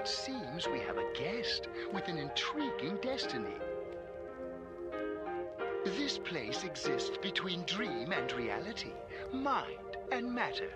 It seems we have a guest with an intriguing destiny. This place exists between dream and reality, mind and matter.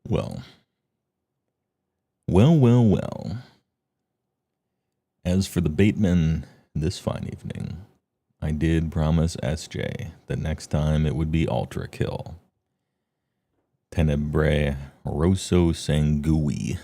Well. As for the bateman this fine evening, I did promise SJ that next time it would be Ultra Kill. Tenebrae Rosso Sangui.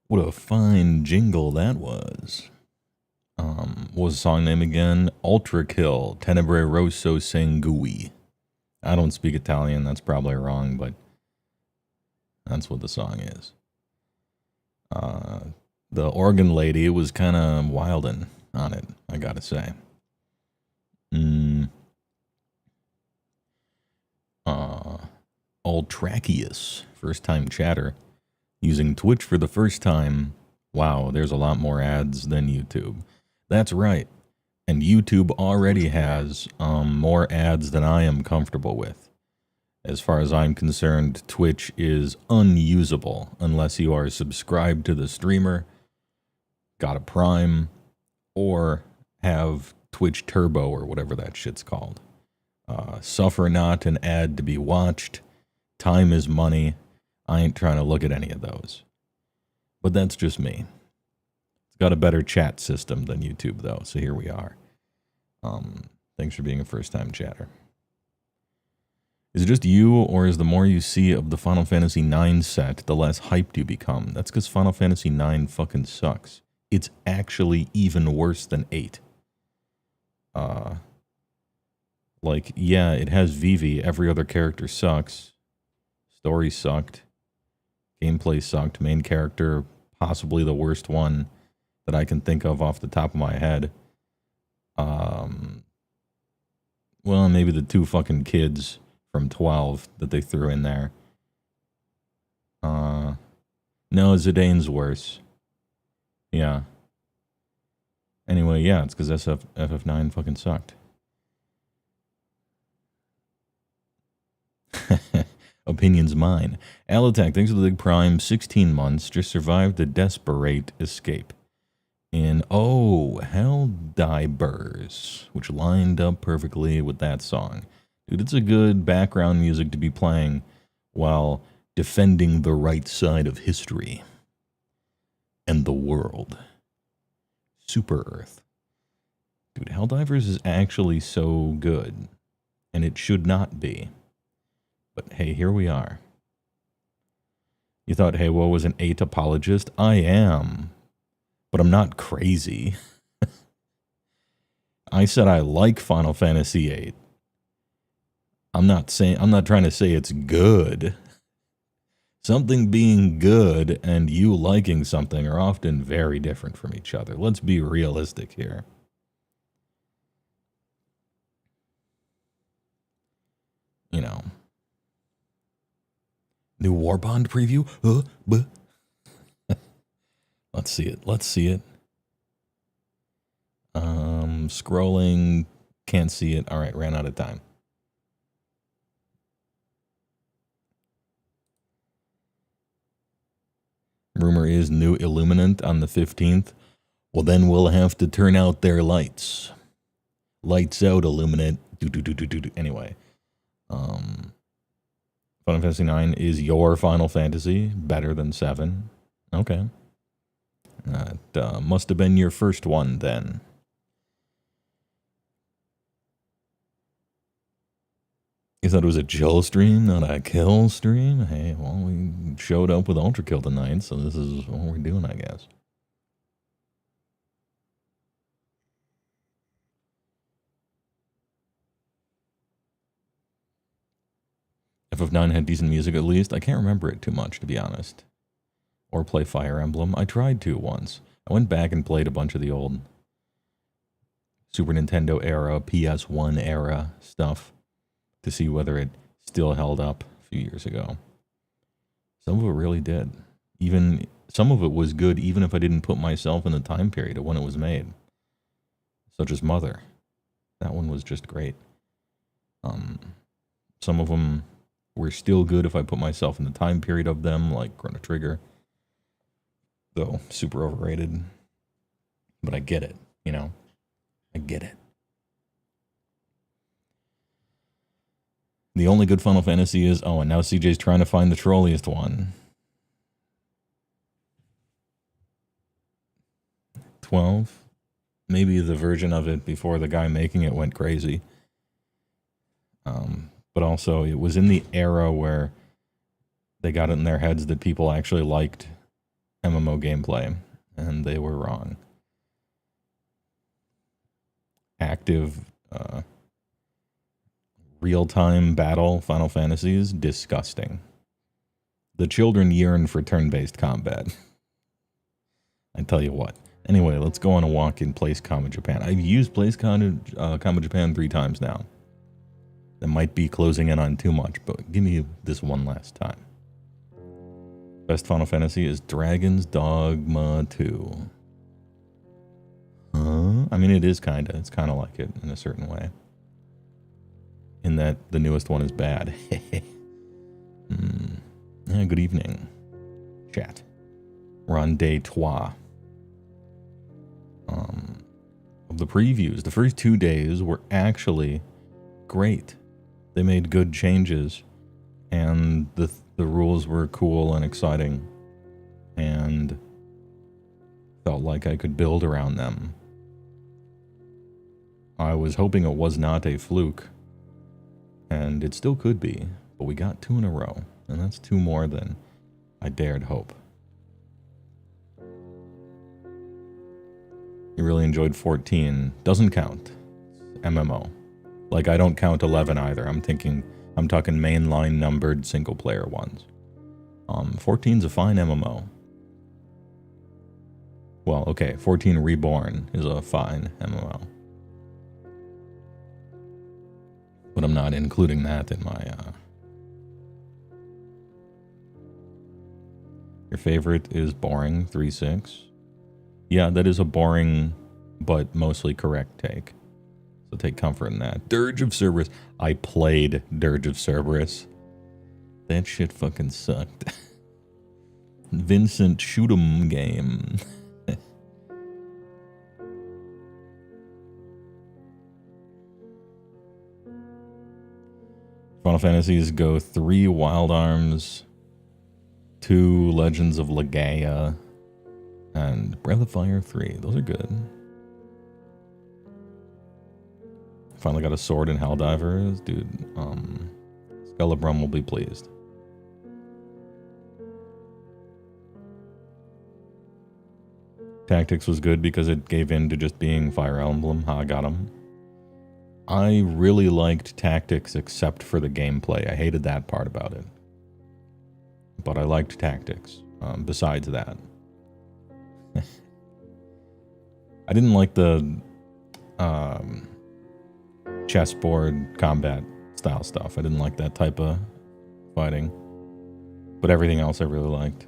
What a fine jingle that was. What was the song name again? Ultra Kill, Tenebre Rosso Sangui. I don't speak Italian, that's probably wrong, but that's what the song is. The organ lady was kind of wildin' on it, I gotta say. Ultrakius, first time chatter, using Twitch for the first time. Wow, there's a lot more ads than YouTube. That's right. And YouTube already has more ads than I am comfortable with. As far as I'm concerned, Twitch is unusable unless you are subscribed to the streamer, got a Prime, or have Twitch Turbo or whatever that shit's called. Suffer not an ad to be watched. Time is money. I ain't trying to look at any of those. But that's just me. It's got a better chat system than YouTube, though, so here we are. Thanks for being a first-time chatter. Is it just you, or is the more you see of the Final Fantasy IX set, the less hyped you become? That's because Final Fantasy IX fucking sucks. It's actually even worse than 8. Like, yeah, it has Vivi. Every other character sucks. Story sucked. Gameplay sucked. Main character, possibly the worst one that I can think of off the top of my head. Well, maybe the 2 fucking kids from 12 that they threw in there. No, Zidane's worse. Yeah. Anyway, yeah, it's because FF9 fucking sucked. Opinion's mine. Alatak, thanks for the big prime. 16 months, just survived the desperate escape in Helldivers, which lined up perfectly with that song. Dude, it's a good background music to be playing while defending the right side of history and the world. Super Earth. Dude, Helldivers is actually so good, and it should not be. But hey, here we are. You thought HeyWoah was an 8 apologist? I am. But I'm not crazy. I said I like Final Fantasy VIII. I'm not trying to say it's good. Something being good and you liking something are often very different from each other. Let's be realistic here. You know. New Warbond preview? Let's see it. Let's see it. Scrolling. Can't see it. All right, ran out of time. Rumor is new Illuminant on the 15th. Well, then we'll have to turn out their lights. Lights out, Illuminant. Anyway. Final Fantasy IX is your Final Fantasy. Better than 7. Okay. That must have been your first one then. You thought it was a chill stream, not a kill stream? Hey, well, we showed up with Ultra Kill tonight, so this is what we're doing, I guess. FF9 had decent music at least. I can't remember it too much, to be honest. Or play Fire Emblem. I tried to once. I went back and played a bunch of the old Super Nintendo era, PS1 era stuff to see whether it still held up a few years ago. Some of it really did. Even some of it was good even if I didn't put myself in the time period of when it was made. Such as Mother. That one was just great. Some of them were still good if I put myself in the time period of them, like Chrono Trigger. Though, super overrated. But I get it, you know? I get it. The only good Final Fantasy is... Oh, and now CJ's trying to find the trolliest one. 12? Maybe the version of it before the guy making it went crazy. But also, it was in the era where they got it in their heads that people actually liked MMO gameplay, and they were wrong. Active, real-time battle Final Fantasies, disgusting. The children yearn for turn-based combat. I tell you what. Anyway, let's go on a walk in Place Comma Japan. I've used Place Comma Japan 3 times now. That might be closing in on too much, but give me this one last time. Best Final Fantasy is Dragon's Dogma 2. I mean, it is kinda. It's kinda like it in a certain way. In that the newest one is bad. Yeah, good evening, chat. We're on day 3. Of the previews. The first 2 days were actually great. They made good changes, and the rules were cool and exciting, and felt like I could build around them. I was hoping it was not a fluke, and it still could be, but we got 2 in a row, and that's 2 more than I dared hope. You really enjoyed 14. Doesn't count. It's MMO. Like, I don't count 11 either. I'm talking mainline numbered single player ones. 14's a fine MMO. Well, okay, 14 Reborn is a fine MMO. But I'm not including that in my, Your favorite is boring, 3.6. Yeah, that is a boring, but mostly correct take. So take comfort in that. Dirge of Cerberus. I played Dirge of Cerberus. That shit fucking sucked. Vincent Shoot'em game. Final Fantasies go 3 Wild Arms, 2 Legends of Legaia, and Breath of Fire 3. Those are good. Finally got a sword in Helldivers. Dude, Skelebrum will be pleased. Tactics was good because it gave in to just being Fire Emblem. Ha, got him. I really liked Tactics except for the gameplay. I hated that part about it. But I liked Tactics, besides that. I didn't like the chessboard combat style stuff. I didn't like that type of fighting. But everything else I really liked.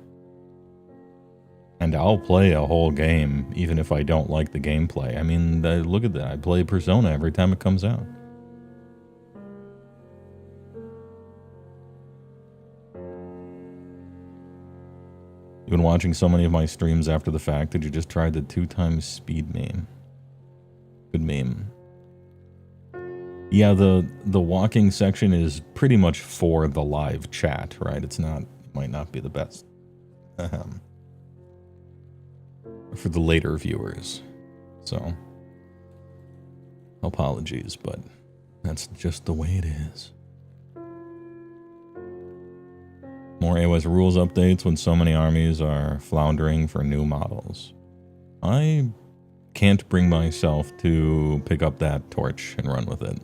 And I'll play a whole game even if I don't like the gameplay. I mean, look at that. I play Persona every time it comes out. You've been watching so many of my streams after the fact that you just tried the 2x speed meme. Good meme. Yeah, the walking section is pretty much for the live chat, right? It's not, might not be the best. For the later viewers. So, apologies, but that's just the way it is. More AoS rules updates when so many armies are floundering for new models. I can't bring myself to pick up that torch and run with it.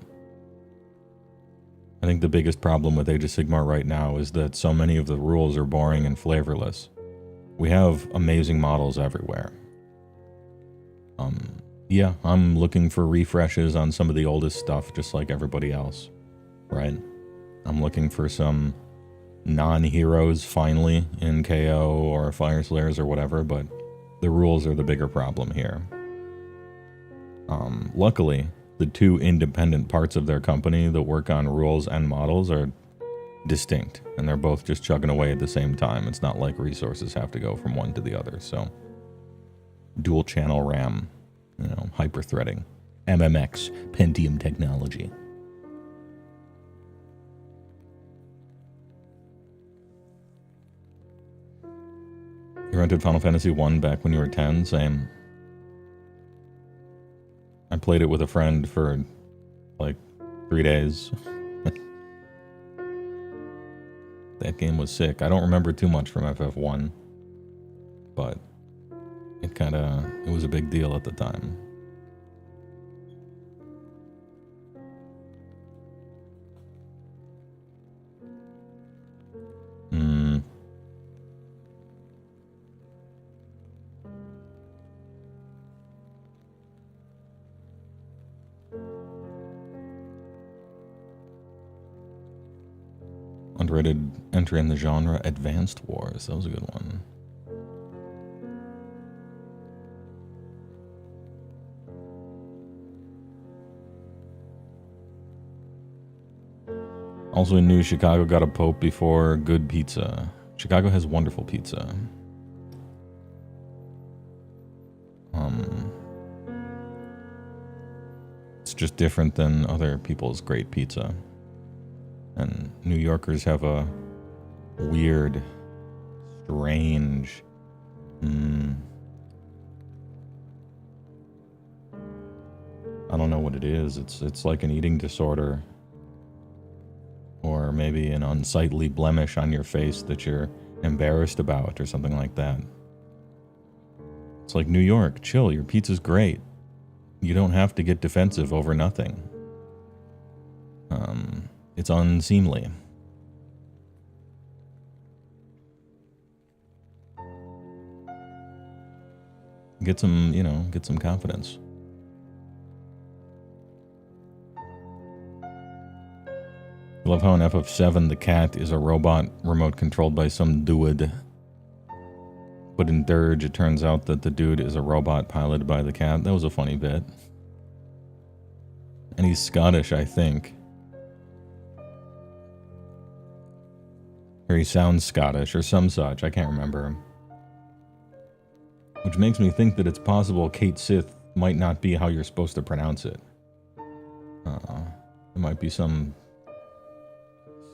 I think the biggest problem with Age of Sigmar right now is that so many of the rules are boring and flavorless. We have amazing models everywhere. Yeah, I'm looking for refreshes on some of the oldest stuff, just like everybody else, right? I'm looking for some non-heroes, finally, in KO or Fire Slayers or whatever, but the rules are the bigger problem here. Luckily, the 2 independent parts of their company that work on rules and models are distinct, and they're both just chugging away at the same time. It's not like resources have to go from one to the other, so dual channel RAM, you know, hyper-threading, MMX, Pentium technology. You rented Final Fantasy 1 back when you were 10? Same. I played it with a friend for like 3 days. That game was sick. I don't remember too much from FF1. but it was a big deal at the time. Underrated entry in the genre, Advanced Wars. That was a good one. Also in news, Chicago got a pope before good pizza. Chicago has wonderful pizza. It's just different than other people's great pizza. And New Yorkers have a weird, strange, I don't know what it is. It's like an eating disorder. Or maybe an unsightly blemish on your face that you're embarrassed about or something like that. It's like, New York, chill, your pizza's great. You don't have to get defensive over nothing. It's unseemly. Get some confidence. I love how in FF7 the cat is a robot remote controlled by some dude. But in Dirge it turns out that the dude is a robot piloted by the cat. That was a funny bit. And he's Scottish, I think. Or he sounds Scottish or some such, I can't remember. Which makes me think that it's possible Kate Sith might not be how you're supposed to pronounce it. It might be some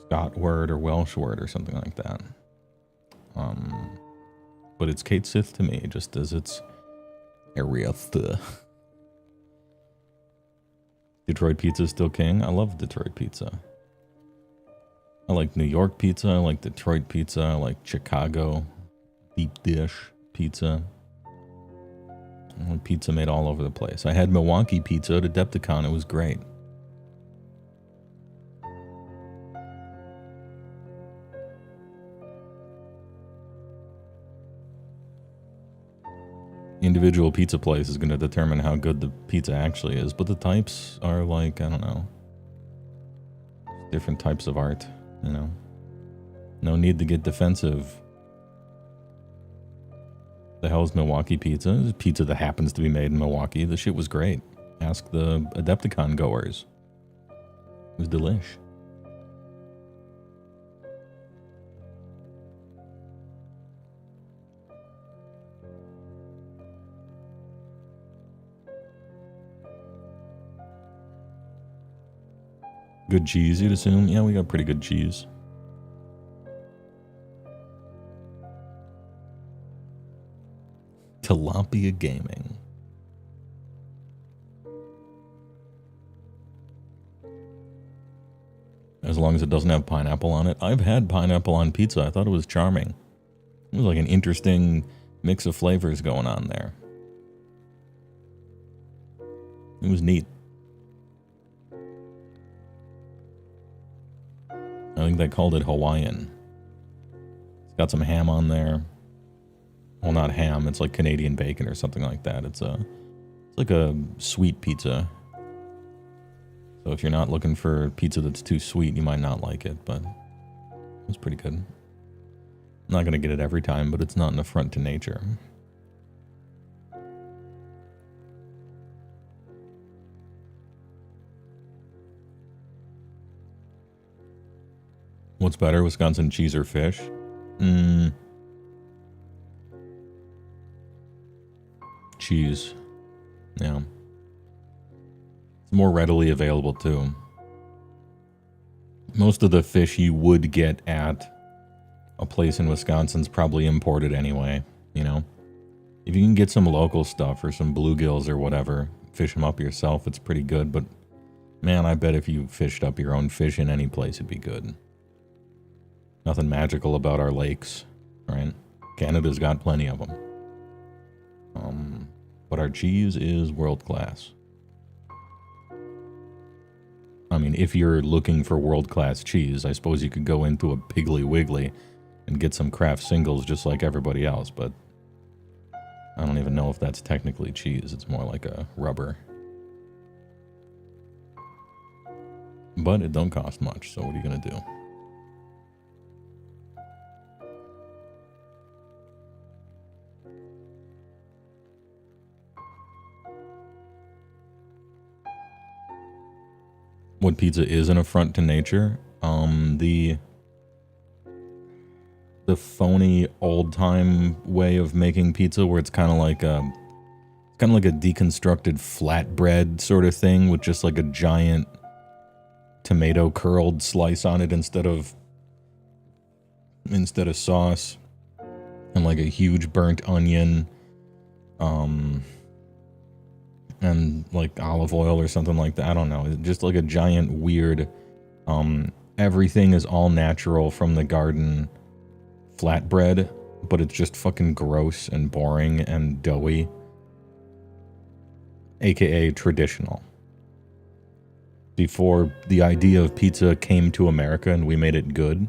Scot word or Welsh word or something like that. But it's Kate Sith to me, just as it's Ariath. Detroit pizza is still king. I love Detroit pizza. I like New York pizza. I like Detroit pizza. I like Chicago deep dish pizza. I like pizza made all over the place. I had Milwaukee pizza at Adepticon. It was great. Individual pizza place is going to determine how good the pizza actually is, but the types are like, I don't know, different types of art, you know. No need to get defensive. The hell is Milwaukee pizza? It's pizza that happens to be made in Milwaukee. The shit was great. Ask the Adepticon goers. It was delish. Good cheese, you'd assume? Yeah, we got pretty good cheese. Tilapia Gaming. As long as it doesn't have pineapple on it. I've had pineapple on pizza. I thought it was charming. It was like an interesting mix of flavors going on there. It was neat. I think they called it Hawaiian. It's got some ham on there. Well, not ham. It's like Canadian bacon or something like that. It's like a sweet pizza. So if you're not looking for pizza that's too sweet, you might not like it, but it was pretty good. I'm not going to get it every time, but it's not an affront to nature. What's better, Wisconsin cheese or fish? Cheese. Yeah. It's more readily available too. Most of the fish you would get at a place in Wisconsin's probably imported anyway, you know? If you can get some local stuff or some bluegills or whatever, fish them up yourself, it's pretty good, but man, I bet if you fished up your own fish in any place, it'd be good. Nothing magical about our lakes, right? Canada's got plenty of them. But our cheese is world class. I mean, if you're looking for world class cheese, I suppose you could go into a Piggly Wiggly and get some craft singles just like everybody else, but I don't even know if that's technically cheese. It's more like a rubber. But it don't cost much, so what are you gonna do? What pizza is an affront to nature? The phony old-time way of making pizza, where it's kind of like a deconstructed flatbread sort of thing with just like a giant tomato curled slice on it instead of sauce, and like a huge burnt onion, and like olive oil or something like that. I don't know. It's just like a giant weird, everything is all natural from the garden flatbread, but it's just fucking gross and boring and doughy. AKA traditional. Before the idea of pizza came to America and we made it good.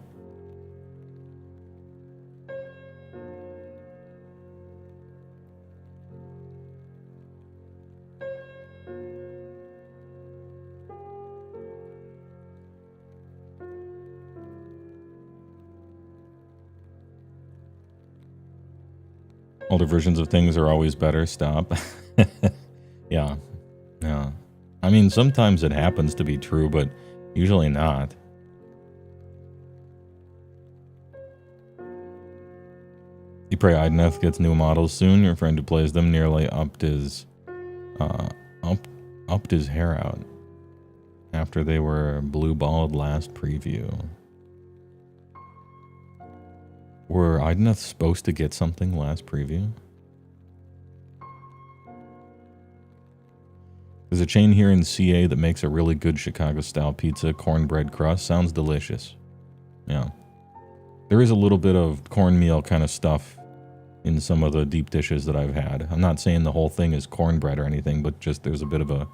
Older versions of things are always better. Stop. Yeah. Yeah. I mean, sometimes it happens to be true, but usually not. You pray Ideneth gets new models soon. Your friend who plays them nearly upped his hair out after they were blue-balled last preview. Were Ideneth supposed to get something last preview? There's a chain here in CA that makes a really good Chicago-style pizza, cornbread crust. Sounds delicious. Yeah. There is a little bit of cornmeal kind of stuff in some of the deep dishes that I've had. I'm not saying the whole thing is cornbread or anything, but just there's a bit of a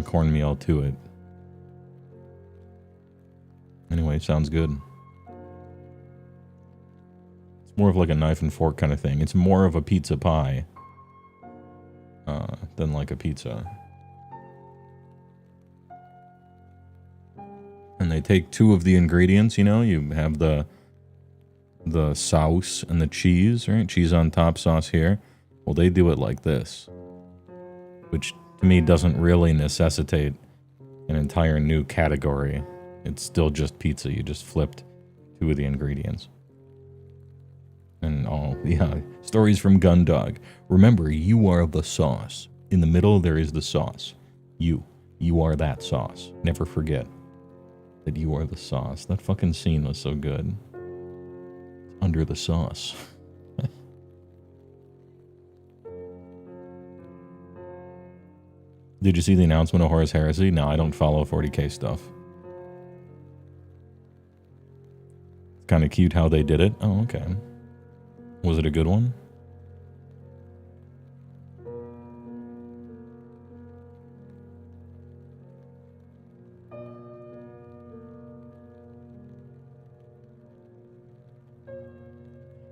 cornmeal to it. Anyway, sounds good. It's more of like a knife and fork kind of thing. It's more of a pizza pie than like a pizza. And they take two of the ingredients, you know, you have the sauce and the cheese, right? Cheese on top, sauce here. Well, they do it like this, which to me doesn't really necessitate an entire new category. It's still just pizza. You just flipped two of the ingredients. And oh, yeah, stories from Gundog. Remember, you are the sauce. In the middle, there is the sauce. You are that sauce. Never forget that you are the sauce. That fucking scene was so good. Under the sauce. Did you see the announcement of Horus Heresy? No, I don't follow 40k stuff. It's kind of cute how they did it. Oh, okay. Was it a good one?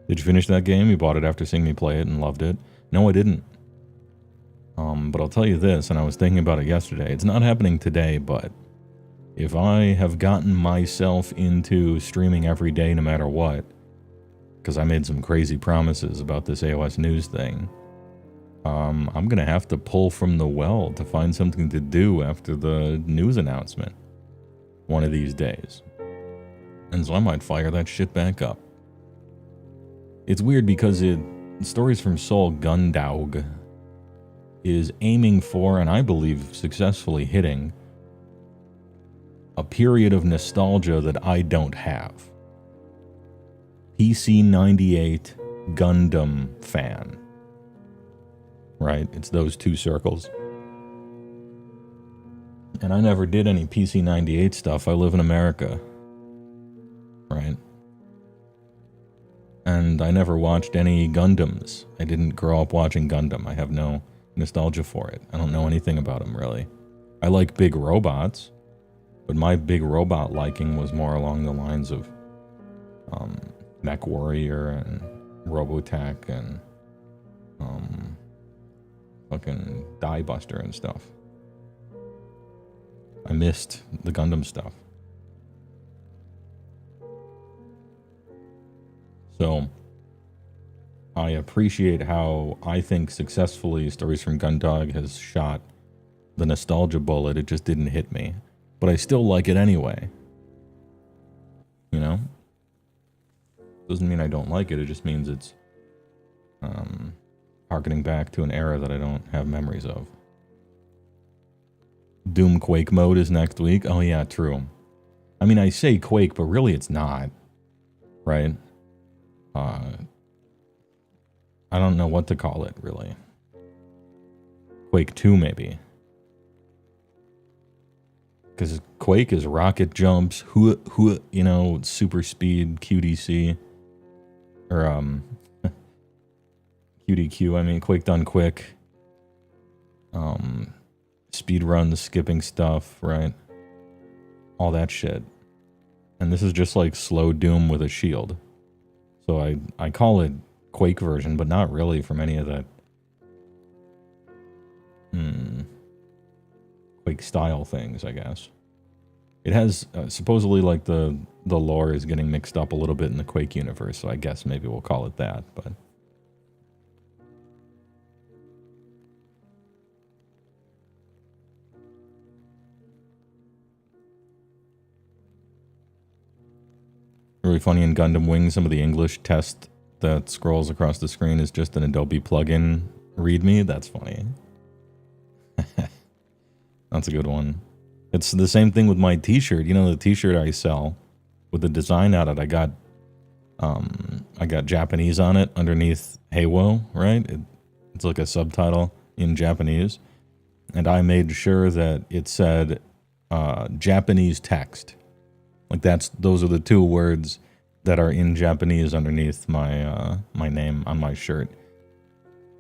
Did you finish that game? You bought it after seeing me play it and loved it? No, I didn't. But I'll tell you this, and I was thinking about it yesterday. It's not happening today, but if I have gotten myself into streaming every day no matter what, because I made some crazy promises about this AoS news thing, I'm going to have to pull from the well to find something to do after the news announcement one of these days. And so I might fire that shit back up. It's weird because Stories from Seoul Gundam is aiming for, and I believe successfully hitting, a period of nostalgia that I don't have. PC 98 Gundam fan. Right? It's those two circles. And I never did any PC 98 stuff. I live in America. Right? And I never watched any Gundams. I didn't grow up watching Gundam. I have no nostalgia for it. I don't know anything about them, really. I like big robots, but my big robot liking was more along the lines of Mech Warrior and Robotech and fucking Die Buster and stuff. I missed the Gundam stuff. So I appreciate how I think successfully Stories from Gundog has shot the nostalgia bullet. It just didn't hit me. But I still like it anyway. You know? Doesn't mean I don't like it, it just means it's harkening back to an era that I don't have memories of. Doom Quake mode is next week. Oh yeah, true. I mean, I say Quake, but really it's not. Right? I don't know what to call it, really. Quake 2, maybe. Because Quake is rocket jumps, you know, super speed, QDC. Or, QDQ, I mean, Quake done quick. Speed runs, skipping stuff, right? All that shit. And this is just like slow Doom with a shield. So I call it Quake version, but not really from any of that Quake style things, I guess. It has supposedly like the lore is getting mixed up a little bit in the Quake universe, so I guess maybe we'll call it that, but really funny in Gundam Wing, some of the English text that scrolls across the screen is just an Adobe plugin readme. That's funny. That's a good one. It's the same thing with my t-shirt. You know, the t-shirt I sell with the design on it, I got Japanese on it underneath HeyWoah, right? It's like a subtitle in Japanese. And I made sure that it said Japanese text. Like those are the two words that are in Japanese underneath my my name on my shirt.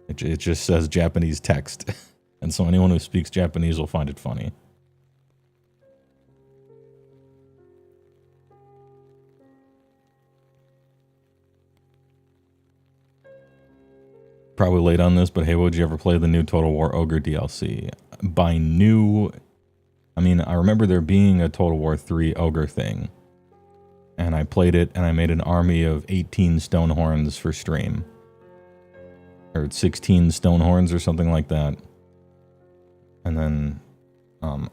It just says Japanese text. And so anyone who speaks Japanese will find it funny. Probably late on this, but hey, would you ever play the new Total War Ogre DLC? By new, I mean, I remember there being a Total War 3 Ogre thing. And I played it, and I made an army of 18 Stonehorns for stream. Or 16 Stonehorns or something like that. And then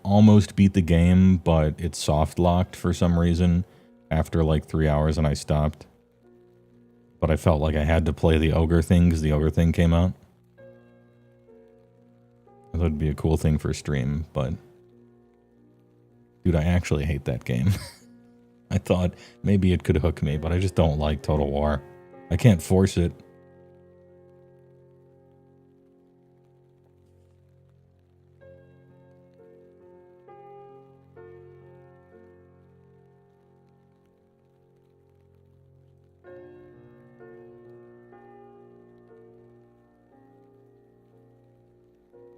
almost beat the game, but it soft-locked for some reason after like 3 hours, and I stopped. But I felt like I had to play the Ogre thing because the Ogre thing came out. I thought it'd be a cool thing for stream, but dude, I actually hate that game. I thought maybe it could hook me, but I just don't like Total War. I can't force it.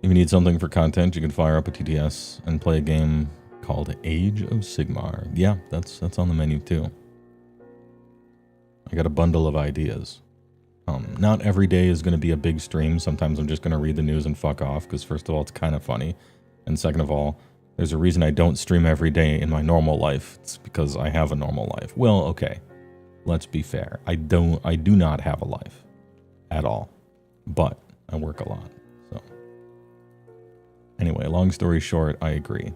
If you need something for content, you can fire up a TTS and play a game called Age of Sigmar. Yeah, that's on the menu too. I got a bundle of ideas. Not every day is going to be a big stream. Sometimes I'm just going to read the news and fuck off because first of all, it's kind of funny. And second of all, there's a reason I don't stream every day in my normal life. It's because I have a normal life. Well, okay. Let's be fair. I do not have a life at all, but I work a lot. So anyway, long story short, I agree.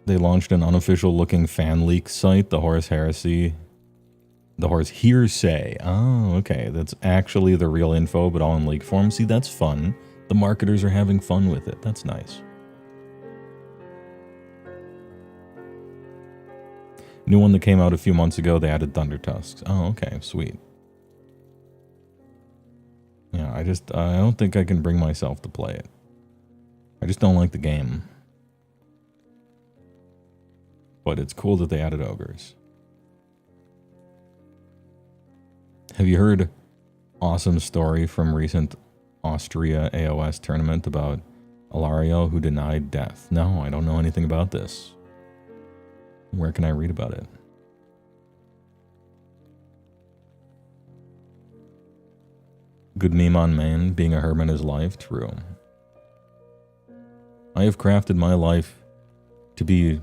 They launched an unofficial looking fan leak site, the Horus Heresy. The Horus Hearsay. Oh, okay. That's actually the real info, but all in leak form. See, that's fun. The marketers are having fun with it. That's nice. New one that came out a few months ago, they added Thunder Tusks. Oh, okay. Sweet. Yeah, I don't think I can bring myself to play it. I just don't like the game. but it's cool that they added ogres. Have you heard awesome story from recent Austria AoS tournament about Ilario who denied death? No, I don't know anything about this. Where can I read about it? Good meme on main, being a hermit is life, true. I have crafted my life to be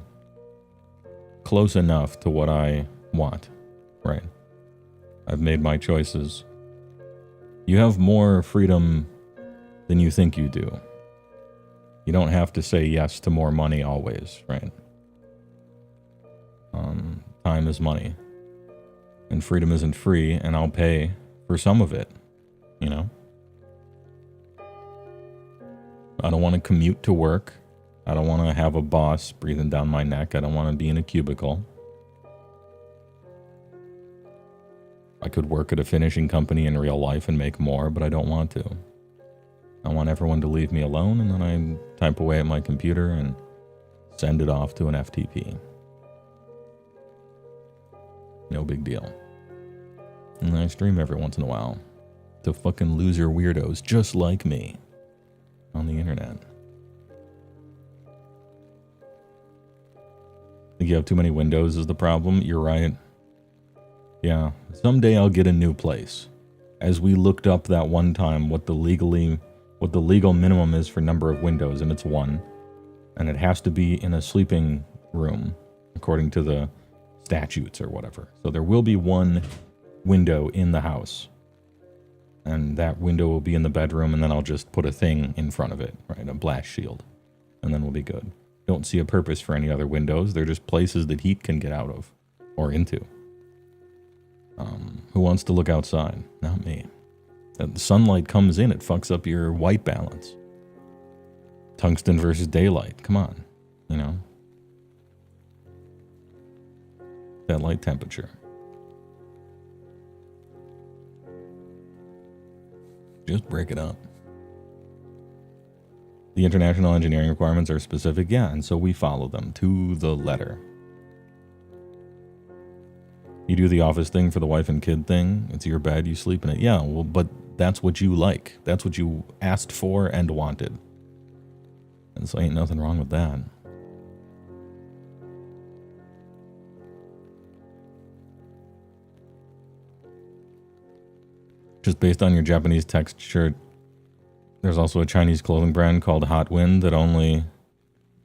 close enough to what I want, right? I've made my choices. You have more freedom than you think you do. You don't have to say yes to more money always, right? Time is money. And freedom isn't free, and I'll pay for some of it, you know? I don't want to commute to work. I don't want to have a boss breathing down my neck. I don't want to be in a cubicle. I could work at a finishing company in real life and make more, but I don't want to. I want everyone to leave me alone, and then I type away at my computer and send it off to an FTP. No big deal. And I stream every once in a while to fucking loser weirdos just like me on the internet. Think you have too many windows is the problem? You're right. Yeah, someday I'll get a new place. As we looked up that one time what the legal minimum is for number of windows, and it's 1. And it has to be in a sleeping room, according to the statutes or whatever. So there will be 1 window in the house. And that window will be in the bedroom, and then I'll just put a thing in front of it, right? A blast shield. And then we'll be good. Don't see a purpose for any other windows. They're just places that heat can get out of or into. Who wants to look outside? Not me. The sunlight comes in, it fucks up your white balance. Tungsten versus daylight. Come on, you know. That light temperature. Just break it up. The international engineering requirements are specific, yeah, and so we follow them to the letter. You do the office thing for the wife and kid thing. It's your bed, you sleep in it. Yeah, well, but that's what you like. That's what you asked for and wanted. And so ain't nothing wrong with that. Just based on your Japanese text shirt, there's also a Chinese clothing brand called Hot Wind that only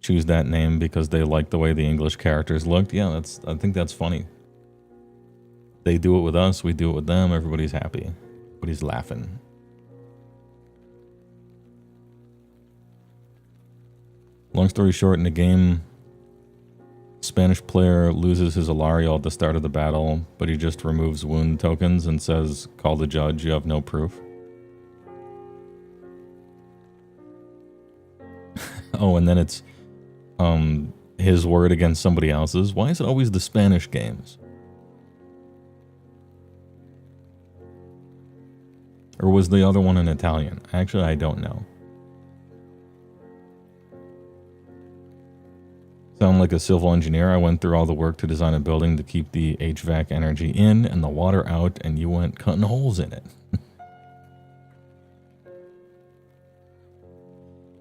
choose that name because they like the way the English characters looked. Yeah, I think that's funny. They do it with us, we do it with them, everybody's happy. Everybody's laughing. Long story short, in the game, Spanish player loses his Ilario at the start of the battle, but he just removes wound tokens and says, call the judge, you have no proof. Oh, and then it's his word against somebody else's. Why is it always the Spanish games? Or was the other one in Italian? Actually, I don't know. Sound like a civil engineer. I went through all the work to design a building to keep the HVAC energy in and the water out, and you went cutting holes in it.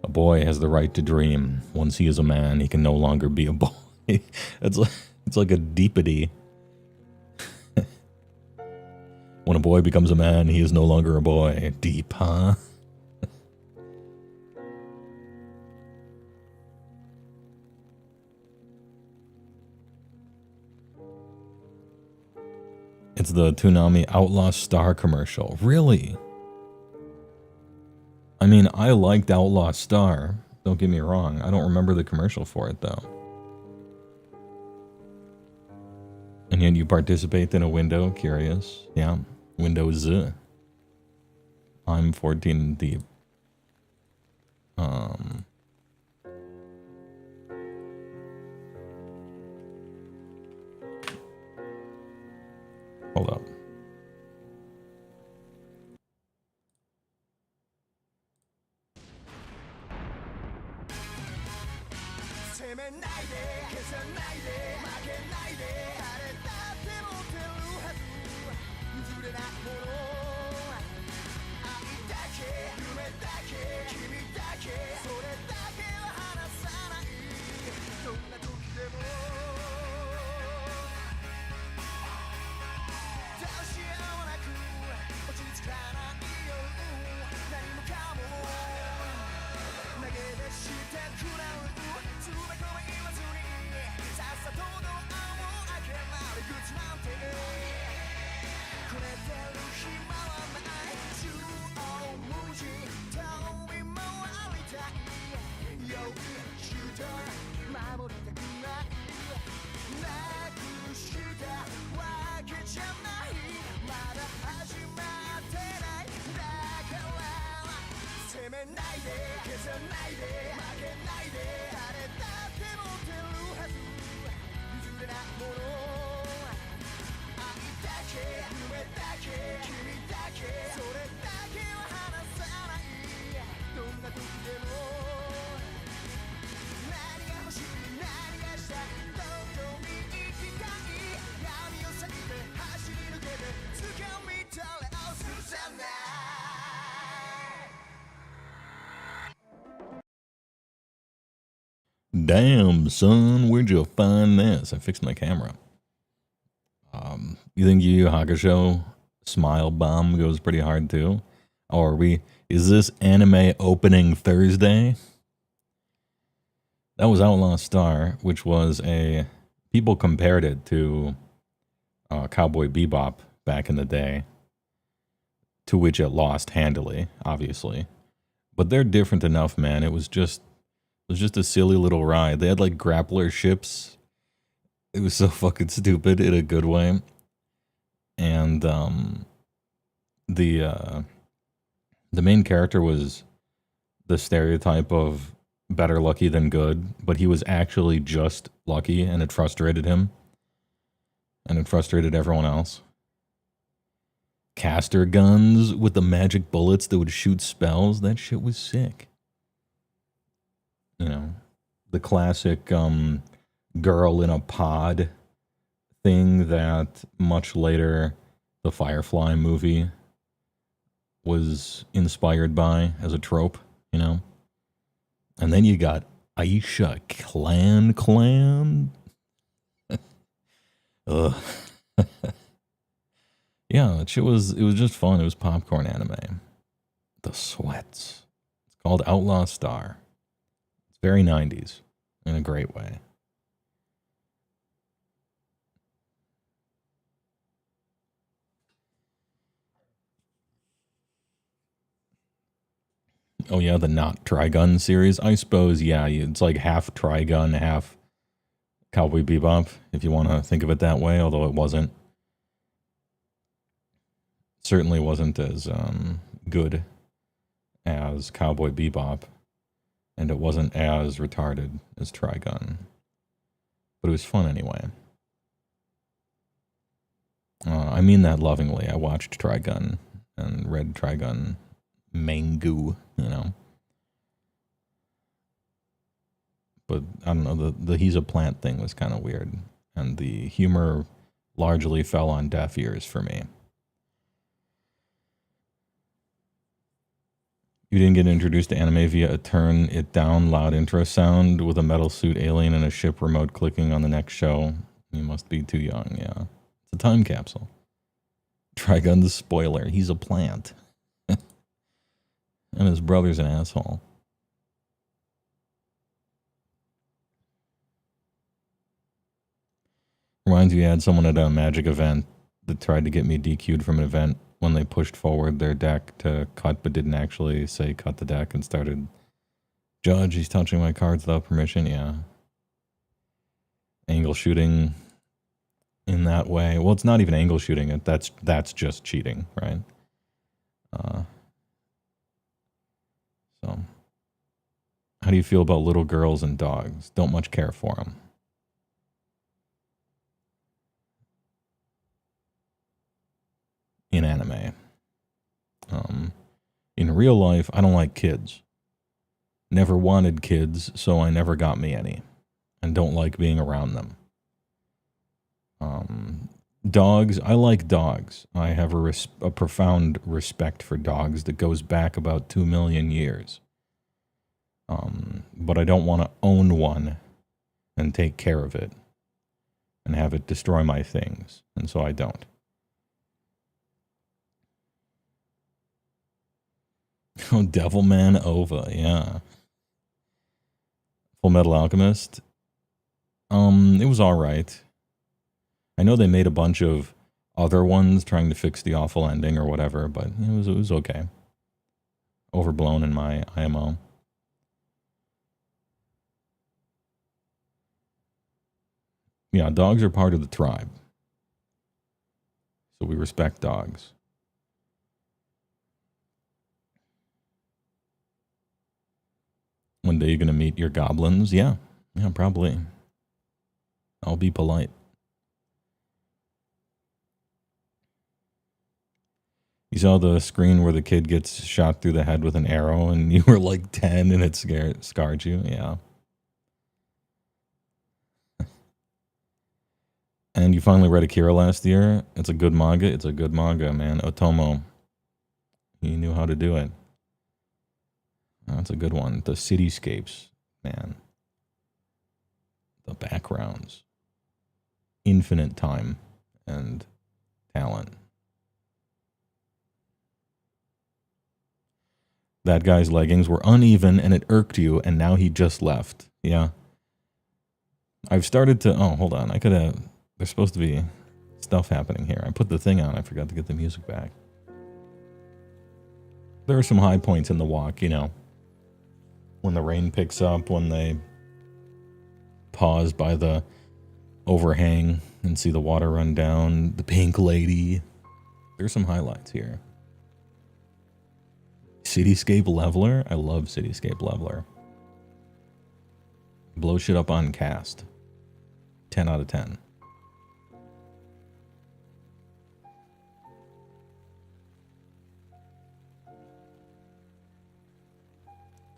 A boy has the right to dream. Once he is a man, he can no longer be a boy. It's like a deepity. When a boy becomes a man, he is no longer a boy. Deep, huh? It's the Toonami Outlaw Star commercial. Really? I mean, I liked Outlaw Star. Don't get me wrong. I don't remember the commercial for it, though. And yet you participate in a window? Curious. Yeah. Windows. I'm 14 deep. Hold up. Damn, son, where'd you find this? I fixed my camera. You think Yu Yu Hakusho Smile Bomb goes pretty hard too? Or is this anime opening Thursday? That was Outlaw Star, which was people compared it to Cowboy Bebop back in the day, to which it lost handily, obviously. But they're different enough, man. It was just a silly little ride. They had like grappler ships. It was so fucking stupid in a good way. And the main character was the stereotype of better lucky than good, but he was actually just lucky, and it frustrated him. And it frustrated everyone else. Caster guns with the magic bullets that would shoot spells. That shit was sick. You know, the classic girl in a pod thing that much later the Firefly movie was inspired by as a trope, you know? And then you got Aisha Clan. Ugh. Yeah, it was just fun. It was popcorn anime. The sweats. It's called Outlaw Star. It's very 90s in a great way. Oh yeah, the Not Trigun series. I suppose, yeah, it's like half Trigun, half Cowboy Bebop, if you want to think of it that way, although it wasn't. Certainly wasn't as good as Cowboy Bebop, and it wasn't as retarded as Trigun. But it was fun anyway. I mean that lovingly. I watched Trigun and read Trigun Mangu, you know. But I don't know, the he's a plant thing was kind of weird, and the humor largely fell on deaf ears for me. You didn't get introduced to anime via a turn it down loud intro sound with a metal suit alien and a ship remote clicking on the next show. You must be too young, yeah. It's a time capsule. Trigun's spoiler, he's a plant. And his brother's an asshole. Reminds me, I had someone at a Magic event that tried to get me DQ'd from an event when they pushed forward their deck to cut, but didn't actually say cut the deck and started, Judge, he's touching my cards without permission. Yeah. Angle shooting in that way. Well, it's not even angle shooting. That's just cheating, right? So, how do you feel about little girls and dogs? Don't much care for them. In anime. In real life, I don't like kids. Never wanted kids, so I never got me any. and don't like being around them. Dogs, I like dogs. I have a profound respect for dogs that goes back about 2 million years. But I don't want to own one and take care of it and have it destroy my things, and so I don't. Oh, Devilman Ova, yeah. Full Metal Alchemist. It was alright. I know they made a bunch of other ones trying to fix the awful ending or whatever, but it was okay. Overblown in my IMO. Yeah, dogs are part of the tribe. So we respect dogs. One day you're going to meet your goblins? Yeah, probably. I'll be polite. You saw the screen where the kid gets shot through the head with an arrow and you were like 10 and it scarred you? Yeah. And you finally read Akira last year? It's a good manga. It's a good manga, man. Otomo. He knew how to do it. That's a good one. The cityscapes, man. The backgrounds. Infinite time and talent. That guy's leggings were uneven and it irked you, and now he just left. Yeah. I've started to... Oh, hold on. I could have... There's supposed to be stuff happening here. I put the thing on. I forgot to get the music back. There are some high points in the walk, you know. When the rain picks up, when they pause by the overhang and see the water run down, the pink lady. There's some highlights here. Cityscape Leveler? I love Cityscape Leveler. Blow shit up on cast. 10 out of 10.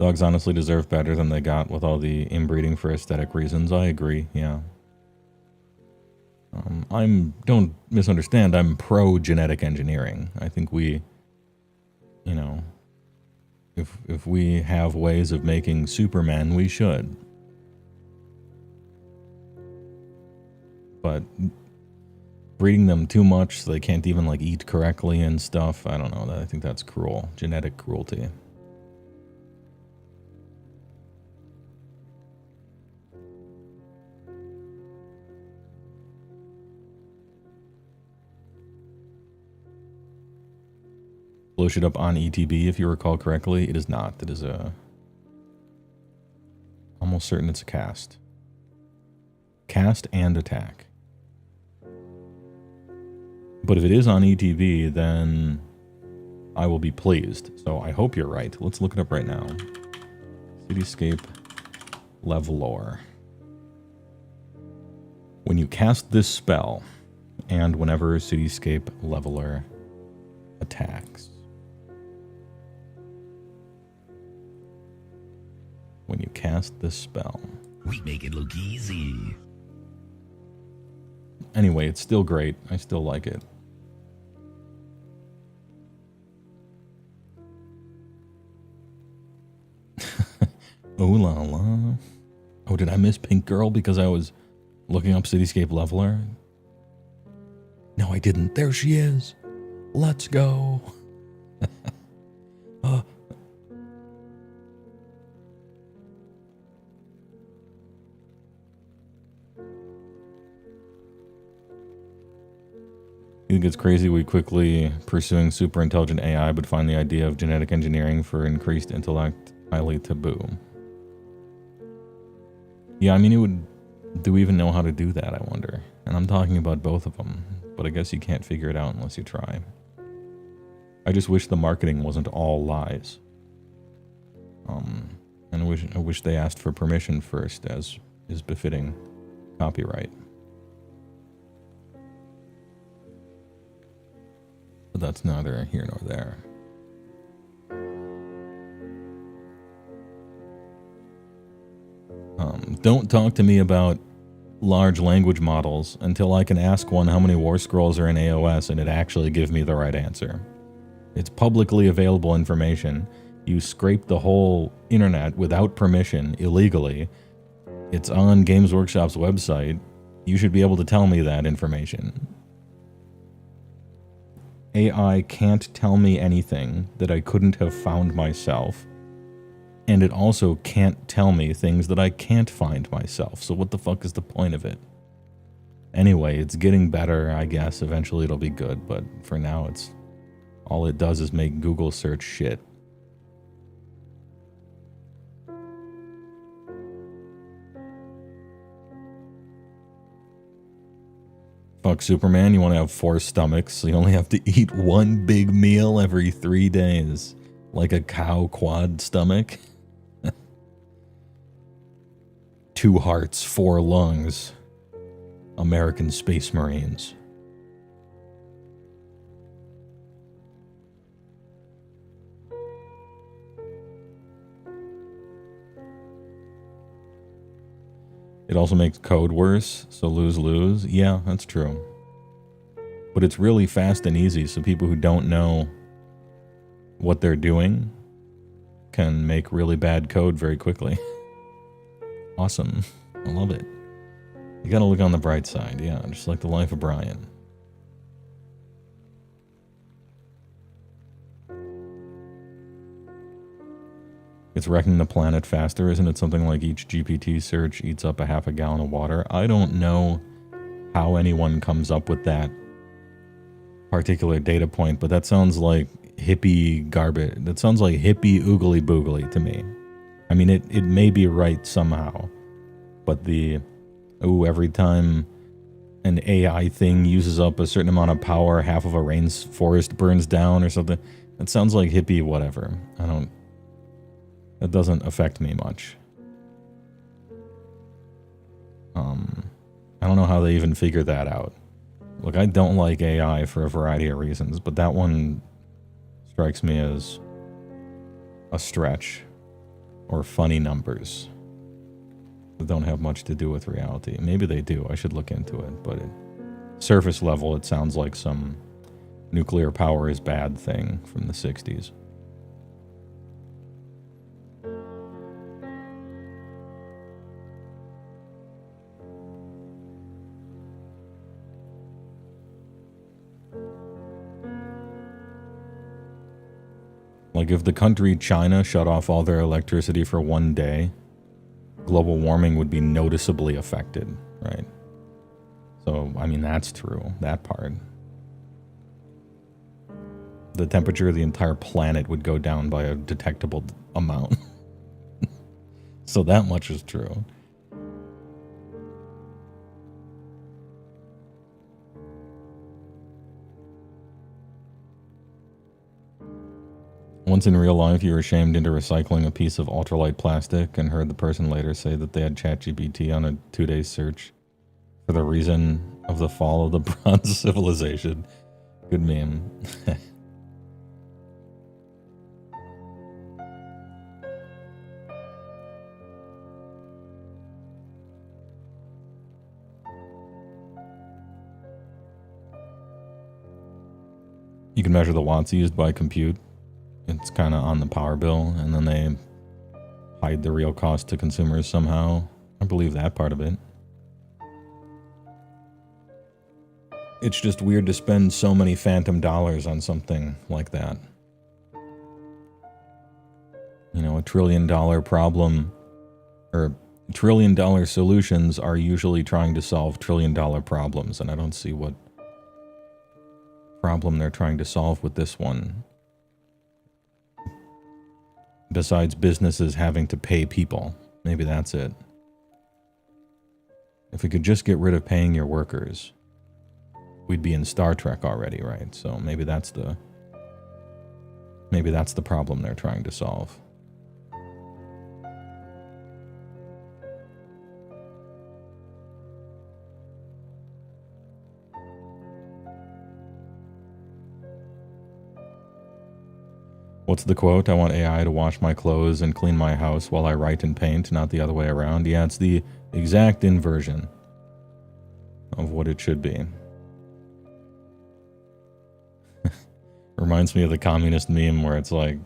Dogs honestly deserve better than they got with all the inbreeding for aesthetic reasons. I agree, yeah. Don't misunderstand, I'm pro genetic engineering. I think we, you know, if we have ways of making supermen, we should. But breeding them too much so they can't even like eat correctly and stuff, I don't know, I think that's cruel. Genetic cruelty. Blow shit up on ETB, if you recall correctly. It is not. It is a... Almost certain it's a cast. Cast and attack. But if it is on ETB, then I will be pleased. So I hope you're right. Let's look it up right now. Cityscape Leveler. When you cast this spell, and whenever Cityscape Leveler attacks. When you cast this spell. We make it look easy. Anyway, it's still great. I still like it. Oh la la. Oh, did I miss Pink Girl because I was looking up Cityscape Leveler? No, I didn't. There she is. Let's go. You think it's crazy we quickly pursuing super intelligent AI but find the idea of genetic engineering for increased intellect highly taboo? Yeah, I mean, it would... Do we even know how to do that, I wonder? And I'm talking about both of them, but I guess you can't figure it out unless you try. I just wish the marketing wasn't all lies. And I wish they asked for permission first, as is befitting copyright. But that's neither here nor there. Don't talk to me about large language models until I can ask one how many war scrolls are in AoS and it actually give me the right answer. It's publicly available information. You scrape the whole internet without permission, illegally. It's on Games Workshop's website. You should be able to tell me that information. AI can't tell me anything that I couldn't have found myself. And it also can't tell me things that I can't find myself. So what the fuck is the point of it? Anyway, it's getting better, I guess. Eventually it'll be good, but for now it's all it does is make Google search shit. Fuck Superman, you want to have 4 stomachs, so you only have to eat 1 big meal every 3 days. Like a cow quad stomach. 2 hearts, 4 lungs. American Space Marines. It also makes code worse, so lose-lose. Yeah, that's true. But it's really fast and easy, so people who don't know what they're doing can make really bad code very quickly. Awesome. I love it. You gotta look on the bright side, yeah, just like the life of Brian. It's wrecking the planet faster, isn't it? Something like each GPT search eats up a half a gallon of water. I don't know how anyone comes up with that particular data point, but that sounds like hippie garbage. That sounds like hippie oogly boogly to me. I mean, it may be right somehow, but every time an AI thing uses up a certain amount of power, half of a rainforest burns down or something. That sounds like hippie whatever. That doesn't affect me much. I don't know how they even figure that out. Look, I don't like AI for a variety of reasons, but that one strikes me as a stretch or funny numbers that don't have much to do with reality. Maybe they do. I should look into it, but at surface level, it sounds like some nuclear power is bad thing from the 60s. Like if the country China shut off all their electricity for 1 day, global warming would be noticeably affected, right? So, I mean, that's true, that part. The temperature of the entire planet would go down by a detectable amount. So that much is true. Once in real life, you were shamed into recycling a piece of ultralight plastic and heard the person later say that they had ChatGPT on a 2-day search for the reason of the fall of the Bronze Civilization. Good meme. You can measure the watts used by compute. It's kind of on the power bill, and then they hide the real cost to consumers somehow. I believe that part of it. It's just weird to spend so many phantom dollars on something like that. You know, $1 trillion problem, or $1 trillion solutions are usually trying to solve $1 trillion problems, and I don't see what problem they're trying to solve with this one. Besides businesses having to pay people. Maybe that's it. If we could just get rid of paying your workers, we'd be in Star Trek already, right? So maybe that's the problem they're trying to solve. What's the quote? I want AI to wash my clothes and clean my house while I write and paint, not the other way around. Yeah, it's the exact inversion of what it should be. Reminds me of the communist meme where it's like,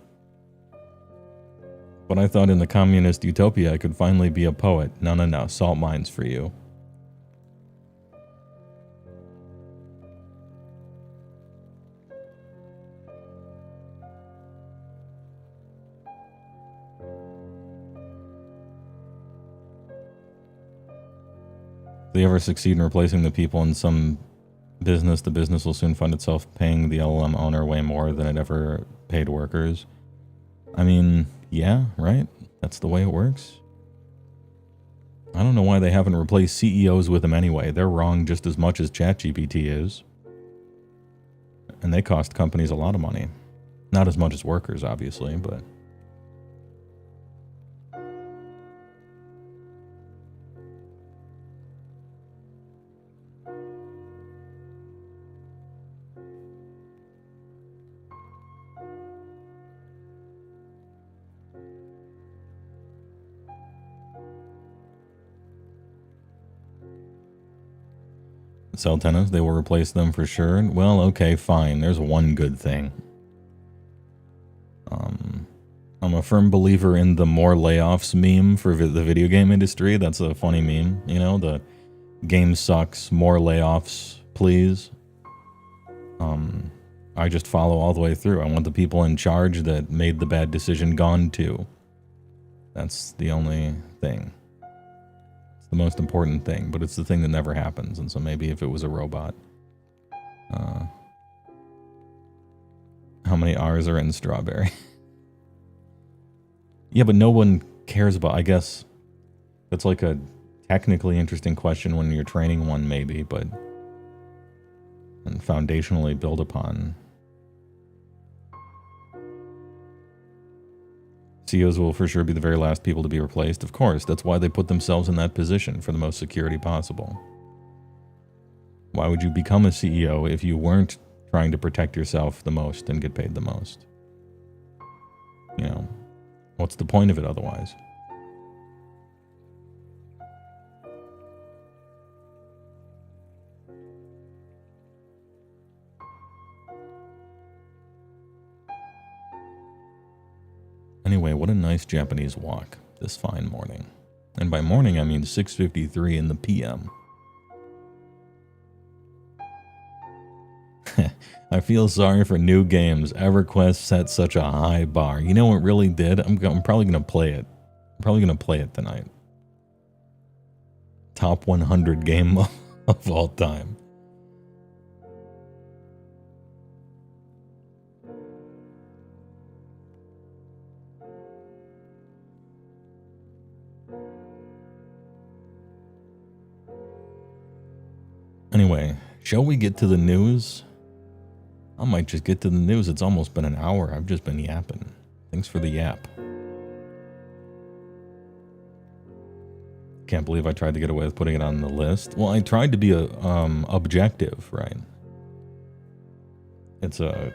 but I thought in the communist utopia I could finally be a poet. No, no, no. Salt mines for you. If they ever succeed in replacing the people in some business, the business will soon find itself paying the LLM owner way more than it ever paid workers. I mean, yeah, right? That's the way it works. I don't know why they haven't replaced CEOs with them anyway. They're wrong just as much as ChatGPT is. And they cost companies a lot of money. Not as much as workers, obviously, but... Cell tenants, they will replace them for sure. Well, okay, fine. There's one good thing. I'm a firm believer in the more layoffs meme for the video game industry. That's a funny meme. You know, the game sucks, more layoffs, please. I just follow all the way through. I want the people in charge that made the bad decision gone too. That's the only thing. The most important thing, but it's the thing that never happens. And so maybe if it was a robot, how many R's are in strawberry? Yeah, but no one cares about, I guess that's like a technically interesting question when you're training one, maybe, but and foundationally build upon. CEOs will for sure be the very last people to be replaced. Of course, that's why they put themselves in that position for the most security possible. Why would you become a CEO if you weren't trying to protect yourself the most and get paid the most? You know, what's the point of it otherwise? Anyway, what a nice Japanese walk this fine morning. And by morning, I mean 6:53 in the PM. I feel sorry for new games. EverQuest set such a high bar. You know what really did? I'm probably going to play it. I'm probably going to play it tonight. Top 100 game of all time. Anyway, shall we get to the news? I might just get to the news. It's almost been an hour. I've just been yapping. Thanks for the yap. Can't believe I tried to get away with putting it on the list. Well, I tried to be objective, right? It's a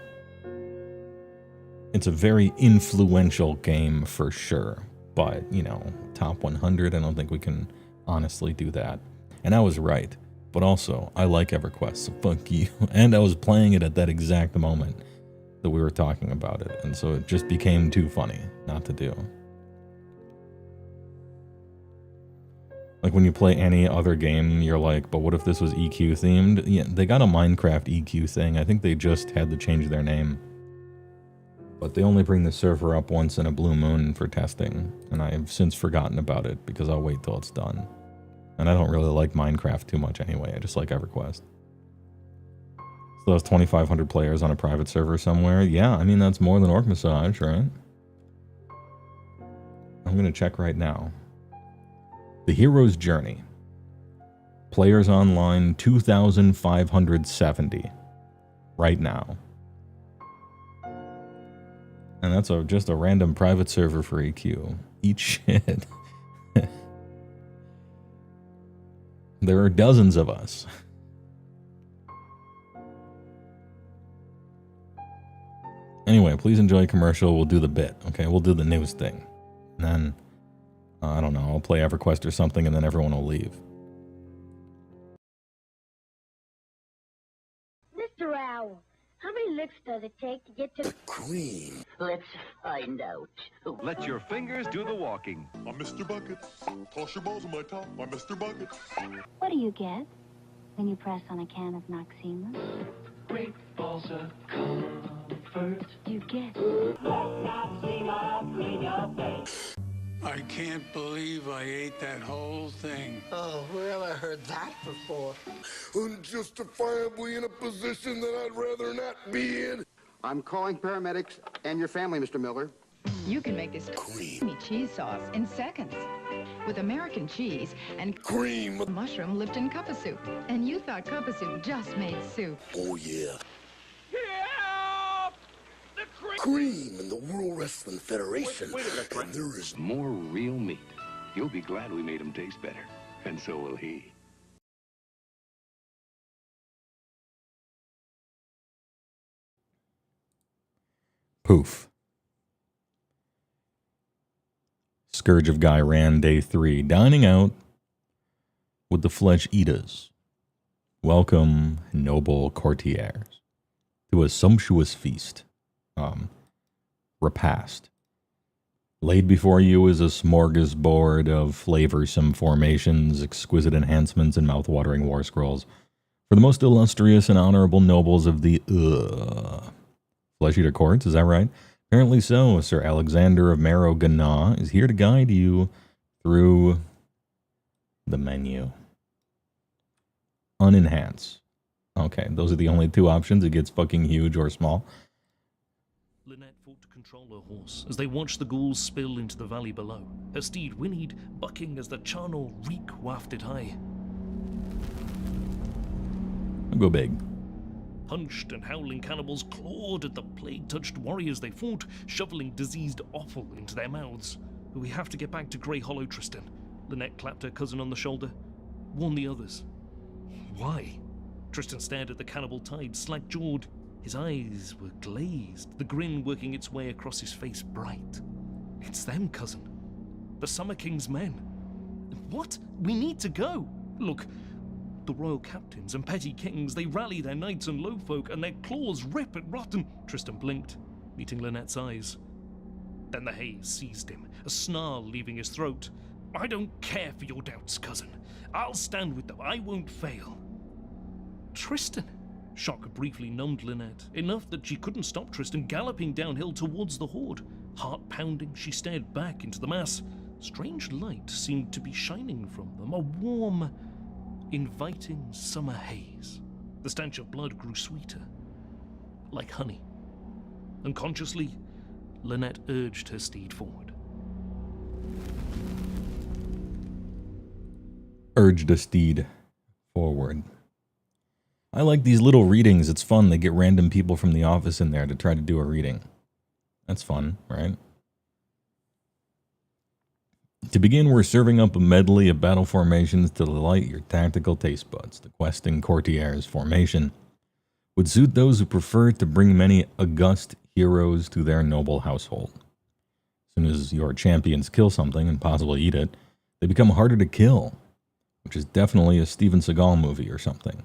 very influential game for sure. But, you know, top 100, I don't think we can honestly do that. And I was right. But also, I like EverQuest, so fuck you. And I was playing it at that exact moment that we were talking about it. And so it just became too funny not to do. Like when you play any other game, you're like, but what if this was EQ themed? Yeah, they got a Minecraft EQ thing. I think they just had to change their name. But they only bring the server up once in a blue moon for testing. And I've since forgotten about it because I'll wait till it's done. And I don't really like Minecraft too much anyway. I just like EverQuest. So those 2,500 players on a private server somewhere. Yeah, I mean, that's more than Orc Massage, right? I'm going to check right now. The Hero's Journey. Players online, 2,570. Right now. And that's just a random private server for EQ. Eat shit. There are dozens of us. Anyway, please enjoy commercial. We'll do the bit, okay? We'll do the news thing. And then, I don't know, I'll play EverQuest or something, and then everyone will leave. Mr. Owl, how many licks does it take to get to... Queen. Let's find out. Let your fingers do the walking. I'm Mr. Bucket. Toss your balls on my top. I'm Mr. Bucket. What do you get when you press on a can of Noxema? Great balls of comfort. You get I can't believe I ate that whole thing. Oh, whoever heard that before? Unjustifiably in a position that I'd rather not be in. I'm calling paramedics and your family, Mr. Miller. You can make this creamy cheese sauce in seconds with American cheese and Cream. mushroom Lipton cup soup. And you thought cup soup just made soup. Oh, yeah. Cream in the World Wrestling Federation. Wait a minute, and there is more real meat. You'll be glad we made him taste better. And so will he. Poof. Scourge of Guy ran day 3, dining out with the Flesh Eaters. Welcome, noble courtiers, to a sumptuous feast. Repast. Laid before you is a smorgasbord of flavorsome formations, exquisite enhancements, and mouth-watering war scrolls for the most illustrious and honorable nobles of the Flesh Eater courts. Is that right? Apparently so. Sir Alexander of Marrow Ganaw is here to guide you through the menu. Unenhance. Okay, those are the only two options. It gets fucking huge or small. Lynette fought to control her horse as they watched the ghouls spill into the valley below. Her steed whinnied, bucking as the charnel reek wafted high. I'll go big. Punched and howling cannibals clawed at the plague-touched warriors they fought, shoveling diseased offal into their mouths. We have to get back to Grey Hollow, Tristan. Lynette clapped her cousin on the shoulder. Warn the others. Why? Tristan stared at the cannibal tide, slack-jawed. His eyes were glazed, the grin working its way across his face bright. It's them, cousin. The Summer King's men. What? We need to go. Look, the royal captains and petty kings, they rally their knights and lowfolk, and their claws rip at rotten... Tristan blinked, meeting Lynette's eyes. Then the haze seized him, a snarl leaving his throat. I don't care for your doubts, cousin. I'll stand with them. I won't fail. Tristan! Shock briefly numbed Lynette, enough that she couldn't stop Tristan galloping downhill towards the horde. Heart pounding, she stared back into the mass. Strange light seemed to be shining from them, a warm, inviting summer haze. The stench of blood grew sweeter, like honey. Unconsciously, Lynette urged her steed forward. Urged a steed forward. I like these little readings. It's fun. They get random people from the office in there to try to do a reading. That's fun, right? To begin, we're serving up a medley of battle formations to delight your tactical taste buds. The questing courtier's formation would suit those who prefer to bring many august heroes to their noble household. As soon as your champions kill something and possibly eat it, they become harder to kill, which is definitely a Steven Seagal movie or something.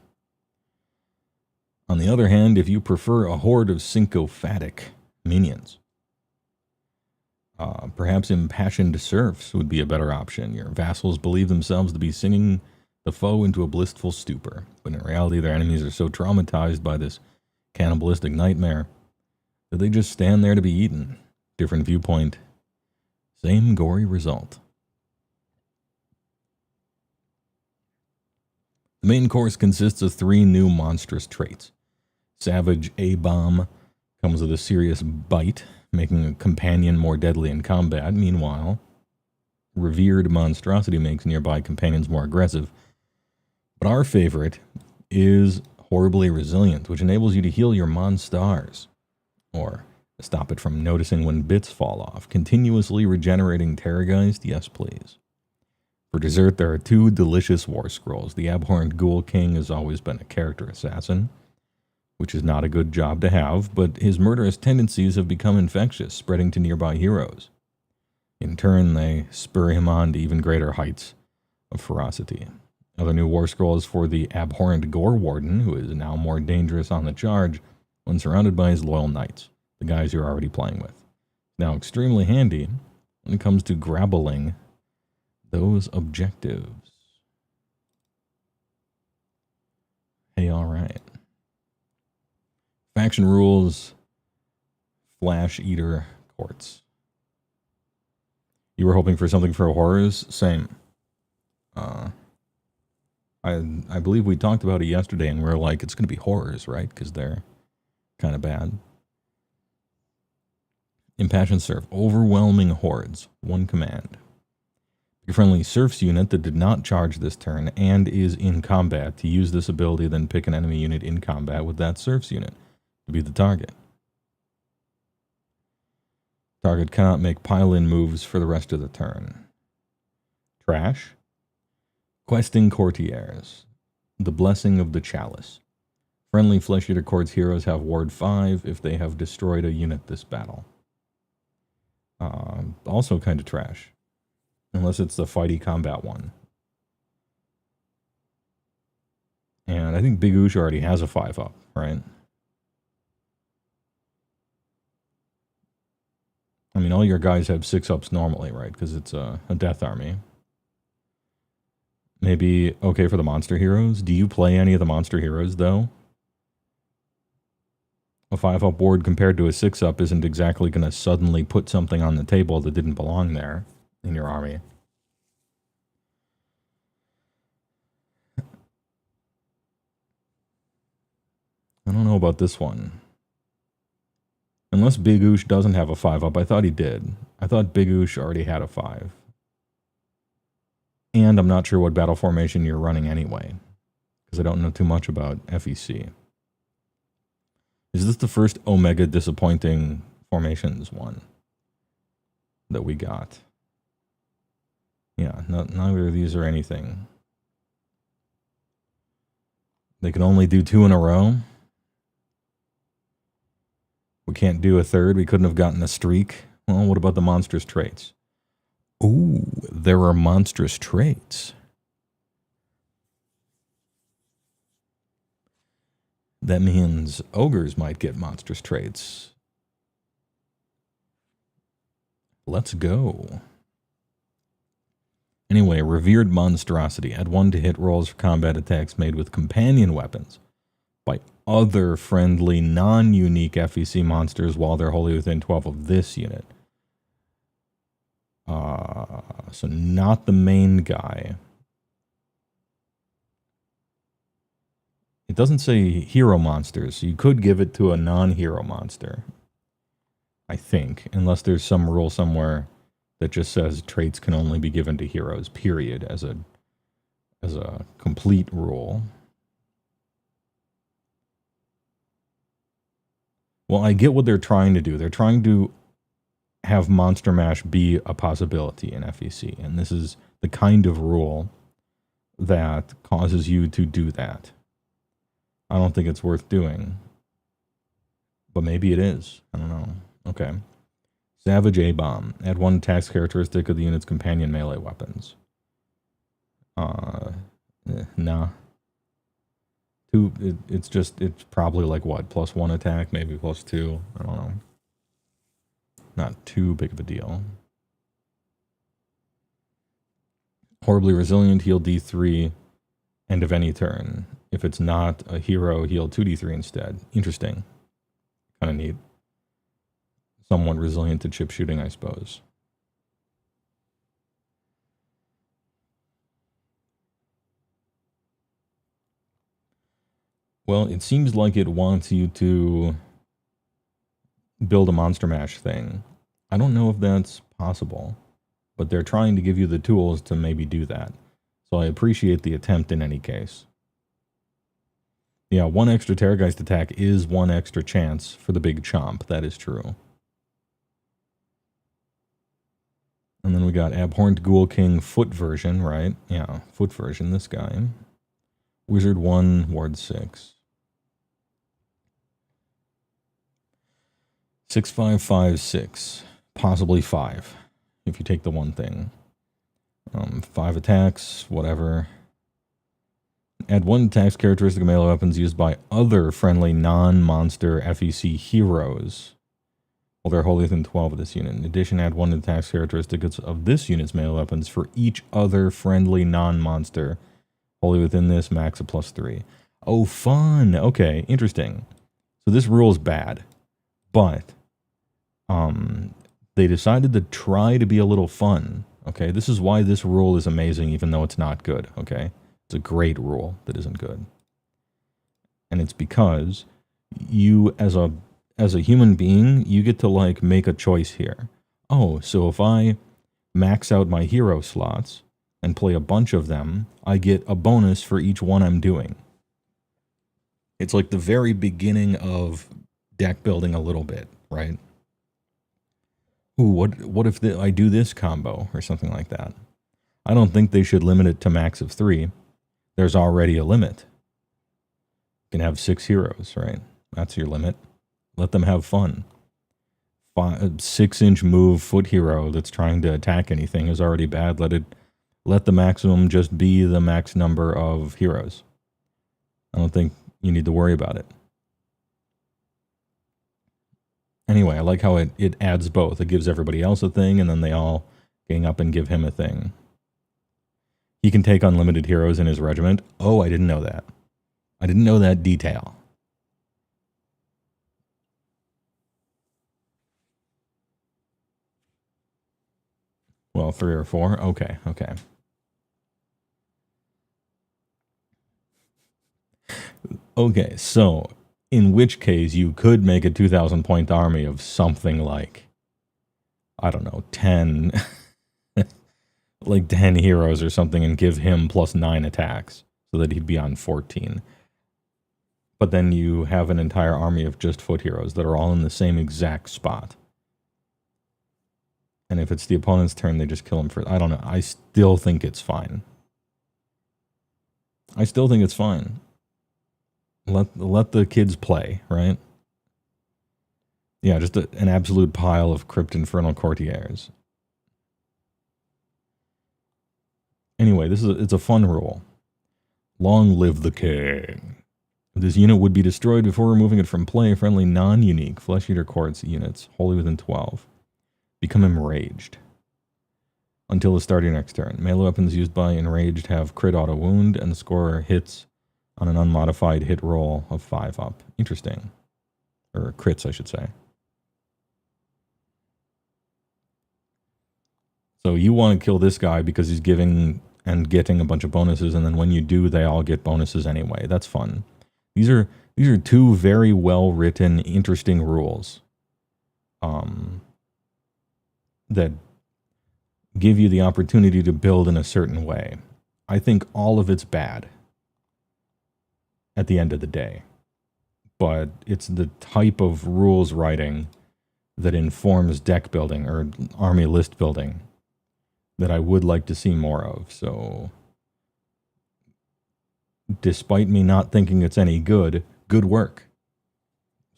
On the other hand, if you prefer a horde of sycophantic minions, perhaps impassioned serfs would be a better option. Your vassals believe themselves to be singing the foe into a blissful stupor, but in reality their enemies are so traumatized by this cannibalistic nightmare that they just stand there to be eaten. Different viewpoint, same gory result. The main course consists of 3 new monstrous traits. Savage A-Bomb comes with a serious bite, making a companion more deadly in combat. Meanwhile, Revered Monstrosity makes nearby companions more aggressive. But our favorite is Horribly Resilient, which enables you to heal your monstars, or stop it from noticing when bits fall off. Continuously regenerating Terrorgeist? Yes, please. For dessert, there are 2 delicious war scrolls. The Abhorrent Ghoul King has always been a character assassin. which is not a good job to have, but his murderous tendencies have become infectious, spreading to nearby heroes. In turn, they spur him on to even greater heights of ferocity. Other new war scrolls for the abhorrent Gore Warden, who is now more dangerous on the charge when surrounded by his loyal knights, the guys you're already playing with. Now extremely handy when it comes to grabbling those objectives. Hey, alright. Faction rules, Flash Eater Courts. You were hoping for something for horrors? Same. I believe we talked about it yesterday, and we were like, it's going to be horrors, right? Because they're kind of bad. Impassioned Serf. Overwhelming hordes. One command. Your friendly Serf's unit that did not charge this turn and is in combat. To use this ability, then pick an enemy unit in combat with that Serf's unit to be the target. Target cannot make pile-in moves for the rest of the turn. Trash. Questing Courtiers. The Blessing of the Chalice. Friendly Flesh Eater Courts heroes have Ward 5 if they have destroyed a unit this battle. Also kind of trash. Unless it's the fighty combat one. And I think Big Oosh already has a 5-up, right? I mean, all your guys have 6-ups normally, right? Because it's a death army. Maybe okay for the monster heroes. Do you play any of the monster heroes, though? A 5-up board compared to a 6-up isn't exactly going to suddenly put something on the table that didn't belong there in your army. I don't know about this one. Unless Big Oosh doesn't have a 5-up. I thought he did. I thought Big Oosh already had a 5. And I'm not sure what battle formation you're running anyway, because I don't know too much about FEC. Is this the first Omega disappointing formations one that we got? Yeah, neither of these are anything. They can only do 2 in a row. We can't do a third. We couldn't have gotten a streak. Well, what about the monstrous traits? Ooh, there are monstrous traits. That means ogres might get monstrous traits. Let's go. Anyway, Revered Monstrosity. Add 1 to hit rolls for combat attacks made with companion weapons by other friendly, non-unique FEC monsters while they're wholly within 12 of this unit. So not the main guy. It doesn't say hero monsters, so you could give it to a non-hero monster. I think, unless there's some rule somewhere that just says traits can only be given to heroes, period, as a complete rule. Well, I get what they're trying to do. They're trying to have Monster Mash be a possibility in FEC, and this is the kind of rule that causes you to do that. I don't think it's worth doing, but maybe it is. I don't know. Okay. Savage A-Bomb. Add 1 tax characteristic of the unit's companion melee weapons. Nah. It's probably like what? +1 attack, maybe +2. I don't know. Not too big of a deal. Horribly Resilient, heal D3, end of any turn. If it's not a hero, heal 2d3 instead. Interesting. Kind of neat. Somewhat resilient to chip shooting, I suppose. Well, it seems like it wants you to build a Monster Mash thing. I don't know if that's possible, but they're trying to give you the tools to maybe do that. So I appreciate the attempt in any case. Yeah, 1 extra Terrorgeist attack is 1 extra chance for the big chomp. That is true. And then we got Abhorrent Ghoul King foot version, right? Yeah, foot version, this guy. Wizard 1, Ward 6. 6, 5, 5, 6, possibly 5 if you take the one thing. 5 attacks, whatever. Add 1 attacks characteristic of melee weapons used by other friendly non-monster FEC heroes. Well, they're wholly within 12 of this unit. In addition, add 1 attacks characteristic of this unit's melee weapons for each other friendly non-monster wholly within this, max of +3. Oh, fun. Okay, interesting. So this rule is bad, but they decided to try to be a little fun. Okay, this is why this rule is amazing, even though it's not good. Okay, it's a great rule that isn't good, and it's because you, as a human being, you get to like make a choice here. Oh, so if I max out my hero slots and play a bunch of them, I get a bonus for each one I'm doing. It's like the very beginning of deck building a little bit, right? Ooh, what if I do this combo or something like that? I don't think they should limit it to max of 3. There's already a limit. You can have 6 heroes, right? That's your limit. Let them have fun. 6-inch move foot hero that's trying to attack anything is already bad. Let the maximum just be the max number of heroes. I don't think you need to worry about it. Anyway, I like how it adds both. It gives everybody else a thing, and then they all gang up and give him a thing. He can take unlimited heroes in his regiment. Oh, I didn't know that. I didn't know that detail. Well, 3 or 4? Okay, okay. Okay, so in which case you could make a 2,000 point army of something like, I don't know, 10, like 10 heroes or something, and give him +9 attacks so that he'd be on 14. But then you have an entire army of just foot heroes that are all in the same exact spot. And if it's the opponent's turn, they just kill him for, I don't know. I still think it's fine. I still think it's fine. Let the kids play, right? Yeah, just an absolute pile of Crypt Infernal Courtiers. Anyway, it's a fun rule. Long live the king. This unit would be destroyed before removing it from play. Friendly non-unique Flesh Eater Quartz units, wholly within 12. Become enraged. Until the start of your next turn. Melee weapons used by enraged have crit auto wound and score hits on an unmodified hit roll of 5 up. Interesting. Or crits, I should say. So you want to kill this guy because he's giving and getting a bunch of bonuses, and then when you do, they all get bonuses anyway. That's fun. These are 2 very well-written, interesting rules. That give you the opportunity to build in a certain way. I think all of it's bad at the end of the day. But it's the type of rules writing that informs deck building or army list building that I would like to see more of. So despite me not thinking it's any good, good work.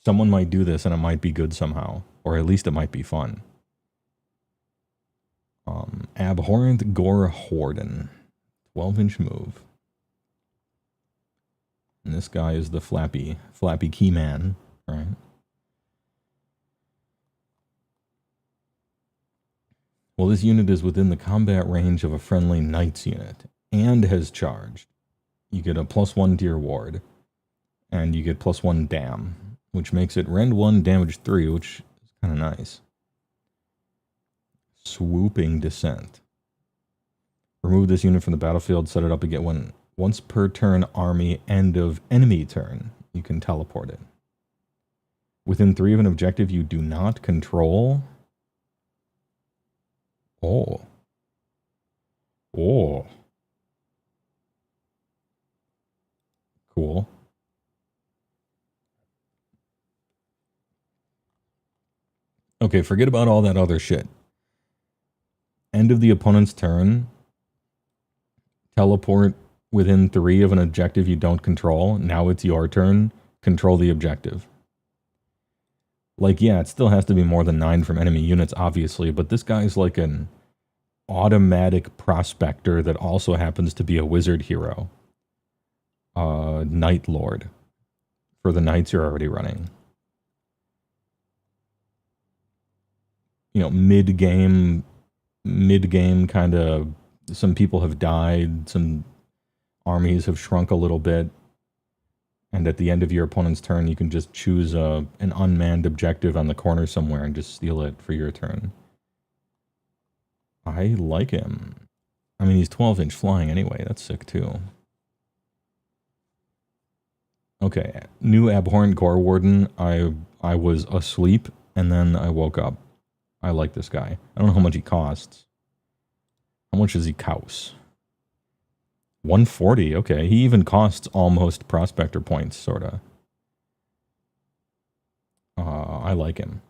Someone might do this and it might be good somehow, or at least it might be fun. Abhorrent Gore Horden, 12-inch move. And this guy is the flappy key man, right? Well, this unit is within the combat range of a friendly knight's unit and has charged. You get a +1 to your ward, and you get +1 dam, which makes it rend 1, damage 3, which is kind of nice. Swooping Descent. Remove this unit from the battlefield, set it up again once per turn army, end of enemy turn. You can teleport it. Within 3 of an objective you do not control. Oh. Oh. Cool. Okay, forget about all that other shit. End of the opponent's turn. Teleport within 3 of an objective you don't control. Now it's your turn. Control the objective. Like, yeah, it still has to be more than 9 from enemy units, obviously, but this guy's like an automatic prospector that also happens to be a wizard hero. Knight Lord. For the knights you're already running. You know, mid-game kind of, some people have died, some armies have shrunk a little bit, and at the end of your opponent's turn, you can just choose an unmanned objective on the corner somewhere and just steal it for your turn. I like him. I mean, he's 12-inch flying anyway. That's sick, too. Okay, new Abhorrent Gore Warden. I was asleep, and then I woke up. I like this guy. I don't know how much he costs. How much does he cost? 140, okay. He even costs almost prospector points, sorta. I like him.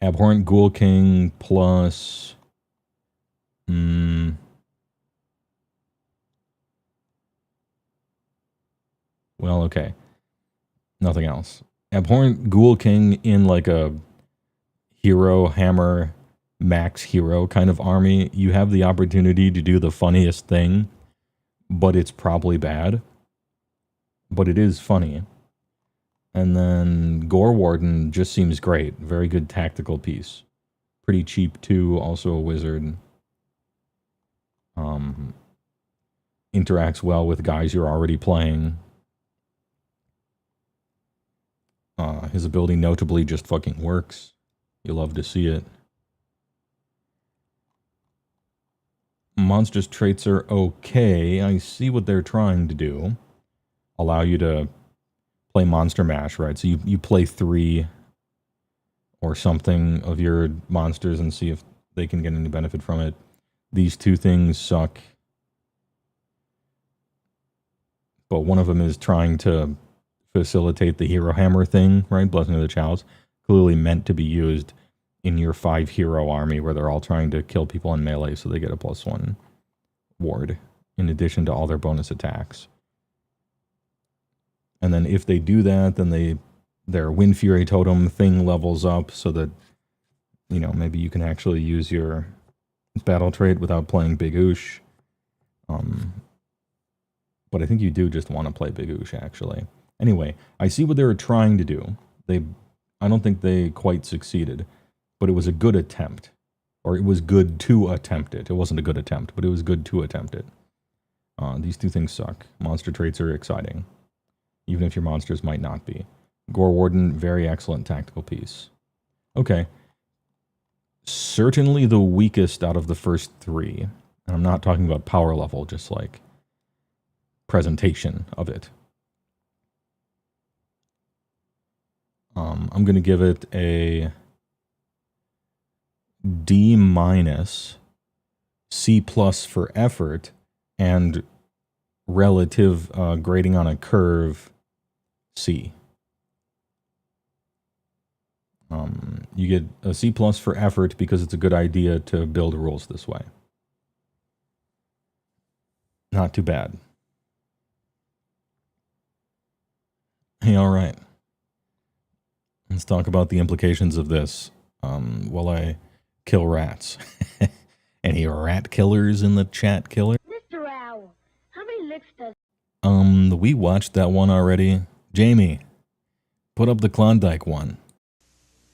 Abhorrent Ghoul King plus... Well, okay. Nothing else. Abhorrent Ghoul King in like a hero hammer max hero kind of army, you have the opportunity to do the funniest thing, but it's probably bad. But it is funny. And then Gore Warden just seems great. Very good tactical piece. Pretty cheap too, also a wizard. Interacts well with guys you're already playing. His ability notably just fucking works. You love to see it. Monstrous traits are okay. I see what they're trying to do. Allow you to play Monster Mash, right? So you play 3 or something of your monsters and see if they can get any benefit from it. These 2 things suck. But one of them is trying to facilitate the hero hammer thing, right? Blessing of the Chalice. Clearly meant to be used in your 5 hero army where they're all trying to kill people in melee so they get a +1 ward in addition to all their bonus attacks. And then if they do that, then their Wind Fury Totem thing levels up so that, you know, maybe you can actually use your battle trait without playing Big Oosh. But I think you do just want to play Big Oosh, actually. Anyway, I see what they were trying to do. I don't think they quite succeeded, but it was a good attempt. Or it was good to attempt it. It wasn't a good attempt, but it was good to attempt it. These 2 things suck. Monster traits are exciting, even if your monsters might not be. Gore Warden, very excellent tactical piece. Okay. Certainly the weakest out of the first 3. And I'm not talking about power level, just like presentation of it. I'm going to give it a D-, C+ for effort, and relative grading on a curve, C. You get a C+ for effort because it's a good idea to build rules this way. Not too bad. Hey, all right. Let's talk about the implications of this while I kill rats. Any rat killers in the chat, killer? Mr. Owl, how many licks does... We watched that one already. Jamie, put up the Klondike one.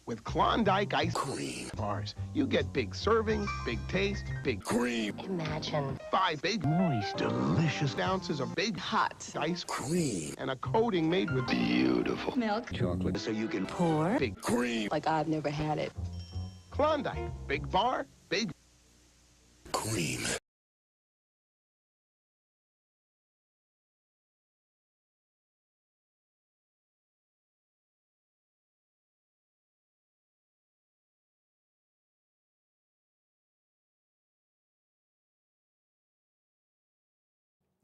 With Klondike ice cream bars, you get big servings, big taste, big cream. Imagine 5 big, moist, delicious ounces of big, hot ice cream. And a coating made with beautiful Milk. chocolate so you can Pour. big cream. Like I've never had it. Klondike, big bar, big Cream.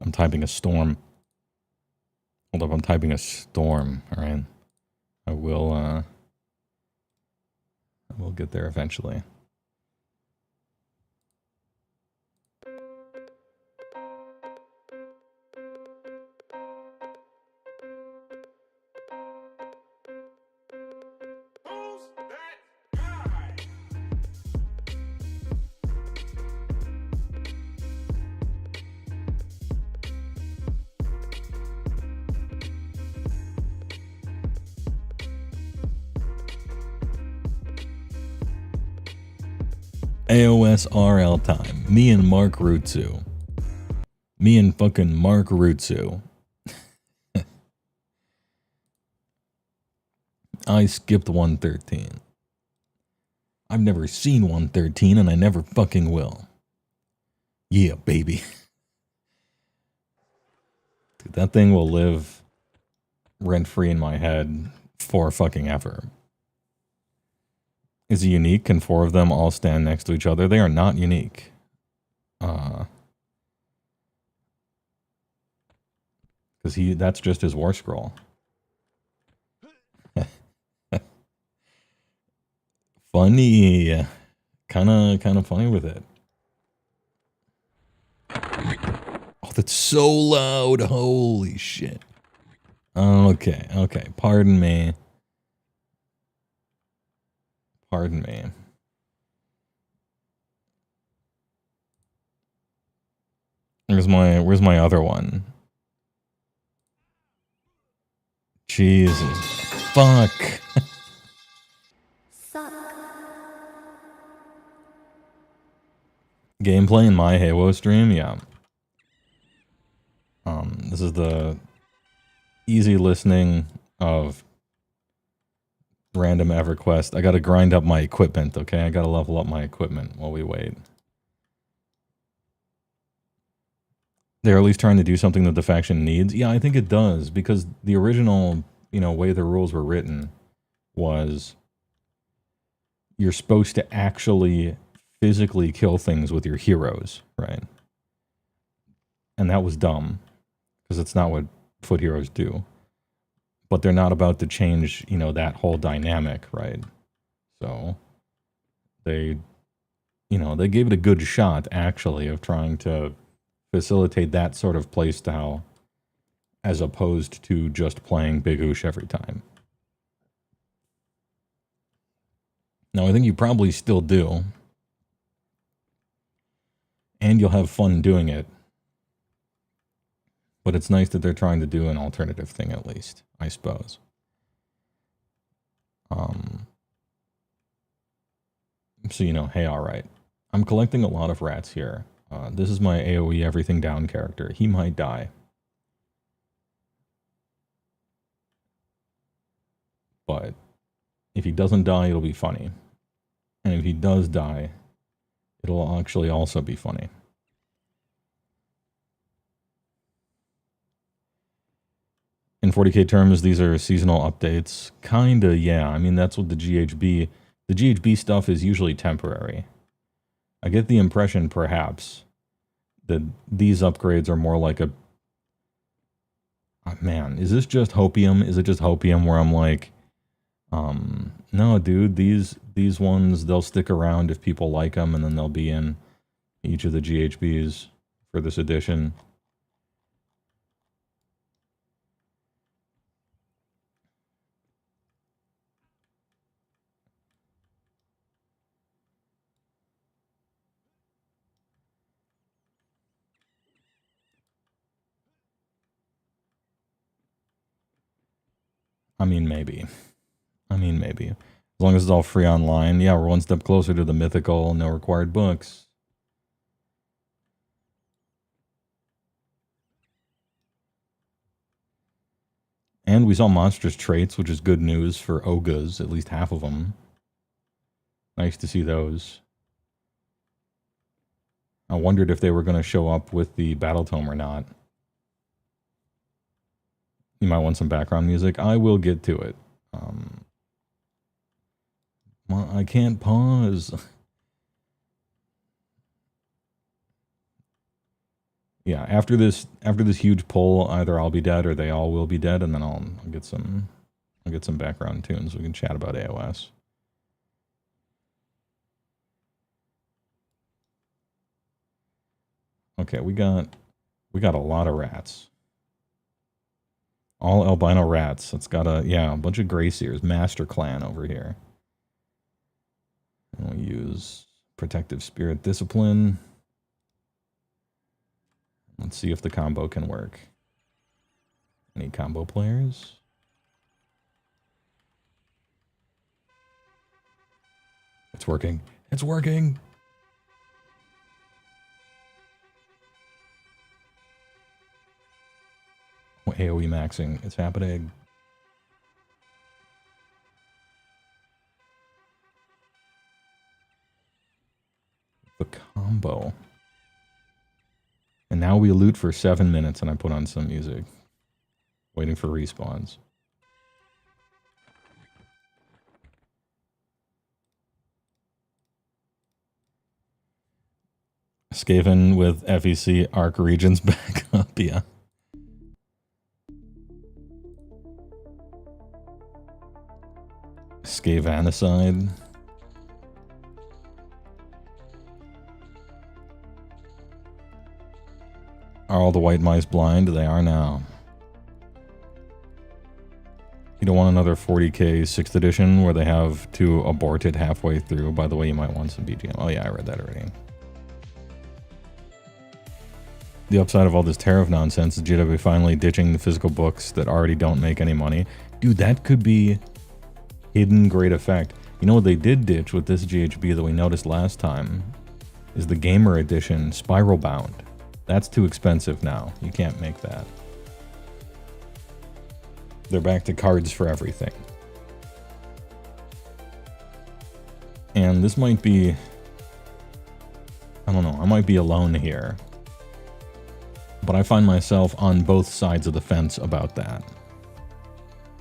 I'm typing a storm. Hold up, I'm typing a storm, alright? I will get there eventually. AoS RL time. Me and Mark Rutsu. Me and fucking Mark Rutsu. I skipped 113. I've never seen 113 and I never fucking will. Yeah, baby. Dude, that thing will live rent-free in my head for fucking ever. Is it unique? Can 4 of them all stand next to each other? They are not unique. Because that's just his war scroll. Funny. Kinda funny with it. Oh, that's so loud. Holy shit. Okay. Pardon me. Pardon me. Where's my other one? Jesus. Fuck. Gameplay in my HeyWoah stream? Yeah. This is the easy listening of random EverQuest. I gotta grind up my equipment, okay? I gotta level up my equipment while we wait. They're at least trying to do something that the faction needs. Yeah, I think it does, because the original, way the rules were written was you're supposed to actually physically kill things with your heroes, right? And that was dumb, because it's not what foot heroes do. But they're not about to change, that whole dynamic, right? So they gave it a good shot, actually, of trying to facilitate that sort of playstyle as opposed to just playing Big Oosh every time. Now, I think you probably still do. And you'll have fun doing it. But it's nice that they're trying to do an alternative thing, at least, I suppose. So, hey, alright. I'm collecting a lot of rats here. This is my AoE everything down character. He might die. But if he doesn't die, it'll be funny. And if he does die, it'll actually also be funny. In 40k terms, these are seasonal updates. Kinda, yeah. I mean, that's what the GHB stuff is usually temporary. I get the impression, perhaps, that these upgrades are more like a... Oh, man, is this just hopium? Is it just hopium where I'm like, no, dude, these ones, they'll stick around if people like them, and then they'll be in each of the GHBs for this edition. I mean, maybe. As long as it's all free online. Yeah, we're one step closer to the mythical, no required books. And we saw monstrous traits, which is good news for Ogas, at least half of them. Nice to see those. I wondered if they were going to show up with the battle tome or not. You might want some background music. I will get to it. I can't pause. Yeah, after this huge poll, either I'll be dead or they all will be dead, and then I'll get some background tunes. We can chat about AoS. Okay, we got a lot of rats. All albino rats. It's got a bunch of gray seers. Master clan over here. And we'll use protective spirit discipline. Let's see if the combo can work. Any combo players? It's working. It's working. AoE maxing. It's happening. The combo. And now we loot for 7 minutes and I put on some music. Waiting for respawns. Skaven with FEC Arc Regions back up, yeah. Skavanicide. Are all the white mice blind? They are now. You don't want another 40k 6th edition where they have to abort it halfway through. By the way, you might want some BGM. Oh yeah, I read that already. The upside of all this tariff nonsense is GW finally ditching the physical books that already don't make any money. Dude, that could be hidden great effect. You know what they did ditch with this GHB that we noticed last time is the Gamer Edition Spiral Bound. That's too expensive now. You can't make that. They're back to cards for everything. And this might be... I don't know. I might be alone here. But I find myself on both sides of the fence about that.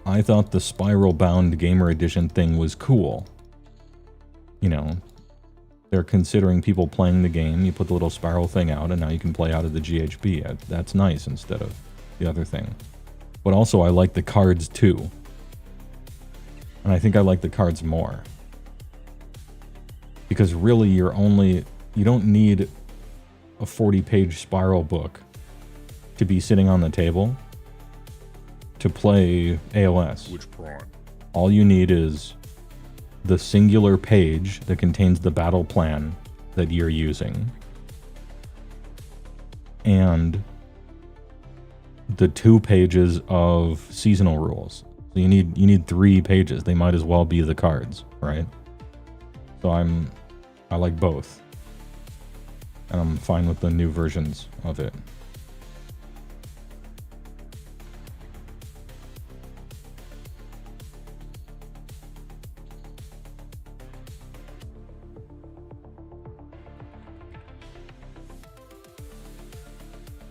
I thought the Spiral Bound Gamer Edition thing was cool. You know, they're considering people playing the game. You put the little spiral thing out, and now you can play out of the GHB. That's nice instead of the other thing. But also, I like the cards too. And I think I like the cards more. Because really, you don't need a 40-page spiral book to be sitting on the table to play AoS. Which prawn? All you need is the singular page that contains the battle plan that you're using and the 2 pages of seasonal rules. So you need 3 pages. They might as well be the cards, right? So I like both. And I'm fine with the new versions of it.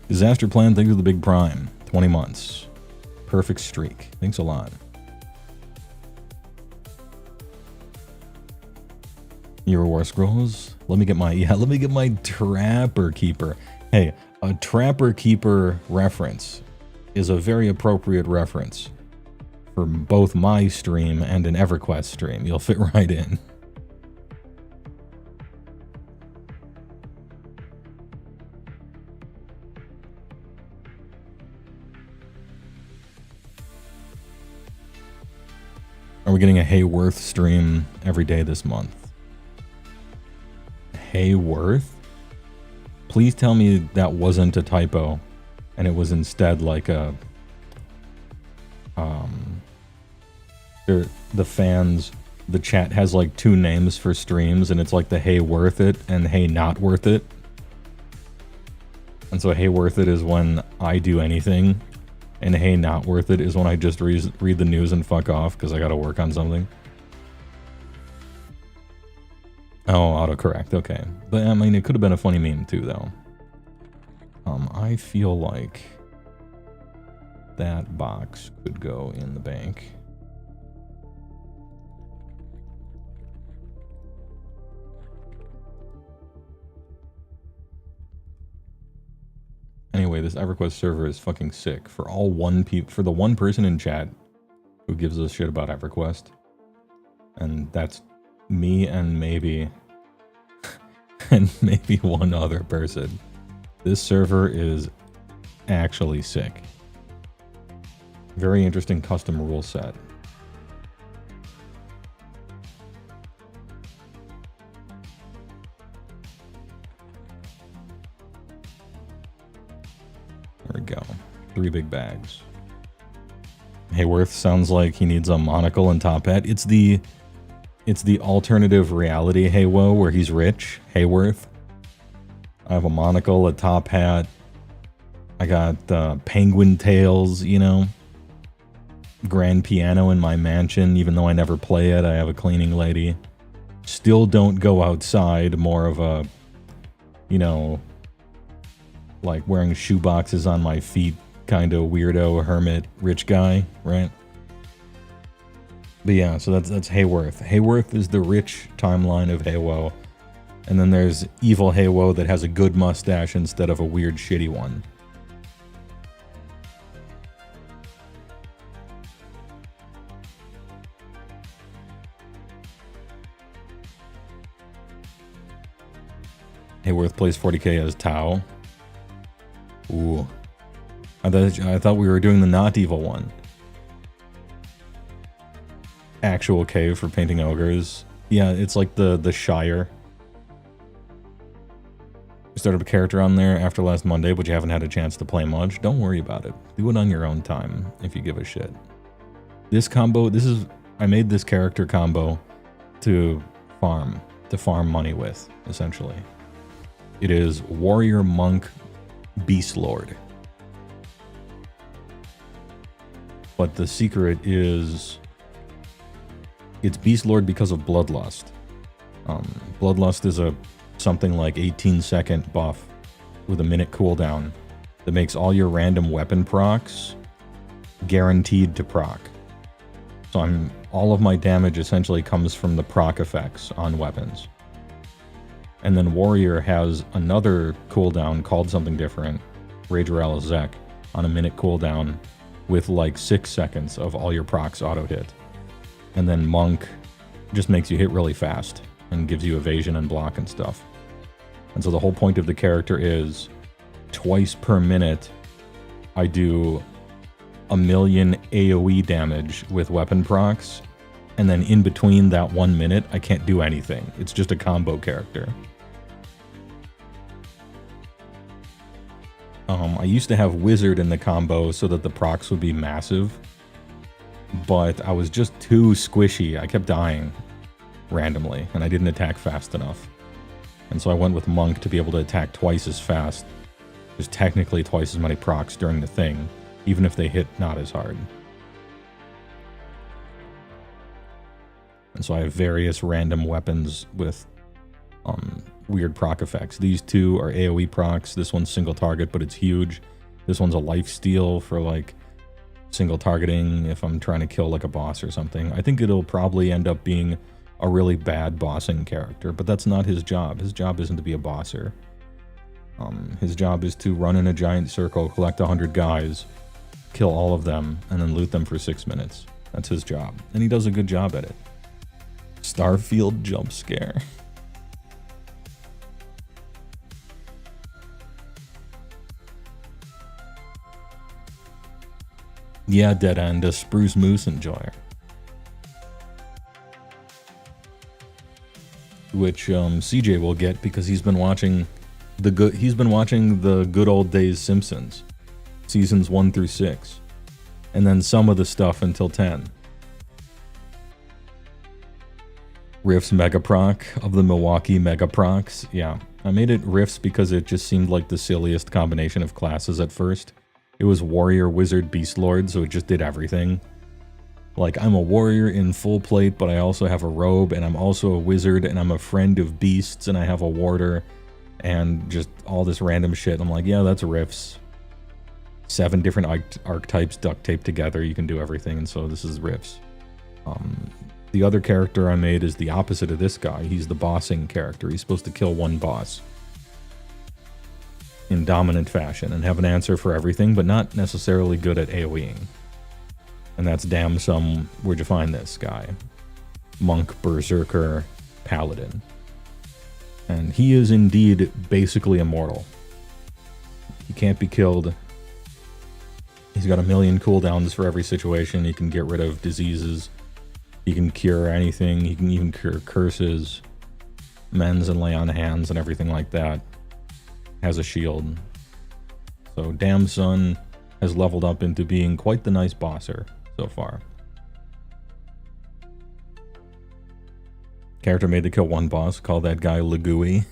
Disaster Plan, thanks for the big prime. 20 months. Perfect streak. Thanks a lot. Your War Scrolls. Let me get my Trapper Keeper. Hey, a Trapper Keeper reference is a very appropriate reference for both my stream and an EverQuest stream. You'll fit right in. Are we getting a HeyWoah stream every day this month? HeyWoah? Please tell me that wasn't a typo and it was instead like a the fans, the chat has like 2 names for streams and it's like the Hey Worth It and Hey Not Worth It. And so Hey Worth It is when I do anything. And Hey Not Worth It is when I just read the news and fuck off because I gotta work on something. Oh, autocorrect, okay. But I mean, it could have been a funny meme too, though. I feel like that box could go in the bank. Anyway, this EverQuest server is fucking sick. For the one person in chat who gives a shit about EverQuest, and that's me and maybe one other person. This server is actually sick. Very interesting custom rule set. There we go. 3 big bags. HeyWoah sounds like he needs a monocle and top hat. It's the alternative reality HeyWoah where he's rich. HeyWoah. I have a monocle, a top hat. I got penguin tails, you know. Grand piano in my mansion, even though I never play it. I have a cleaning lady. Still don't go outside. More of a, you know, like wearing shoeboxes on my feet, kind of weirdo hermit rich guy, right? But yeah, so that's HeyWoah. HeyWoah is the rich timeline of HeyWoah. And then there's evil HeyWoah that has a good mustache instead of a weird shitty one. HeyWoah plays 40k as Tao. Ooh. I thought we were doing the not evil one. Actual cave for painting ogres. Yeah, it's like the Shire. You started a character on there after last Monday, but you haven't had a chance to play much. Don't worry about it. Do it on your own time, if you give a shit. This combo, I made this character combo to farm money with, essentially. It is Warrior Monk Beast Lord. But the secret is it's Beast Lord because of Bloodlust. Bloodlust is something like 18-second buff with a minute cooldown that makes all your random weapon procs guaranteed to proc. So all of my damage essentially comes from the proc effects on weapons. And then Warrior has another cooldown called something different, Rage Rel Zek, on a minute cooldown with like 6 seconds of all your procs auto hit. And then Monk just makes you hit really fast and gives you evasion and block and stuff. And so the whole point of the character is twice per minute I do 1,000,000 AoE damage with weapon procs, and then in between that 1 minute I can't do anything. It's just a combo character. I used to have Wizard in the combo so that the procs would be massive, but I was just too squishy. I kept dying randomly, and I didn't attack fast enough. And so I went with Monk to be able to attack twice as fast. There's technically twice as many procs during the thing, even if they hit not as hard. And so I have various random weapons with weird proc effects. These two are AoE procs. This one's single target, but it's huge. This one's a lifesteal for like single targeting if I'm trying to kill like a boss or something. I think it'll probably end up being a really bad bossing character, but that's not his job. His job isn't to be a bosser. His job is to run in a giant circle, collect 100 guys, kill all of them, and then loot them for 6 minutes. That's his job, and he does a good job at it. Starfield jump scare. Yeah, Dead End, a Spruce Moose Enjoyer. Which CJ will get because he's been watching the good old days Simpsons, seasons 1 through 6, and then some of the stuff until 10. Riffs Megaproc of the Milwaukee Megaprocs. Yeah, I made it Riffs because it just seemed like the silliest combination of classes at first. It was Warrior, Wizard, Beast Lord, so it just did everything. Like, I'm a warrior in full plate, but I also have a robe, and I'm also a wizard, and I'm a friend of beasts, and I have a warder, and just all this random shit. I'm like, yeah, that's Riffs. 7 different archetypes duct taped together, you can do everything, and so this is Riffs. The other character I made is the opposite of this guy. He's the bossing character. He's supposed to kill one boss in dominant fashion and have an answer for everything, but not necessarily good at AoEing. And that's damn some, where'd you find this guy? Monk, Berserker, Paladin. And he is indeed basically immortal. He can't be killed. He's got 1,000,000 cooldowns for every situation. He can get rid of diseases. He can cure anything. He can even cure curses, mends and lay on hands and everything like that. Has a shield. So Damn Son has leveled up into being quite the nice bosser so far. Character made to kill one boss, call that guy Lagui.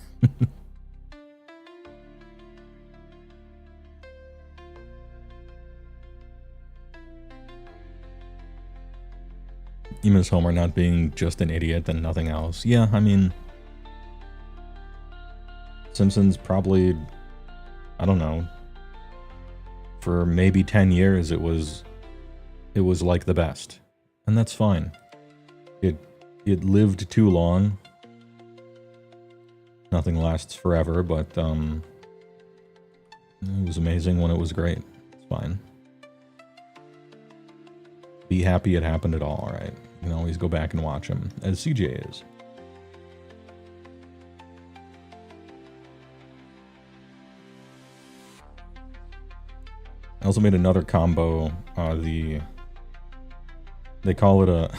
You miss Homer not being just an idiot and nothing else. Yeah, I mean, Simpsons probably, I don't know, for maybe 10 years it was like the best. And that's fine. It lived too long. Nothing lasts forever, but it was amazing when it was great. It's fine. Be happy it happened at all, right? You can always go back and watch them, as CJ is. I also made another combo. They call it a...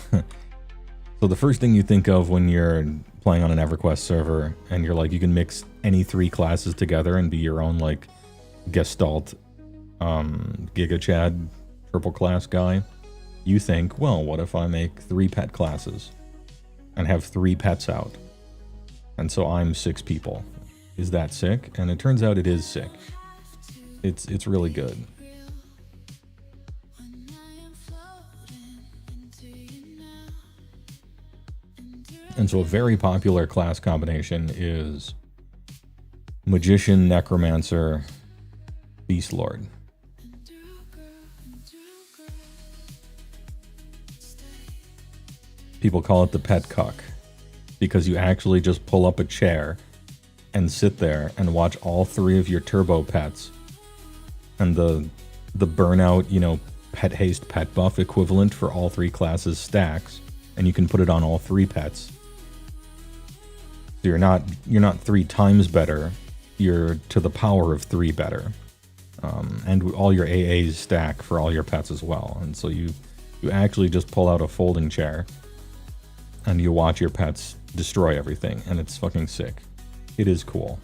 So the first thing you think of when you're playing on an EverQuest server, and you're like, you can mix any 3 classes together and be your own, like, Gestalt, Giga Chad, triple class guy. You think, well, what if I make 3 pet classes and have 3 pets out? And so I'm 6 people. Is that sick? And it turns out it is sick. It's really good. And so a very popular class combination is Magician, Necromancer, Beast Lord. People call it the pet cuck because you actually just pull up a chair and sit there and watch all 3 of your turbo pets and the burnout, you know, pet haste, pet buff equivalent for all 3 classes stacks, and you can put it on all 3 pets. So you're not 3 times better, you're to the power of 3 better. And all your AAs stack for all your pets as well. And so you actually just pull out a folding chair and you watch your pets destroy everything, and it's fucking sick. It is cool.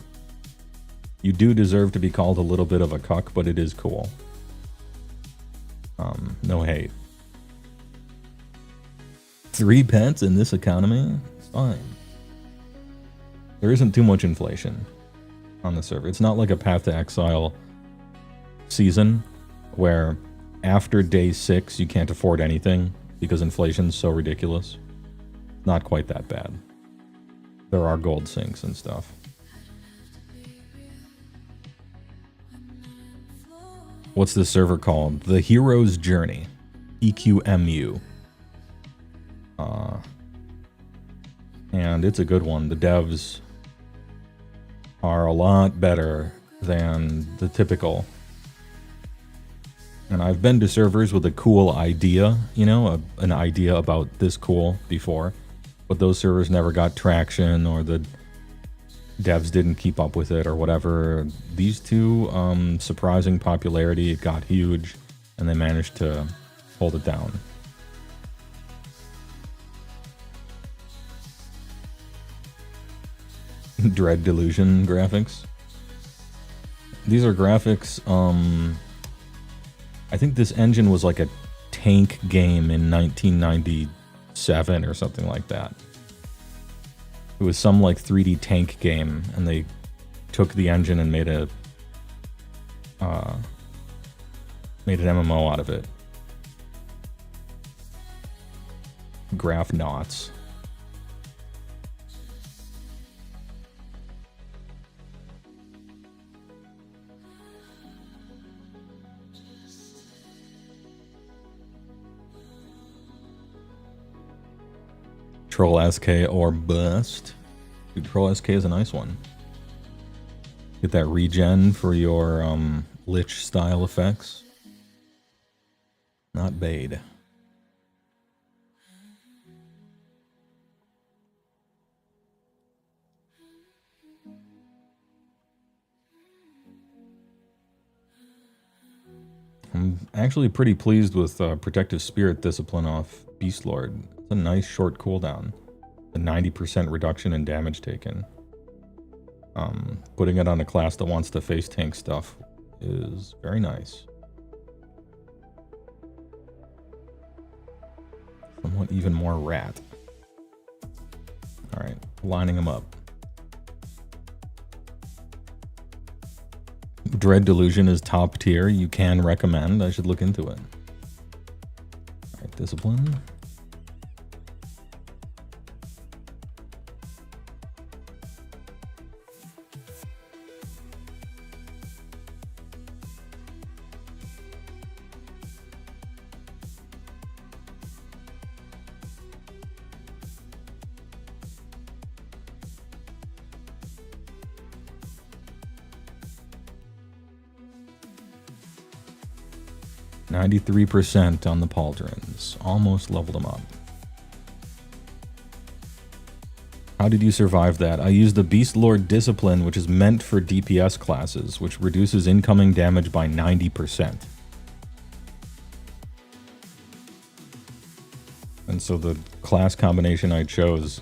You do deserve to be called a little bit of a cuck, but it is cool. No hate. 3 pets in this economy? It's fine. There isn't too much inflation on the server. It's not like a Path to Exile season where after day 6 you can't afford anything because inflation's so ridiculous. Not quite that bad. There are gold sinks and stuff. What's this server called? The Hero's Journey. EQMU. And it's a good one. The devs are a lot better than the typical. And I've been to servers with a cool idea, you know, an idea about this cool before, but those servers never got traction, or the devs didn't keep up with it or whatever. These 2, surprising popularity, it got huge, and they managed to hold it down. Dread Delusion graphics. These are graphics, I think this engine was like a tank game in 1997 or something like that. It was some like 3D tank game, and they took the engine and made an MMO out of it. Graph knots. Troll SK or bust. Dude, Troll SK is a nice one. Get that regen for your Lich style effects. Not bad. I'm actually pretty pleased with Protective Spirit Discipline off Beast Lord. It's a nice short cooldown. A 90% reduction in damage taken. Putting it on a class that wants to face tank stuff is very nice. Somewhat even more rat. Alright, lining them up. Dread Delusion is top tier. You can recommend. I should look into it. Alright, Discipline. 93% on the pauldrons. Almost leveled them up. How did you survive that? I used the Beast Lord Discipline, which is meant for DPS classes, which reduces incoming damage by 90%. And so the class combination I chose,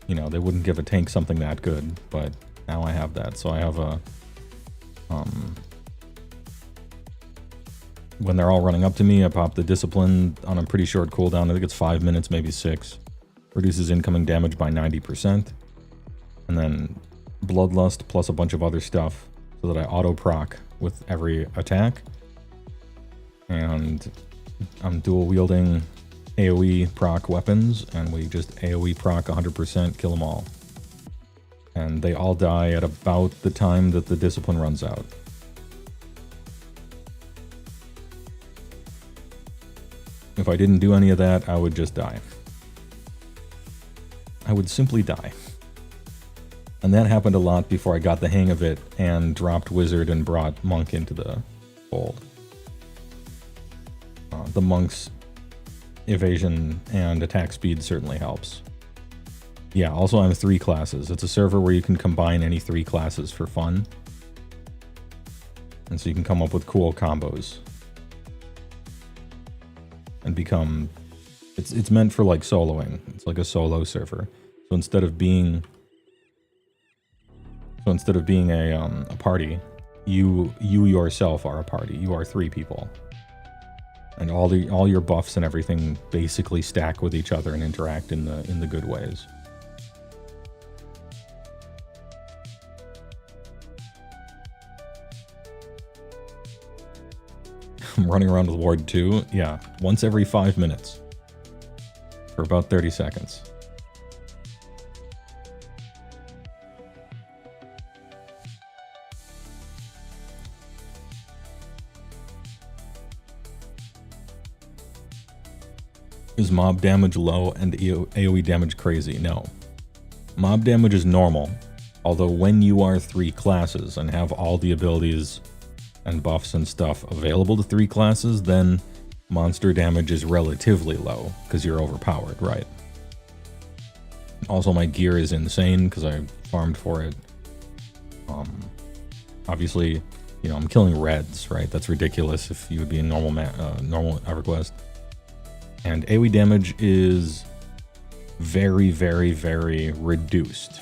you know, they wouldn't give a tank something that good, but now I have that. So I have a, when they're all running up to me, I pop the Discipline on a pretty short cooldown. I think it's 5 minutes, maybe 6. Reduces incoming damage by 90%. And then Bloodlust plus a bunch of other stuff so that I auto-proc with every attack. And I'm dual wielding AoE proc weapons, and we just AoE proc 100%, kill them all. And they all die at about the time that the Discipline runs out. If I didn't do any of that, I would just die. I would simply die. And that happened a lot before I got the hang of it and dropped Wizard and brought Monk into the fold. The Monk's evasion and attack speed certainly helps. Yeah, also I'm 3 classes. It's a server where you can combine any 3 classes for fun. And so you can come up with cool combos. And become... It's meant for like soloing. It's like a solo server. So instead of being a party, you yourself are a party. You are 3 people. And all your buffs and everything basically stack with each other and interact in the good ways. I'm running around with Ward 2. Yeah, once every 5 minutes. For about 30 seconds. Is mob damage low and AoE damage crazy? No. Mob damage is normal, although when you are 3 classes and have all the abilities and buffs and stuff available to 3 classes, then monster damage is relatively low, because you're overpowered, right? Also, my gear is insane, because I farmed for it. Obviously, you know, I'm killing reds, right? That's ridiculous if you would be in normal EverQuest. And AoE damage is very, very, very reduced.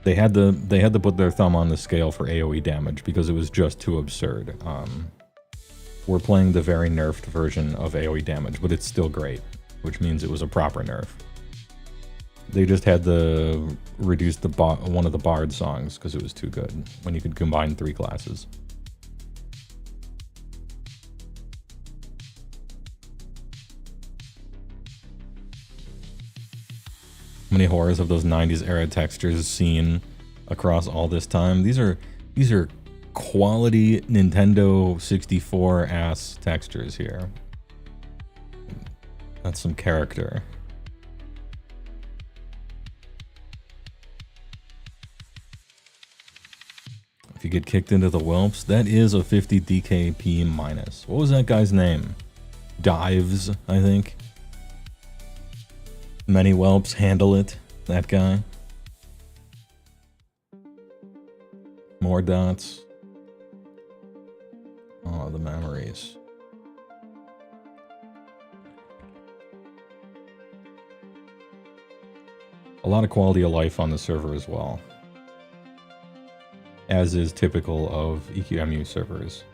They had to put their thumb on the scale for AoE damage because it was just too absurd. We're playing the very nerfed version of AoE damage, but it's still great, which means it was a proper nerf. They just had to reduce one of the Bard songs because it was too good when you could combine 3 classes. How many horrors of those 90s era textures seen across all this time? These are quality Nintendo 64 ass textures here. That's some character. If you get kicked into the whelps, that is a 50 DKP minus. What was that guy's name? Dives, I think. Many whelps handle it, that guy. More dots. Oh, the memories. A lot of quality of life on the server as well. As is typical of EQMU servers.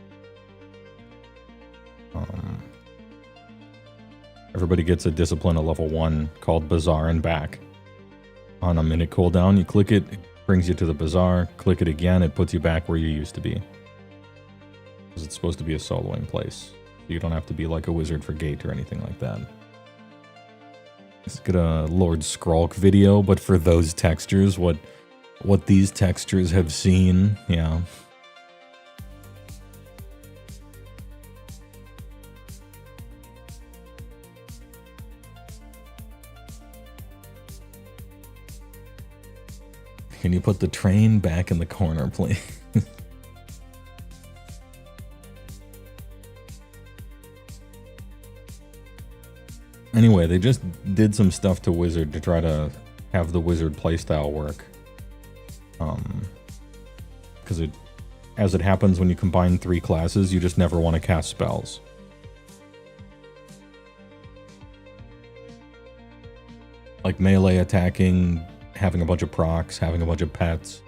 Everybody gets a discipline at level 1 called Bazaar and back. On a minute cooldown, you click it, it brings you to the Bazaar. Click it again, it puts you back where you used to be. Because it's supposed to be a soloing place. So you don't have to be like a wizard for gate or anything like that. Let's get a Lord Skrulk video, but for those textures, what these textures have seen, yeah. Can you put the train back in the corner, please? Anyway, they just did some stuff to Wizard to try to have the Wizard playstyle work. Because as it happens when you combine 3 classes, you just never want to cast spells. Like melee attacking, having a bunch of procs, having a bunch of pets,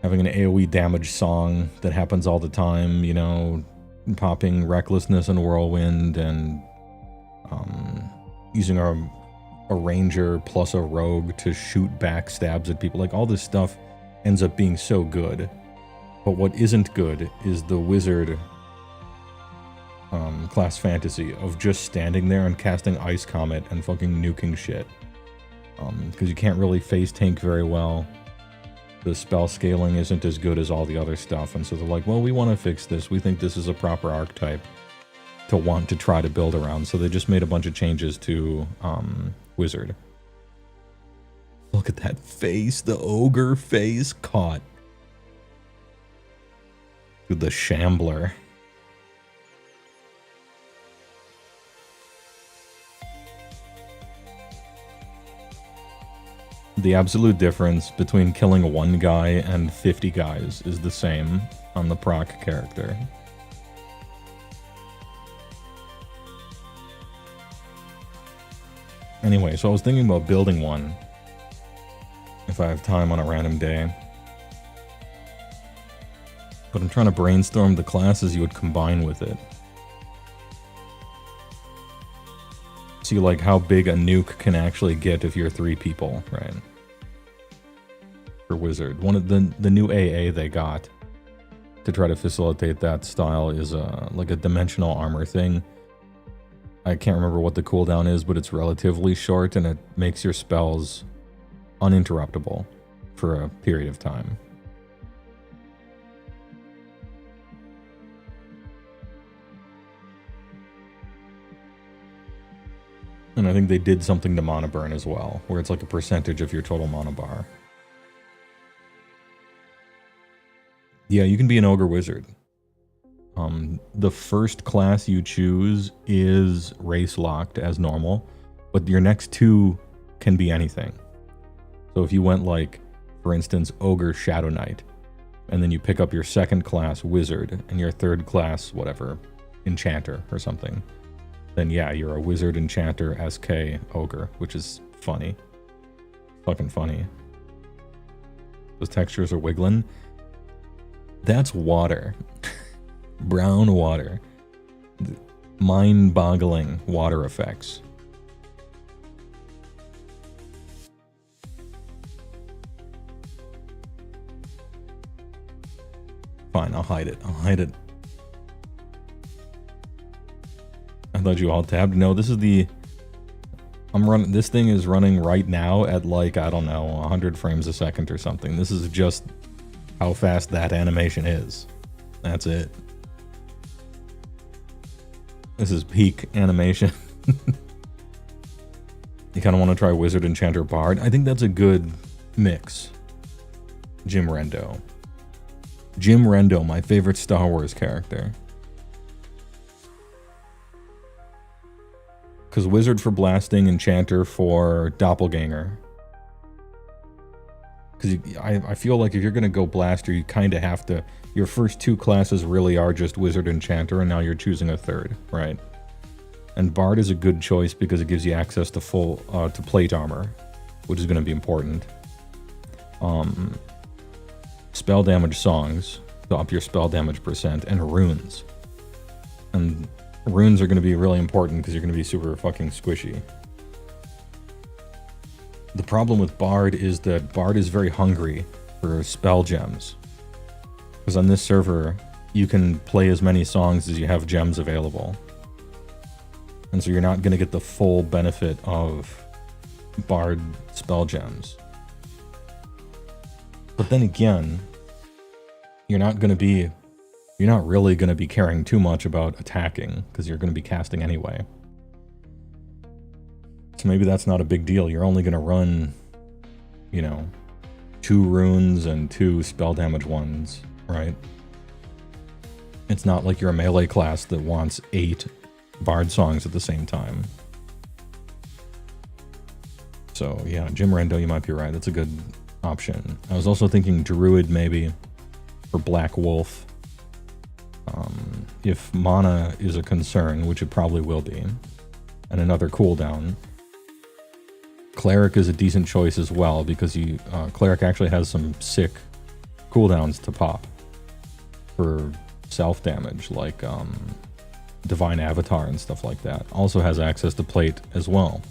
having an AoE damage song that happens all the time, you know, popping Recklessness and Whirlwind, and using a ranger plus a rogue to shoot back stabs at people. Like, all this stuff ends up being so good. But what isn't good is the Wizard class fantasy of just standing there and casting Ice Comet and fucking nuking shit. Because you can't really face tank very well. The spell scaling isn't as good as all the other stuff, and so they're like, well, we want to fix this. We think this is a proper archetype to want to try to build around. So they just made a bunch of changes to Wizard. Look at that face, the ogre face caught. The Shambler. The absolute difference between killing 1 guy and 50 guys is the same on the proc character. Anyway, so I was thinking about building one if I have time on a random day. But I'm trying to brainstorm the classes you would combine with it. See, like, how big a nuke can actually get if you're 3 people, right? For Wizard. One of the new AA they got to try to facilitate that style is like a dimensional armor thing. I can't remember what the cooldown is, but it's relatively short, and it makes your spells uninterruptible for a period of time. And I think they did something to mana burn as well, where it's like a percentage of your total mana bar. Yeah, you can be an Ogre Wizard. The first class you choose is race locked as normal, but your next 2 can be anything. So if you went like, for instance, Ogre Shadow Knight, and then you pick up your 2nd class Wizard, and your 3rd class, whatever, Enchanter or something, then yeah, you're a Wizard Enchanter SK Ogre, which is funny. Fucking funny. Those textures are wiggling. That's water. Brown water. Mind-boggling water effects. Fine, I'll hide it. I'll hide it. I thought you all tabbed. No, this is the... This thing is running right now at like, I don't know, 100 frames a second or something. This is just how fast that animation is. That's it. This is peak animation. You kind of want to try Wizard, Enchanter, Bard. I think that's a good mix. Jim Rendo. Jim Rendo, my favorite Star Wars character. Because Wizard for blasting, Enchanter for doppelganger. Because I feel like if you're going to go blaster, you kind of have to... Your first 2 classes really are just Wizard, Enchanter, and now you're choosing a 3rd, right? And Bard is a good choice because it gives you access to full... to plate armor, which is going to be important. Spell damage songs to up your spell damage %, and runes. And runes are going to be really important because you're going to be super fucking squishy. The problem with Bard is that Bard is very hungry for spell gems. Because on this server, you can play as many songs as you have gems available. And so you're not going to get the full benefit of Bard spell gems. But then again, you're not really going to be caring too much about attacking, because you're going to be casting anyway. So maybe that's not a big deal. You're only going to run, you know, 2 runes and 2 spell damage ones, right? It's not like you're a melee class that wants 8 bard songs at the same time. So yeah, Jim Rendo, you might be right. That's a good option. I was also thinking druid maybe, or black wolf. If mana is a concern, which it probably will be, and another cooldown. Cleric is a decent choice as well, because Cleric actually has some sick cooldowns to pop for self-damage, like Divine Avatar and stuff like that. Also has access to plate as well.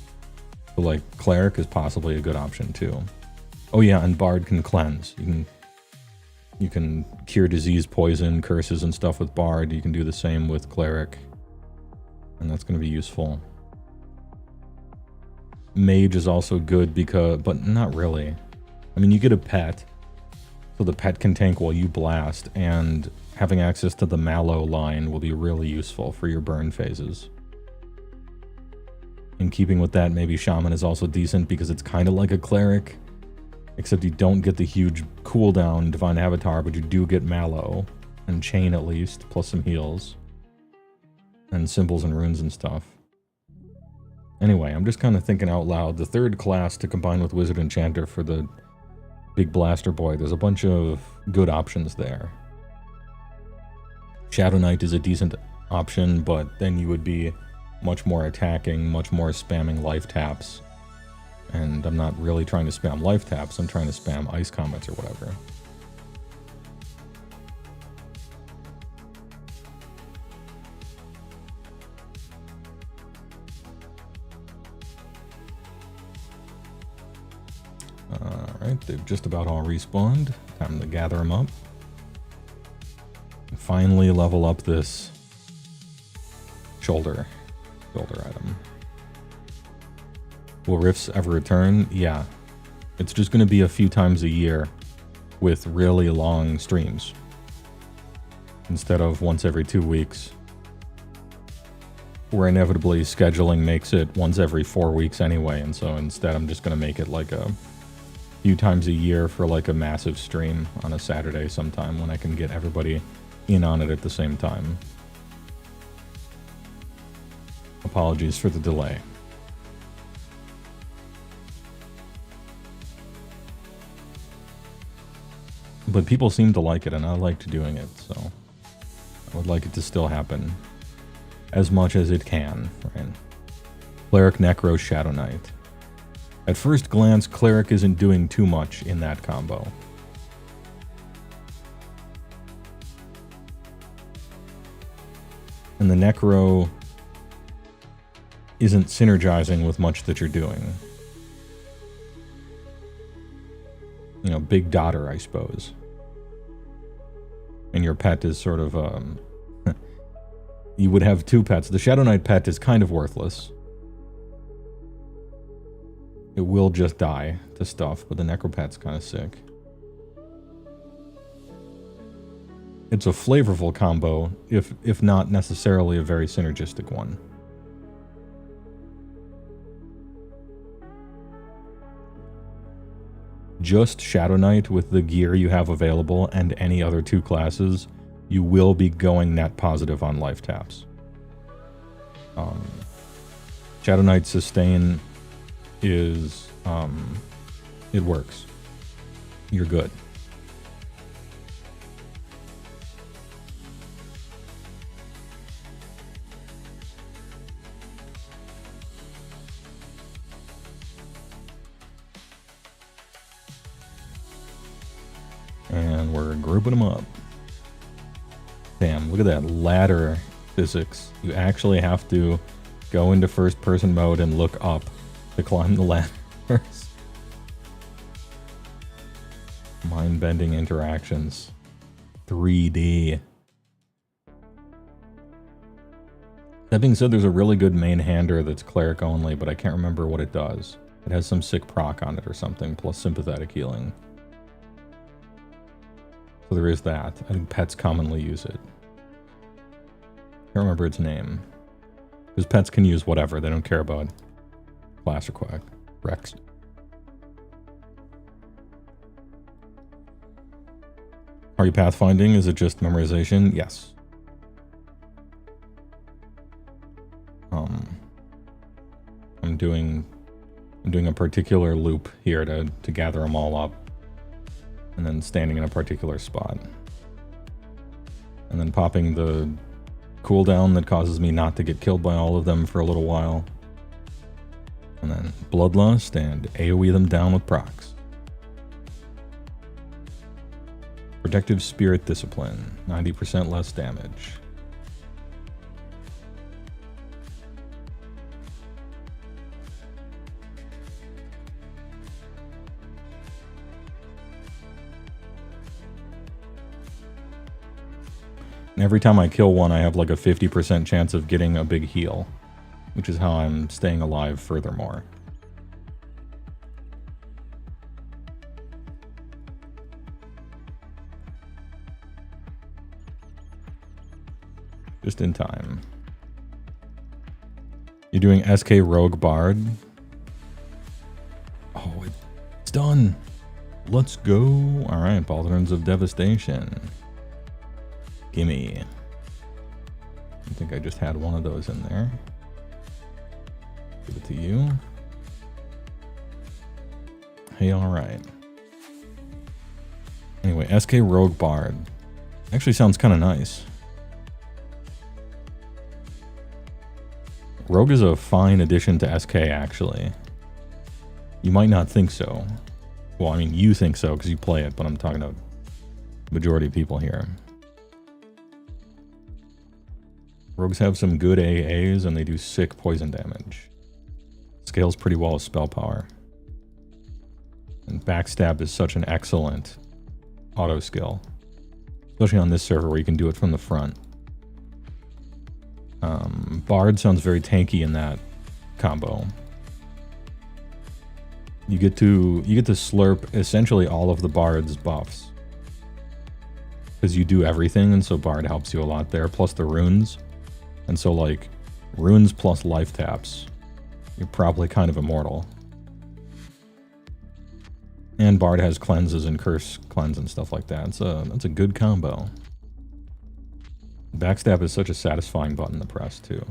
So like Cleric is possibly a good option too. Oh yeah, and Bard can cleanse. You can cure disease, poison, curses and stuff with Bard. You can do the same with Cleric. And that's going to be useful. Mage is also good but not really. I mean, you get a pet, so the pet can tank while you blast, and having access to the Mallow line will be really useful for your burn phases. In keeping with that, maybe Shaman is also decent because it's kind of like a Cleric, except you don't get the huge cooldown Divine Avatar, but you do get Mallow, and Chain at least, plus some heals, and symbols and runes and stuff. Anyway, I'm just kind of thinking out loud. The third class to combine with Wizard Enchanter for the big blaster boy, there's a bunch of good options there. Shadow Knight is a decent option, but then you would be much more attacking, much more spamming life taps. And I'm not really trying to spam life taps, I'm trying to spam ice comets or whatever. Alright, they've just about all respawned. Time to gather them up. And finally level up this shoulder item. Will Rifts ever return? Yeah. It's just going to be a few times a year with really long streams. Instead of once every 2 weeks. Where inevitably scheduling makes it once every 4 weeks anyway, and so instead I'm just going to make it like a few times a year for like a massive stream on a Saturday sometime when I can get everybody in on it at the same time. Apologies for the delay. But people seem to like it, and I liked doing it, so I would like it to still happen as much as it can, right? Cleric, Necro, Shadow Knight. At first glance, Cleric isn't doing too much in that combo. And the Necro isn't synergizing with much that you're doing. You know, big daughter, I suppose. And your pet is sort of, you would have 2 pets. The Shadow Knight pet is kind of worthless. It will just die to stuff, but the Necro pet's kind of sick. It's a flavorful combo, if not necessarily a very synergistic one. Just Shadow Knight with the gear you have available and any other 2 classes, you will be going net positive on life taps. Shadow Knight sustain is, it works. You're good. And we're grouping them up. Damn, look at that ladder physics. You actually have to go into first person mode and look up to climb the ladders. Mind-bending interactions. 3D. That being said, there's a really good main hander that's cleric only, but I can't remember what it does. It has some sick proc on it or something, plus sympathetic healing. So there is that. I think pets commonly use it. Can't remember its name. Because pets can use whatever. They don't care about class or quack. Rex. Are you pathfinding? Is it just memorization? Yes. I'm doing a particular loop here to gather them all up, and then standing in a particular spot, and then popping the cooldown that causes me not to get killed by all of them for a little while, and then Bloodlust and AoE them down with procs. Protective Spirit Discipline, 90% less damage. And every time I kill one, I have like a 50% chance of getting a big heal, which is how I'm staying alive furthermore. Just in time. You're doing SK Rogue Bard? Oh, it's done. Let's go. All right, Pauldrons of Devastation. Gimme. I think I just had one of those in there. Give it to you. Hey, all right. Anyway, SK Rogue Bard. Actually sounds kind of nice. Rogue is a fine addition to SK, actually. You might not think so. Well, I mean, you think so because you play it, but I'm talking about the majority of people here. Rogues have some good AAs, and they do sick poison damage. Scales pretty well with spell power. And Backstab is such an excellent auto skill. Especially on this server where you can do it from the front. Bard sounds very tanky in that combo. You get to slurp essentially all of the Bard's buffs. Because you do everything, and so Bard helps you a lot there, plus the runes. And so, like, runes plus life taps, you're probably kind of immortal. And Bard has cleanses and curse cleanse and stuff like that. That's a good combo. Backstab is such a satisfying button to press, too.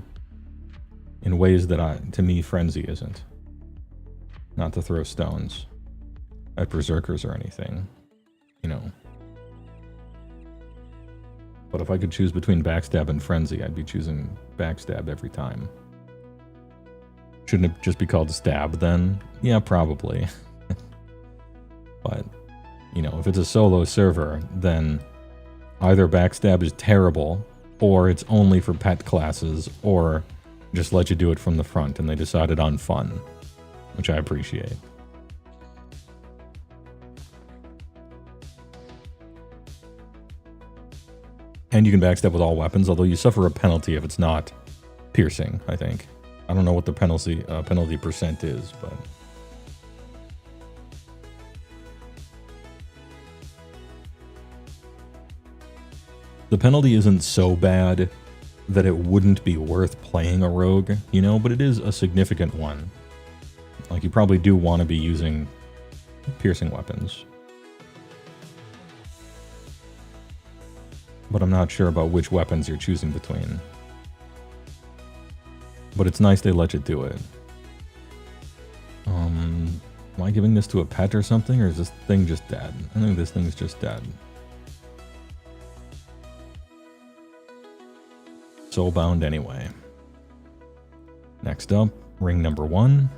In ways that, to me, Frenzy isn't. Not to throw stones at berserkers or anything, you know. But if I could choose between Backstab and Frenzy, I'd be choosing Backstab every time. Shouldn't it just be called Stab then? Yeah, probably. But, you know, if it's a solo server, then either Backstab is terrible, or it's only for pet classes, or just let you do it from the front, and they decided on fun, which I appreciate. And you can backstab with all weapons, although you suffer a penalty if it's not piercing, I think. I don't know what the penalty percent is, but... The penalty isn't so bad that it wouldn't be worth playing a rogue, you know, but it is a significant one. Like, you probably do want to be using piercing weapons. But I'm not sure about which weapons you're choosing between. But it's nice they let you do it. Am I giving this to a pet or something, or is this thing just dead? I think this thing's just dead. Soulbound anyway. Next up, ring number 1.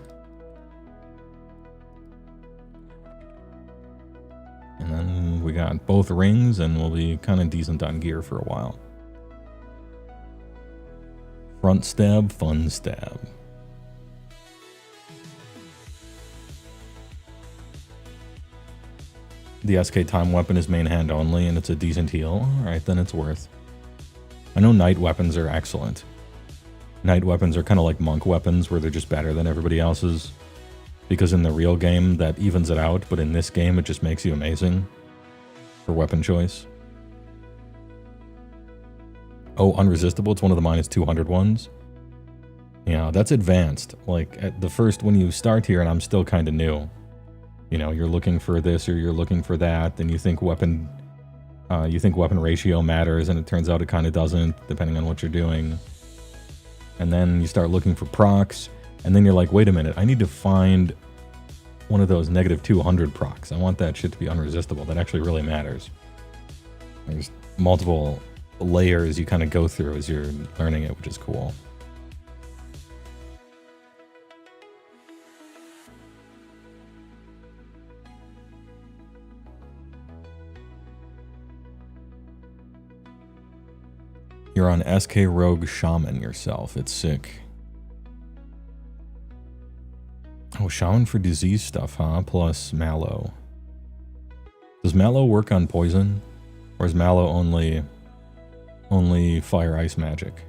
And then we got both rings, and we'll be kind of decent on gear for a while. Front stab, fun stab. The SK time weapon is main hand only, and it's a decent heal. Alright, then it's worth. I know night weapons are excellent. Night weapons are kind of like monk weapons, where they're just better than everybody else's. Because in the real game, that evens it out, but in this game, it just makes you amazing for weapon choice. Oh, Unresistible, it's one of the minus 200 ones. Yeah, that's advanced. Like, at the first, when you start here, and I'm still kind of new, you know, you're looking for this or you're looking for that, and you think weapon You think weapon ratio matters, and it turns out it kind of doesn't, depending on what you're doing. And then you start looking for procs, and then you're like, wait a minute, I need to find one of those negative 200 procs. I want that shit to be unresistible. That actually really matters. There's multiple layers you kind of go through as you're learning it, which is cool. You're on SK Rogue Shaman yourself. It's sick. Oh, Shaman for disease stuff, huh? Plus Mallow. Does Mallow work on poison? Or is Mallow only fire ice magic?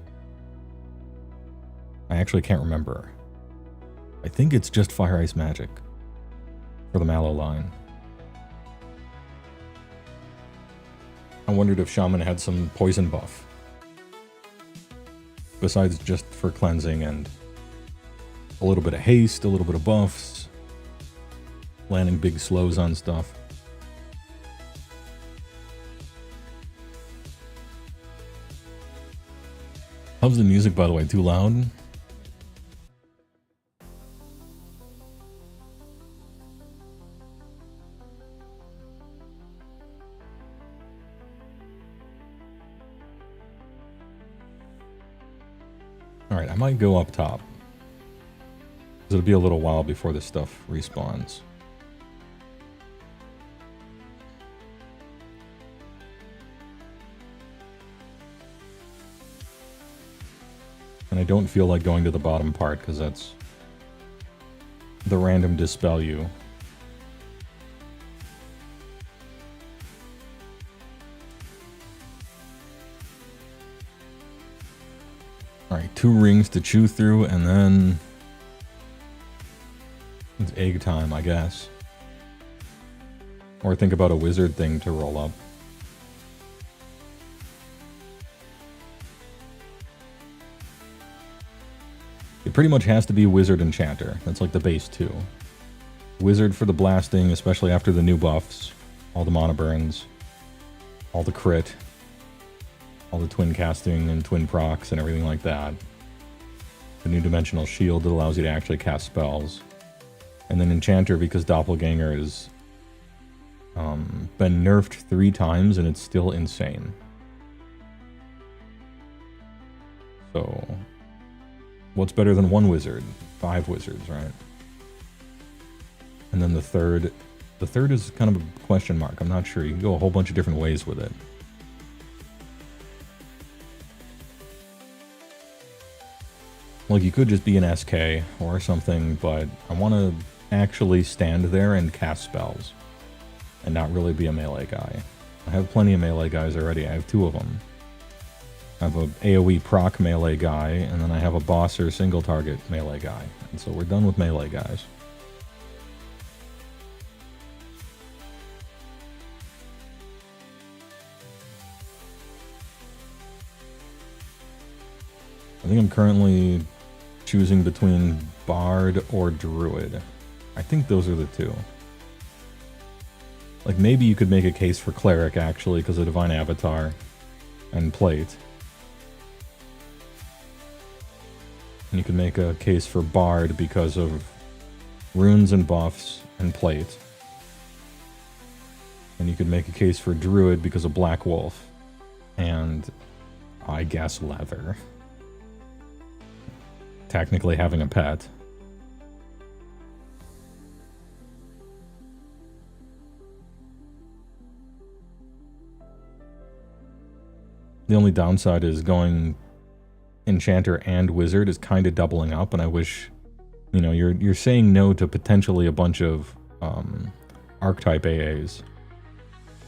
I actually can't remember. I think it's just fire ice magic for the Mallow line. I wondered if Shaman had some poison buff. Besides just for cleansing and a little bit of haste, a little bit of buffs, landing big slows on stuff. How's the music, by the way? Too loud? Alright, I might go up top. It'll be a little while before this stuff respawns. And I don't feel like going to the bottom part, because that's the random dispel you. Alright, 2 rings to chew through, and then it's egg time, I guess. Or think about a wizard thing to roll up. It pretty much has to be Wizard Enchanter. That's like the base 2. Wizard for the blasting, especially after the new buffs. All the mana burns. All the crit. All the twin casting and twin procs and everything like that. The new dimensional shield that allows you to actually cast spells. And then Enchanter, because Doppelganger has been nerfed 3 times and it's still insane. So, what's better than 1 wizard? 5 wizards, right? And then the third is kind of a question mark. I'm not sure. You can go a whole bunch of different ways with it. Like, you could just be an SK or something, but I want to actually stand there and cast spells and not really be a melee guy. I have plenty of melee guys already. I have 2 of them. I have a AoE proc melee guy, and then I have a boss or single target melee guy. And so we're done with melee guys. I think I'm currently choosing between Bard or Druid. I think those are the 2. Like, maybe you could make a case for Cleric, actually, because of Divine Avatar and Plate. And you could make a case for Bard because of runes and buffs and Plate. And you could make a case for Druid because of Black Wolf and, I guess, Leather. Technically having a pet. The only downside is going Enchanter and Wizard is kind of doubling up, and I wish, you know, you're saying no to potentially a bunch of archetype AAs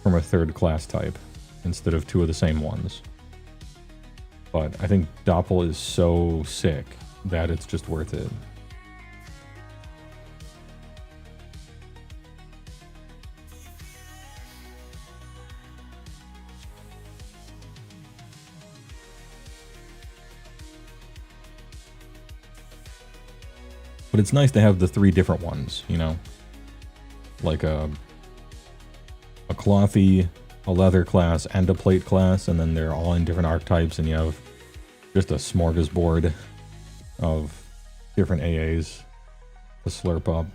from a 3rd class type instead of 2 of the same ones. But I think Doppel is so sick that it's just worth it. But it's nice to have the 3 different ones, you know? Like a clothy, a a leather class and a plate class, and then they're all in different archetypes, and you have just a smorgasbord of different AAs to slurp up.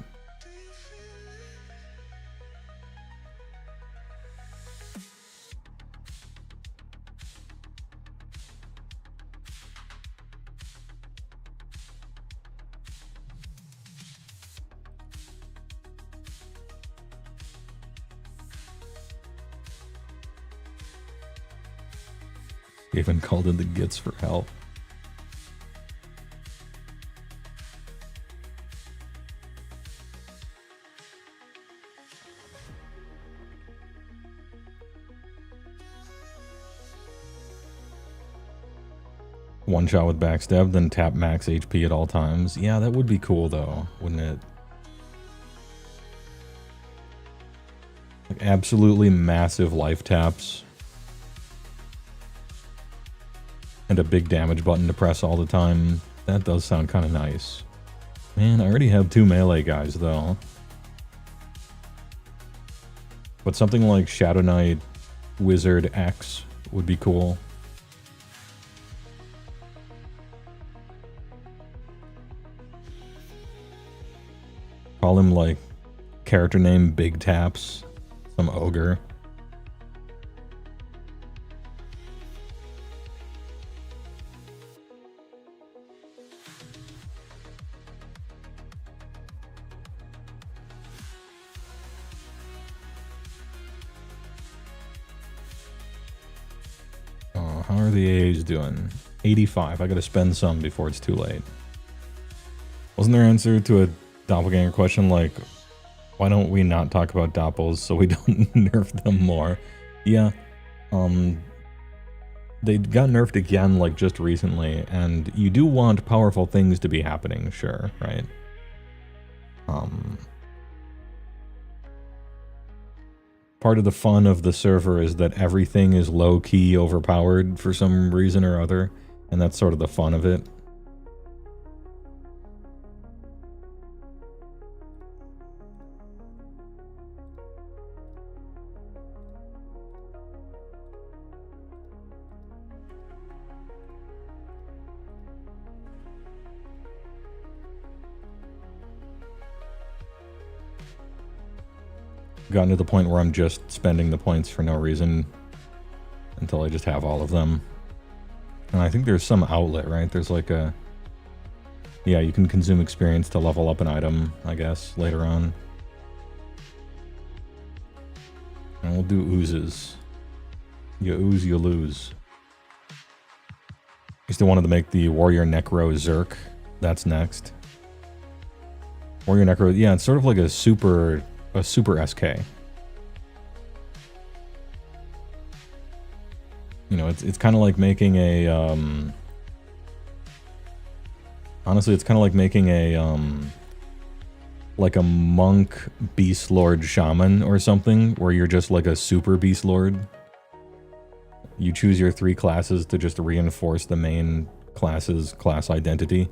Even called in the gits for help. One shot with backstab, then tap max HP at all times. Yeah, that would be cool though, wouldn't it? Like absolutely massive life taps. And a big damage button to press all the time. That does sound kind of nice. Man, I already have 2 melee guys, though. But something like Shadow Knight Wizard X would be cool. Call him, like, character name Big Taps. Some ogre. How are the AAs doing? 85. I gotta spend some before it's too late. Wasn't there an answer to a doppelganger question like, why don't we not talk about doppels so we don't nerf them more? Yeah. They got nerfed again like just recently, and you do want powerful things to be happening, sure, right? Part of the fun of the server is that everything is low-key overpowered for some reason or other, and that's sort of the fun of it. Gotten to the point where I'm just spending the points for no reason until I just have all of them. And I think there's some outlet, right? There's like a... Yeah, you can consume experience to level up an item, I guess, later on. And we'll do oozes. You ooze, you lose. I still wanted to make the Warrior Necro Zerk. That's next. Warrior Necro, yeah, it's sort of like a super SK. You know, it's kind of like making a honestly, it's kind of like making a like a monk beast lord shaman or something, where you're just like a super beast lord. You choose your 3 classes to just reinforce the main class's class identity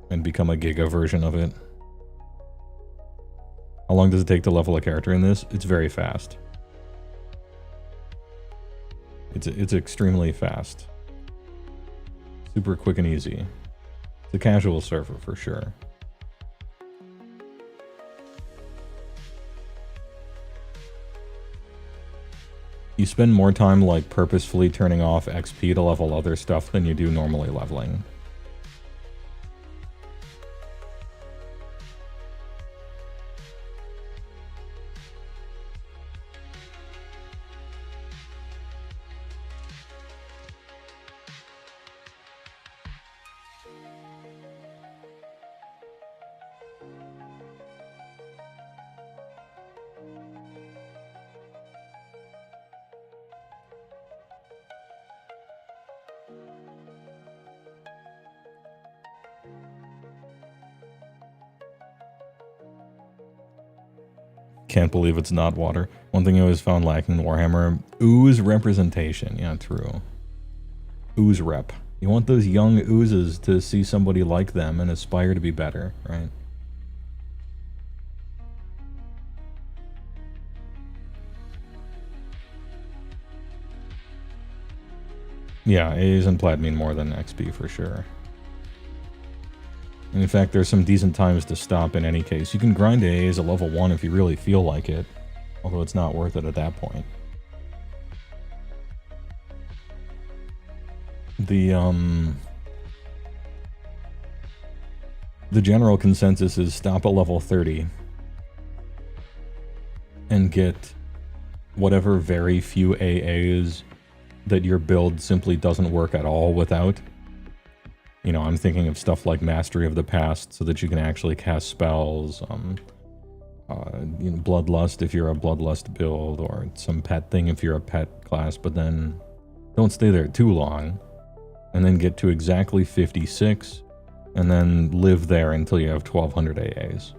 and become a giga version of it. How long does it take to level a character in this? It's very fast. It's extremely fast. Super quick and easy. It's a casual server for sure. You spend more time like purposefully turning off XP to level other stuff than you do normally leveling. Can't believe it's not water. One thing I always found lacking in Warhammer, ooze representation. Yeah, true. Ooze rep. You want those young oozes to see somebody like them and aspire to be better, right? Yeah, A's and Plat mean more than XP for sure. And in fact, there's some decent times to stop in any case. You can grind A's at level 1 if you really feel like it, although it's not worth it at that point. The general consensus is stop at level 30 and get whatever very few AAs that your build simply doesn't work at all without. You know, I'm thinking of stuff like Mastery of the Past so that you can actually cast spells, you know, Bloodlust if you're a Bloodlust build, or some pet thing if you're a pet class, but then don't stay there too long, and then get to exactly 56, and then live there until you have 1200 AAs.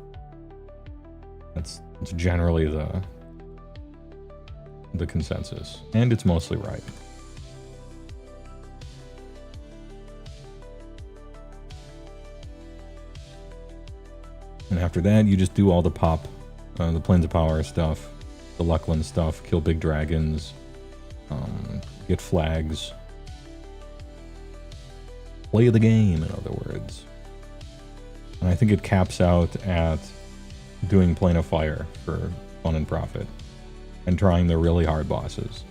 That's generally the consensus, and it's mostly right. And after that, you just do all the pop, the Planes of Power stuff, the Luckland stuff, kill big dragons, get flags. Play the game, in other words. And I think it caps out at doing Plane of Fire for fun and profit, and trying the really hard bosses.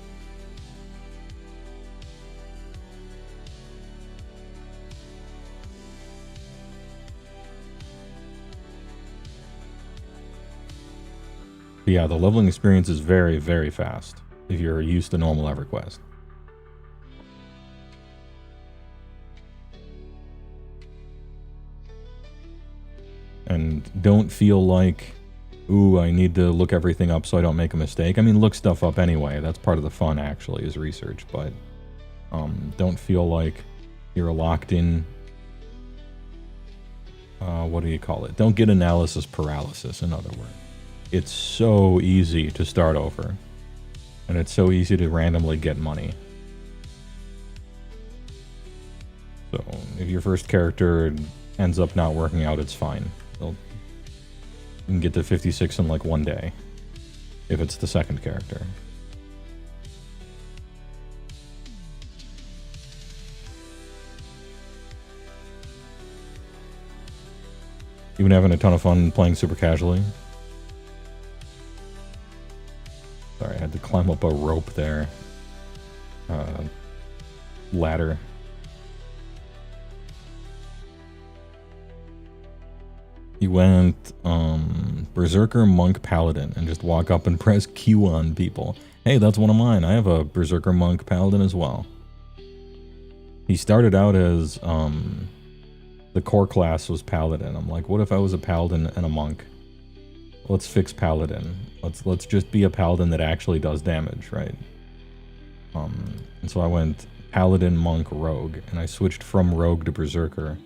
But yeah, the leveling experience is very, very fast if you're used to normal EverQuest. And don't feel like, ooh, I need to look everything up so I don't make a mistake. I mean, look stuff up anyway. That's part of the fun, actually, is research. But don't feel like you're locked in. What do you call it? Don't get analysis paralysis, in other words. It's so easy to start over. And it's so easy to randomly get money. So, if your first character ends up not working out, it's fine. You can get to 56 in like one day, if it's the second character. You been having a ton of fun playing super casually? Sorry, I had to climb up a rope there. Ladder. You went Berserker Monk Paladin and just walk up and press Q on people. Hey, that's one of mine. I have a Berserker Monk Paladin as well. He started out as the core class was Paladin. I'm like, what if I was a Paladin and a Monk? Let's fix Paladin. Let's just be a Paladin that actually does damage, right? And so I went Paladin, Monk, Rogue, and I switched from Rogue to Berserker.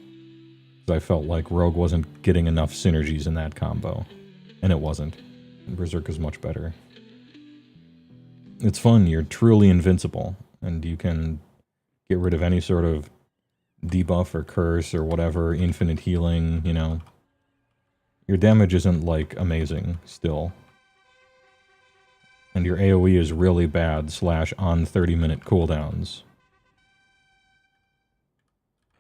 I felt like Rogue wasn't getting enough synergies in that combo. And it wasn't. And Berserker's much better. It's fun, you're truly invincible, and you can get rid of any sort of debuff or curse or whatever, infinite healing, you know. Your damage isn't, like, amazing, still. And your AoE is really bad, / on 30-minute cooldowns.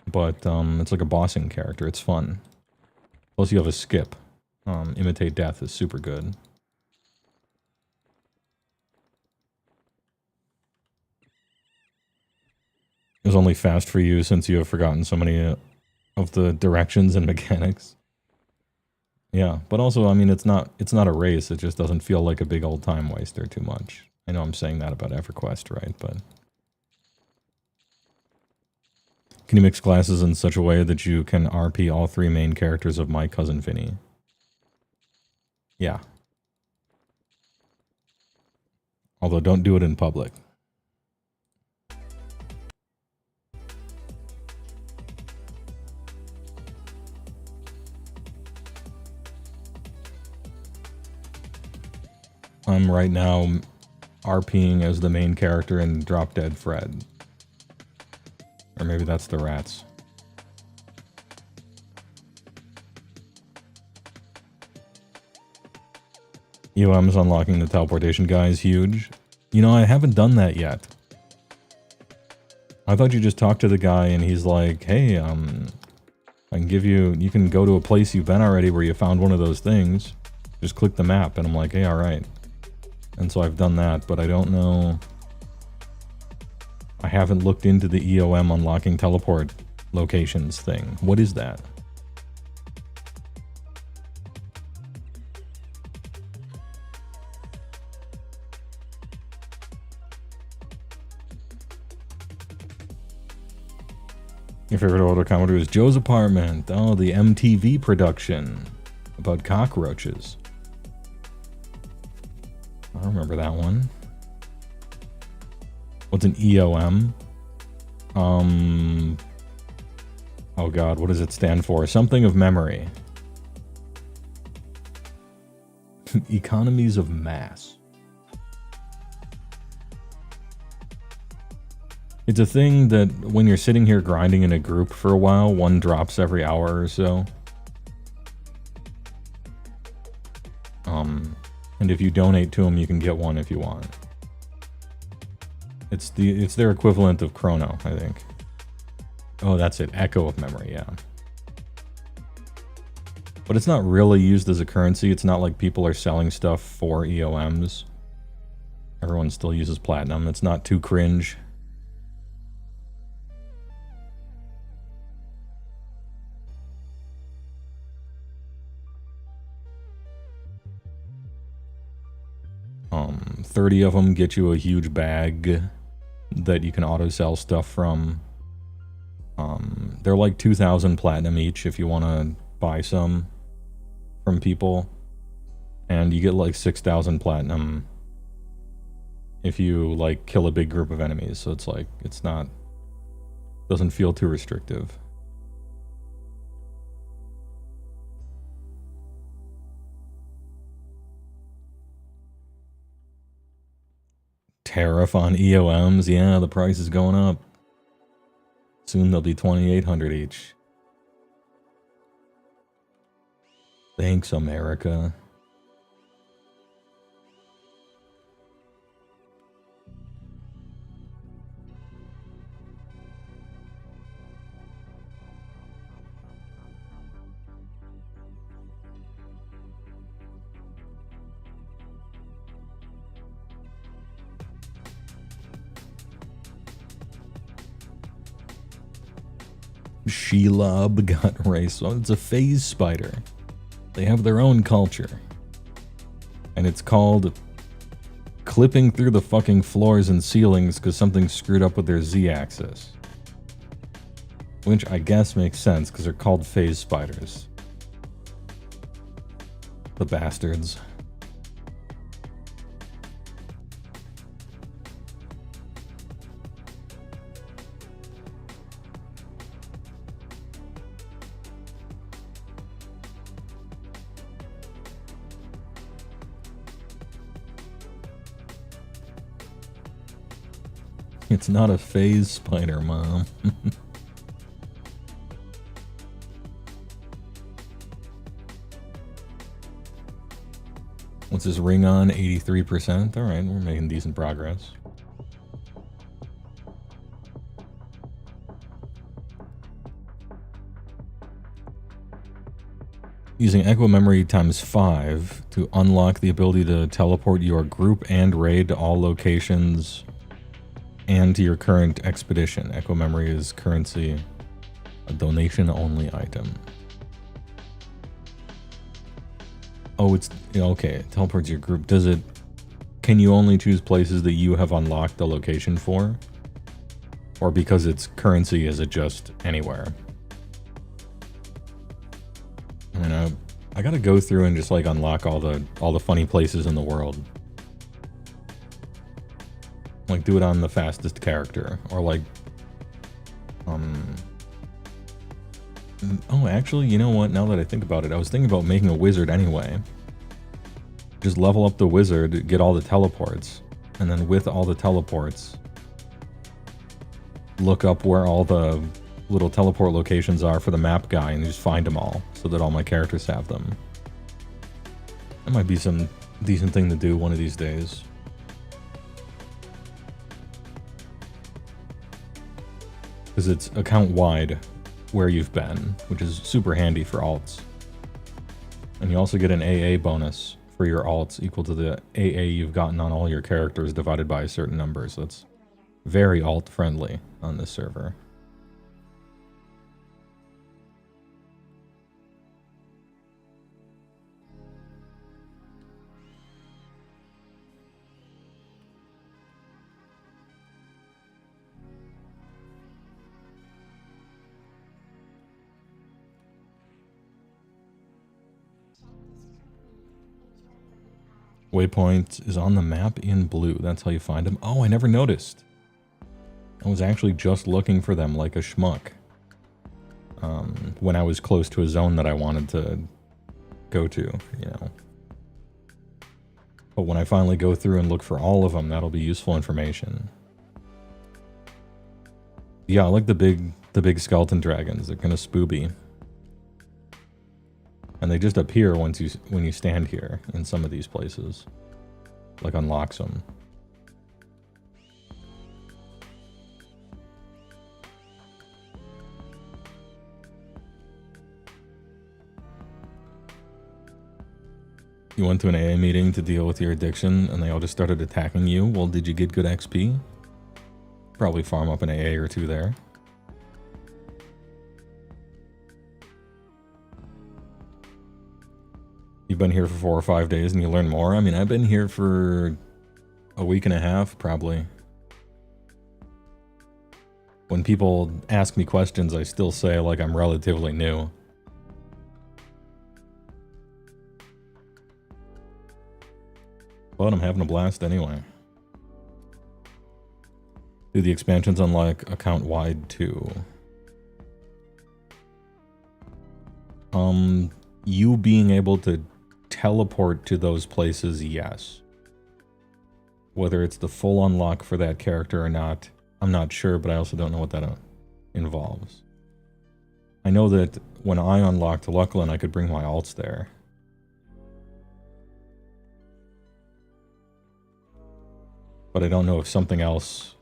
But it's like a bossing character. It's fun. Plus you have a skip. Imitate Death is super good. It was only fast for you since you have forgotten so many of the directions and mechanics. Yeah, but also, I mean, it's not a race. It just doesn't feel like a big old time waster too much. I know I'm saying that about EverQuest, right? But can you mix classes in such a way that you can RP all 3 main characters of My Cousin Vinny? Yeah. Although don't do it in public. I'm right now RPing as the main character in Drop Dead Fred. Or maybe that's the rats. UM's unlocking the teleportation guy is huge. You know, I haven't done that yet. I thought you just talked to the guy and he's like, hey, I can give you, you can go to a place you've been already where you found one of those things. Just click the map. And I'm like, hey, all right. And so I've done that, but I don't know. I haven't looked into the EOM unlocking teleport locations thing. What is that? Your favorite auto commenter is Joe's Apartment. Oh, the MTV production about cockroaches. I remember that one. What's an EOM? Oh god, what does it stand for? Something of memory. Economies of mass. It's a thing that when you're sitting here grinding in a group for a while, one drops every hour or so. And if you donate to them, you can get one if you want. It's their equivalent of Chrono, I think. Oh, that's it. Echo of memory, yeah. But it's not really used as a currency. It's not like people are selling stuff for EOMs. Everyone still uses platinum. It's not too cringe. Um, 30 of them get you a huge bag that you can auto sell stuff from. They're like 2,000 platinum each if you want to buy some from people. And you get like 6,000 platinum if you like kill a big group of enemies. So it's like, it's not, doesn't feel too restrictive. Tariff on EOMs, yeah, the price is going up. Soon they'll be 2,800 each. Thanks, America. Shelob got raised. Oh, it's a phase spider. They have their own culture. And it's called clipping through the fucking floors and ceilings because something screwed up with their Z-axis. Which I guess makes sense because they're called phase spiders. The bastards. It's not a phase spider, Mom. What's this ring on? 83%? Alright, we're making decent progress. Using Echo Memory times 5 to unlock the ability to teleport your group and raid to all locations and to your current expedition. Echo Memory is currency, a donation-only item. Oh, it's... okay, it teleports your group. Does it... can you only choose places that you have unlocked the location for? Or because it's currency, is it just anywhere? I mean, I gotta go through and just, like, unlock all the funny places in the world. Like, do it on the fastest character, or like, oh, actually, you know what, now that I think about it, I was thinking about making a wizard anyway. Just level up the wizard, get all the teleports, and then with all the teleports, look up where all the little teleport locations are for the map guy, and just find them all, so that all my characters have them. That might be some decent thing to do one of these days. because it's account-wide where you've been, which is super handy for alts. And you also get an AA bonus for your alts equal to the AA you've gotten on all your characters divided by a certain number, so it's very alt-friendly on this server. Waypoint is on the map in blue. That's how you find them. Oh, I never noticed. I was actually just looking for them like a schmuck. When I was close to a zone that I wanted to go to, you know. But when I finally go through and look for all of them, that'll be useful information. Yeah, I like the big skeleton dragons. They're kind of spooby. And they just appear when you stand here in some of these places. Like unlocks them. You went to an AA meeting to deal with your addiction and they all just started attacking you. Well, did you get good XP? Probably farm up an AA or two there. You've been here for 4 or 5 days and you learn more? I mean, I've been here for a week and a half, probably. When people ask me questions, I still say like I'm relatively new. But I'm having a blast anyway. Do the expansions unlock account-wide too? You being able to teleport to those places, yes. Whether it's the full unlock for that character or not, I'm not sure, but I also don't know what that involves. I know that when I unlocked Lucklin, I could bring my alts there. But I don't know if something else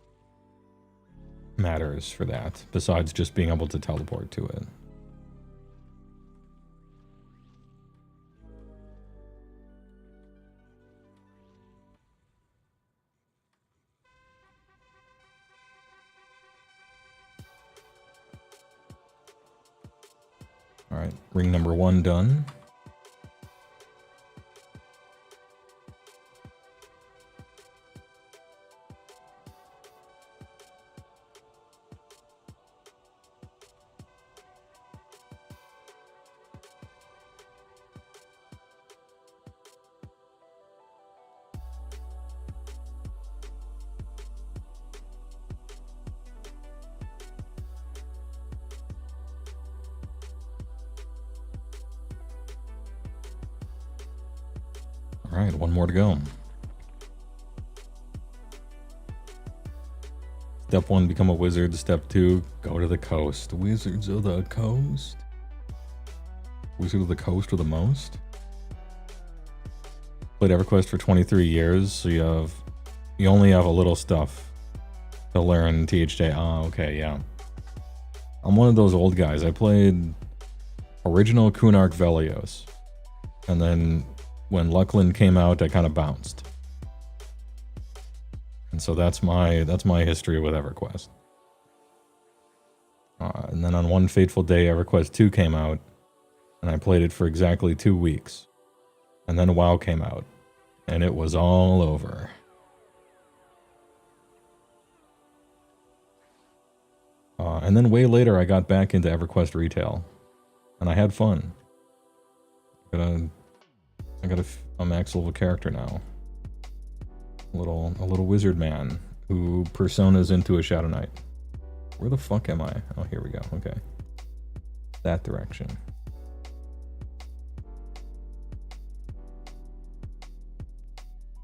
matters for that, besides just being able to teleport to it. All right, ring number 1 done. All right, 1 more to go. Step 1, become a wizard. Step 2, go to the coast. Wizards of the coast? Wizard of the coast or the most? Played EverQuest for 23 years, so you only have a little stuff to learn THJ. Ah, okay, yeah. I'm one of those old guys. I played original Kunark Velios, and then when Lucklin came out, I kind of bounced. And so that's my history with EverQuest. And then on one fateful day, EverQuest 2 came out, and I played it for exactly 2 weeks. And then WoW came out, and it was all over. And then way later, I got back into EverQuest retail, and I had fun. I got a max level character now. A little wizard man who personas into a Shadow Knight. Where the fuck am I? Oh, here we go. Okay. That direction.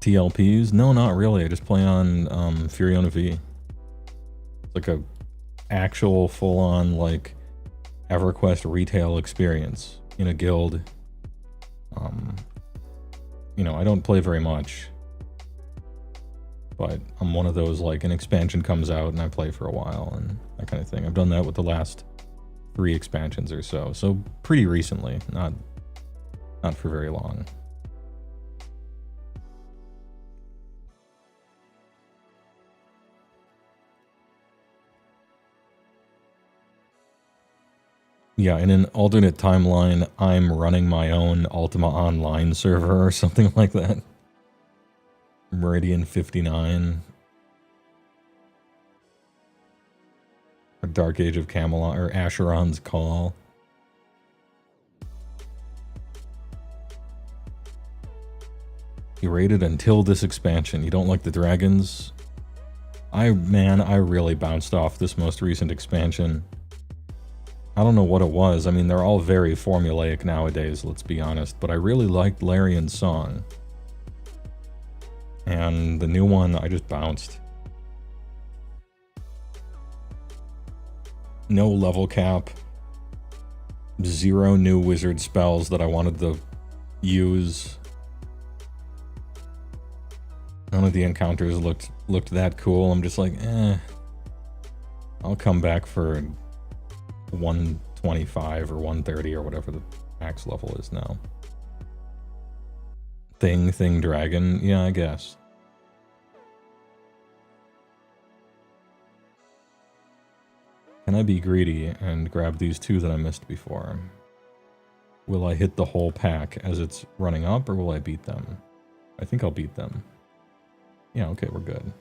TLPs? No, not really. I just play on Furiona V. It's like a actual full-on like EverQuest retail experience in a guild. You know, I don't play very much. But I'm one of those, like, an expansion comes out and I play for a while and that kind of thing. I've done that with the last 3 expansions or so. So pretty recently, not for very long. Yeah, in an alternate timeline, I'm running my own Ultima Online server or something like that. Meridian 59. Or Dark Age of Camelot, or Asheron's Call. You rated until this expansion. You don't like the dragons? Man, I really bounced off this most recent expansion. I don't know what it was. I mean, they're all very formulaic nowadays, let's be honest. But I really liked Larian's song. And the new one, I just bounced. No level cap. 0 new wizard spells that I wanted to use. None of the encounters looked that cool. I'm just like, I'll come back for 125 or 130 or whatever the max level is now. Thing dragon, yeah, I guess. Can I be greedy and grab these 2 that I missed before? Will I hit the whole pack as it's running up, or will I beat them? I think I'll beat them. Yeah, okay, we're good.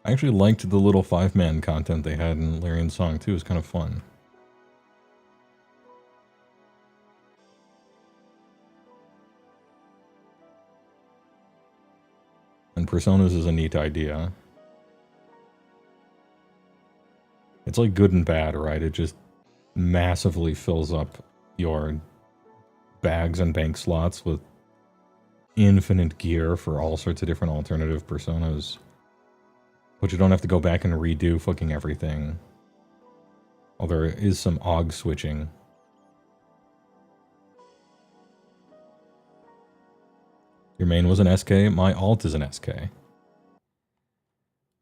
I actually liked the little 5-man content they had in Larian's Song too. It was kind of fun. And Personas is a neat idea. It's like good and bad, right? It just massively fills up your bags and bank slots with infinite gear for all sorts of different alternative personas. But you don't have to go back and redo fucking everything. Well, there is some AUG switching. Your main was an SK, my alt is an SK.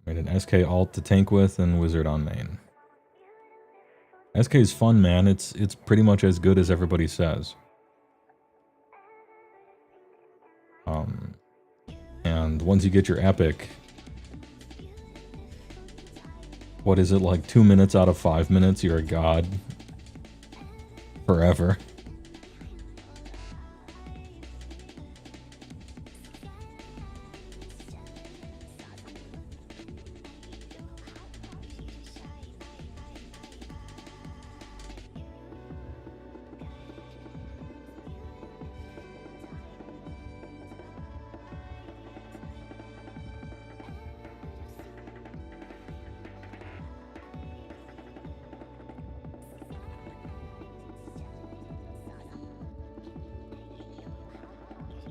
Made an SK alt to tank with and wizard on main. SK is fun, man. It's pretty much as good as everybody says. And once you get your epic, what is it, like 2 minutes out of 5 minutes, you're a god. Forever.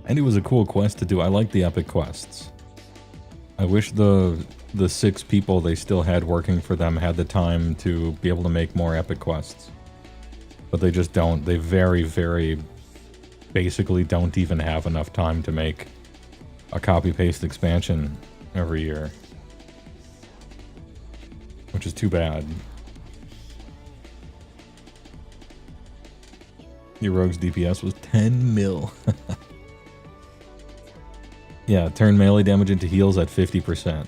And it was a cool quest to do. I like the epic quests. I wish the 6 people they still had working for them had the time to be able to make more epic quests. But they just don't. They very, very basically don't even have enough time to make a copy-paste expansion every year. Which is too bad. Your rogue's DPS was 10 mil. Yeah, turn melee damage into heals at 50%.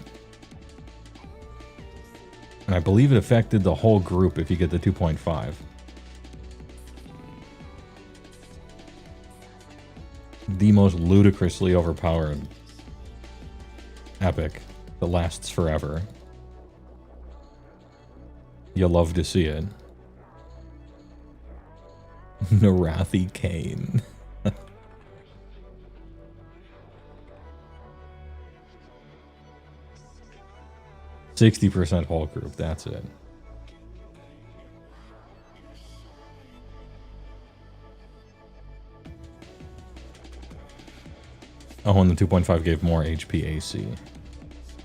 And I believe it affected the whole group if you get the 2.5. The most ludicrously overpowered epic that lasts forever. You'll love to see it. Narathi Kane. 60% whole group, that's it. Oh, and the 2.5 gave more HP AC.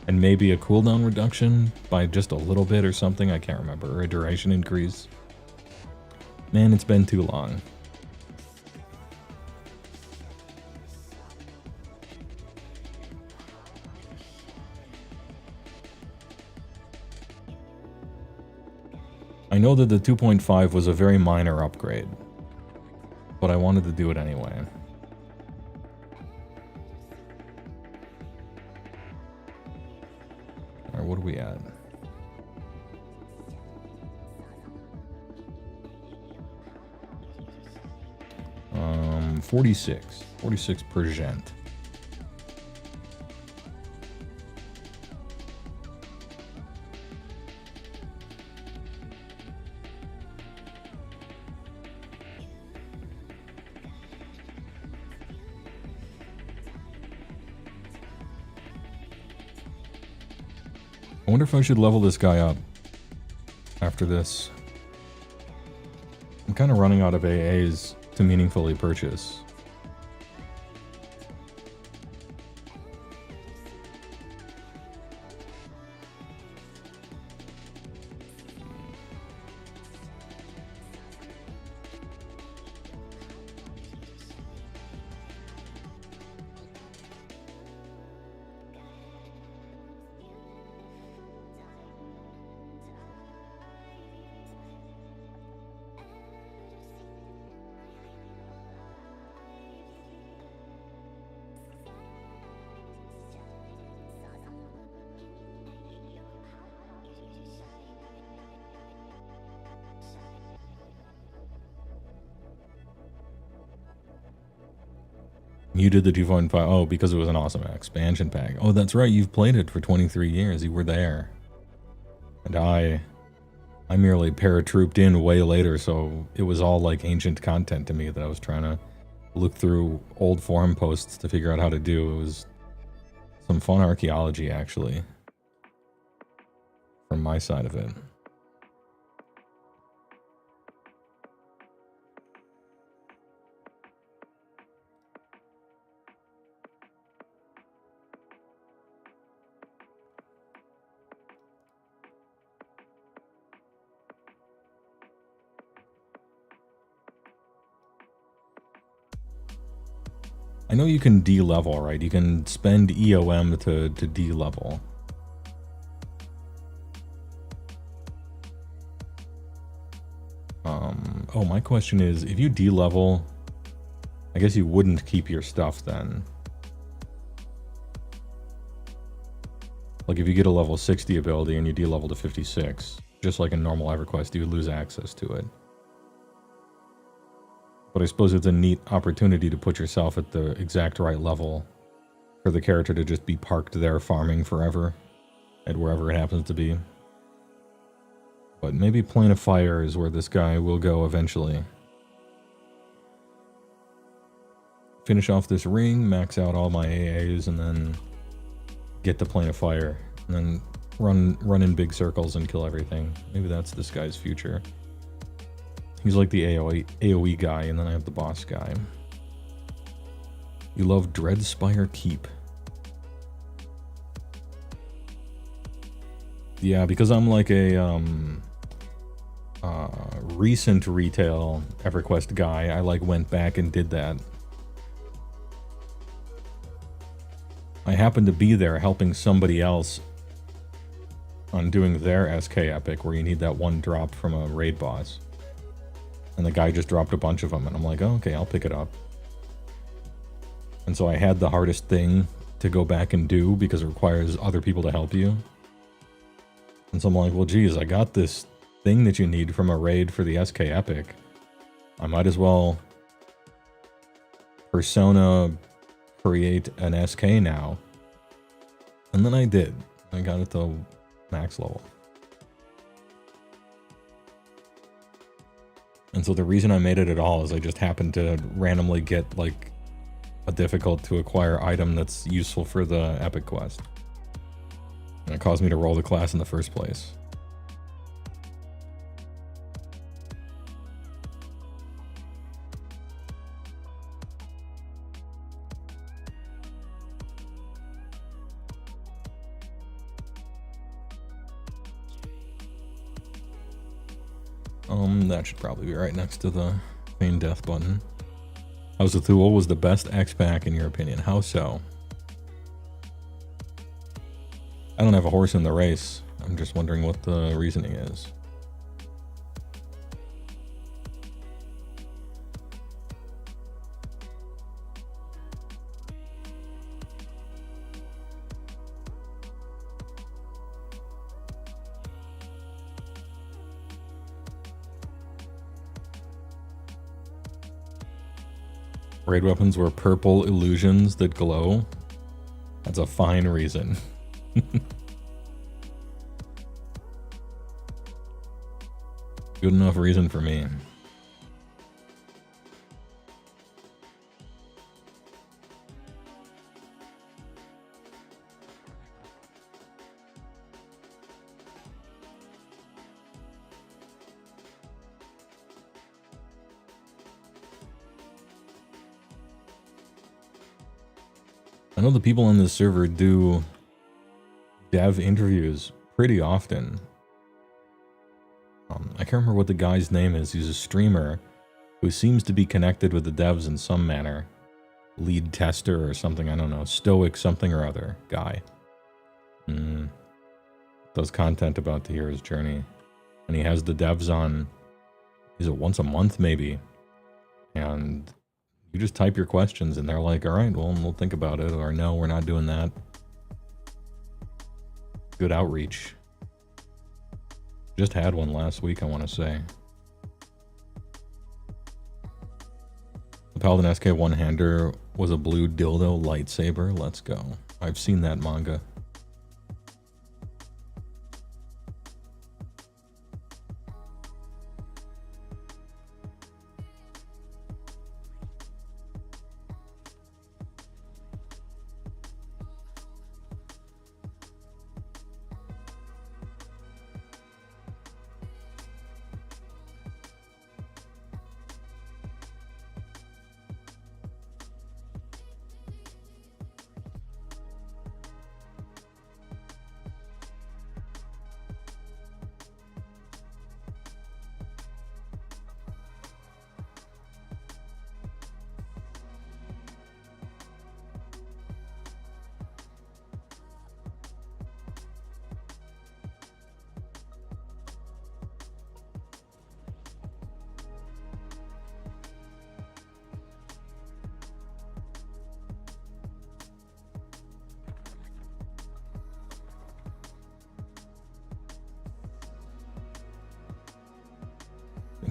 And maybe a cooldown reduction by just a little bit or something, I can't remember. Or a duration increase. Man, it's been too long. I know that the 2.5 was a very minor upgrade, but I wanted to do it anyway. Alright, what are we at? 46%. I wonder if I should level this guy up after this. I'm kind of running out of AAs to meaningfully purchase. You did the 2.5. Oh, because it was an awesome expansion pack. Oh, that's right. You've played it for 23 years. You were there. And I merely paratrooped in way later, so it was all like ancient content to me that I was trying to look through old forum posts to figure out how to do. It was some fun archaeology, actually, from my side of it. I know you can de-level, right? You can spend EOM to de-level. Oh, my question is, if you de-level, I guess you wouldn't keep your stuff then. Like if you get a level 60 ability and you de-level to 56, just like in normal EverQuest, you would lose access to it. But I suppose it's a neat opportunity to put yourself at the exact right level for the character to just be parked there farming forever at wherever it happens to be. But maybe Plane of Fire is where this guy will go eventually. Finish off this ring, max out all my AAs, and then get to Plane of Fire. And then run in big circles and kill everything. Maybe that's this guy's future. He's like the AoE guy, and then I have the boss guy. You love Dreadspire Keep. Yeah, because I'm like a recent retail EverQuest guy, I like went back and did that. I happened to be there helping somebody else on doing their SK epic where you need that one drop from a raid boss. And the guy just dropped a bunch of them, and I'm like, oh, okay, I'll pick it up. And so I had the hardest thing to go back and do because it requires other people to help you. And so I'm like, well, geez, I got this thing that you need from a raid for the SK epic. I might as well persona create an SK now. And then I did. I got it to max level. And so the reason I made it at all is I just happened to randomly get like a difficult to acquire item that's useful for the epic quest. And it caused me to roll the class in the first place. That should probably be right next to the main death button. House of Thule was the best X-Pack in your opinion. How so? I don't have a horse in the race. I'm just wondering what the reasoning is. Raid weapons were purple illusions that glow. That's a fine reason. Good enough reason for me. I know the people on this server do dev interviews pretty often. I can't remember what the guy's name is. He's a streamer who seems to be connected with the devs in some manner. Lead tester or something, I don't know. Stoic something or other guy. Does content about the hero's journey. And he has the devs on, is it once a month maybe? And you just type your questions and they're like, all right, well, we'll think about it. Or no, we're not doing that. Good outreach. Just had one last week, I want to say. The Paladin SK one-hander was a blue dildo lightsaber. Let's go. I've seen that manga.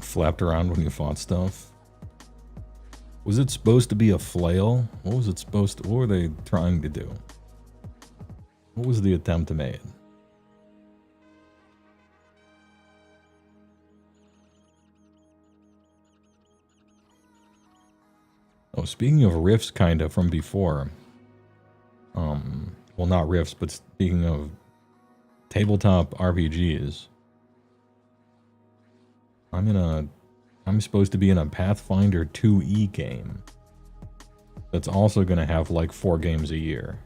Flapped around when you fought stuff. Was it supposed to be a flail? What was it supposed to, what were they trying to do? What was the attempt made? Oh, speaking of riffs kinda from before. Well, not riffs, but speaking of tabletop RPGs. I'm supposed to be in a Pathfinder 2E game. That's also gonna have like 4 games a year.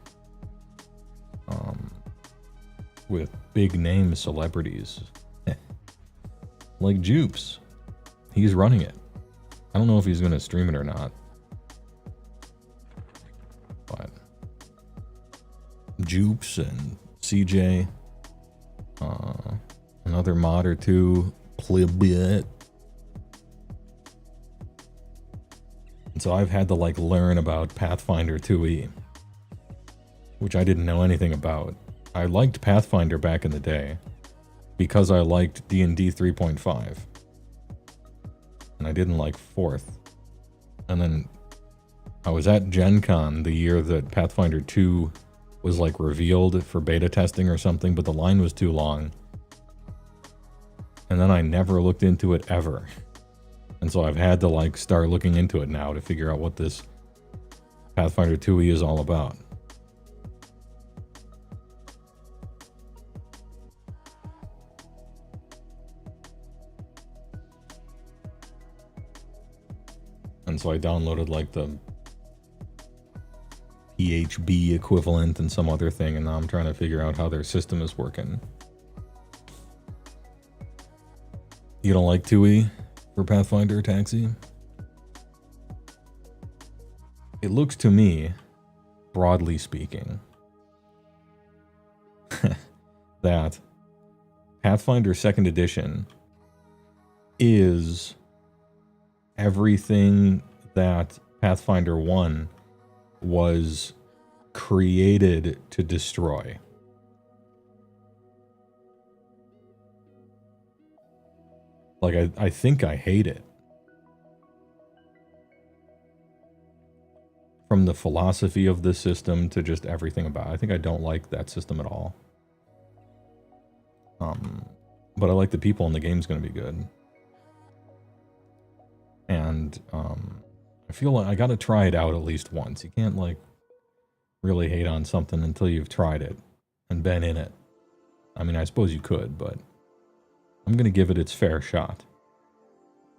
With big name celebrities. Like Jupes. He's running it. I don't know if he's gonna stream it or not. But Jupes and CJ. Another mod or two. Plebit. And so I've had to like learn about Pathfinder 2E, which I didn't know anything about. I liked Pathfinder back in the day because I liked D&D 3.5 and I didn't like 4th. And then I was at Gen Con the year that Pathfinder 2 was like revealed for beta testing or something, but the line was too long. And then I never looked into it ever. And so I've had to like start looking into it now to figure out what this Pathfinder 2E is all about. And so I downloaded like the PHB equivalent and some other thing, and now I'm trying to figure out how their system is working. You don't like 2E for Pathfinder Taxi? It looks to me, broadly speaking, that Pathfinder 2nd Edition is everything that Pathfinder 1 was created to destroy. Like, I think I hate it. From the philosophy of the system to just everything about it. I think I don't like that system at all. But I like the people and the game's going to be good. And I feel like I got to try it out at least once. You can't, like, really hate on something until you've tried it and been in it. I mean, I suppose you could, but I'm going to give it its fair shot.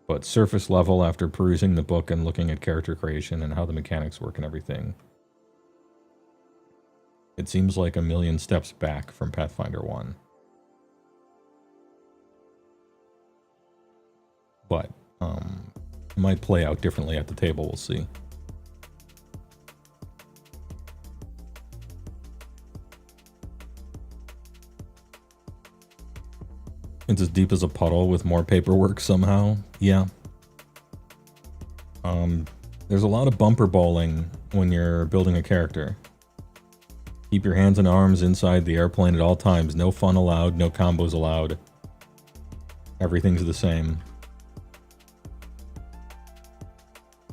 But surface level, after perusing the book and looking at character creation and how the mechanics work and everything, it seems like a million steps back from Pathfinder 1. But it might play out differently at the table, we'll see. It's as deep as a puddle with more paperwork somehow. Yeah. There's a lot of bumper bowling when you're building a character. Keep your hands and arms inside the airplane at all times. No fun allowed, no combos allowed. Everything's the same.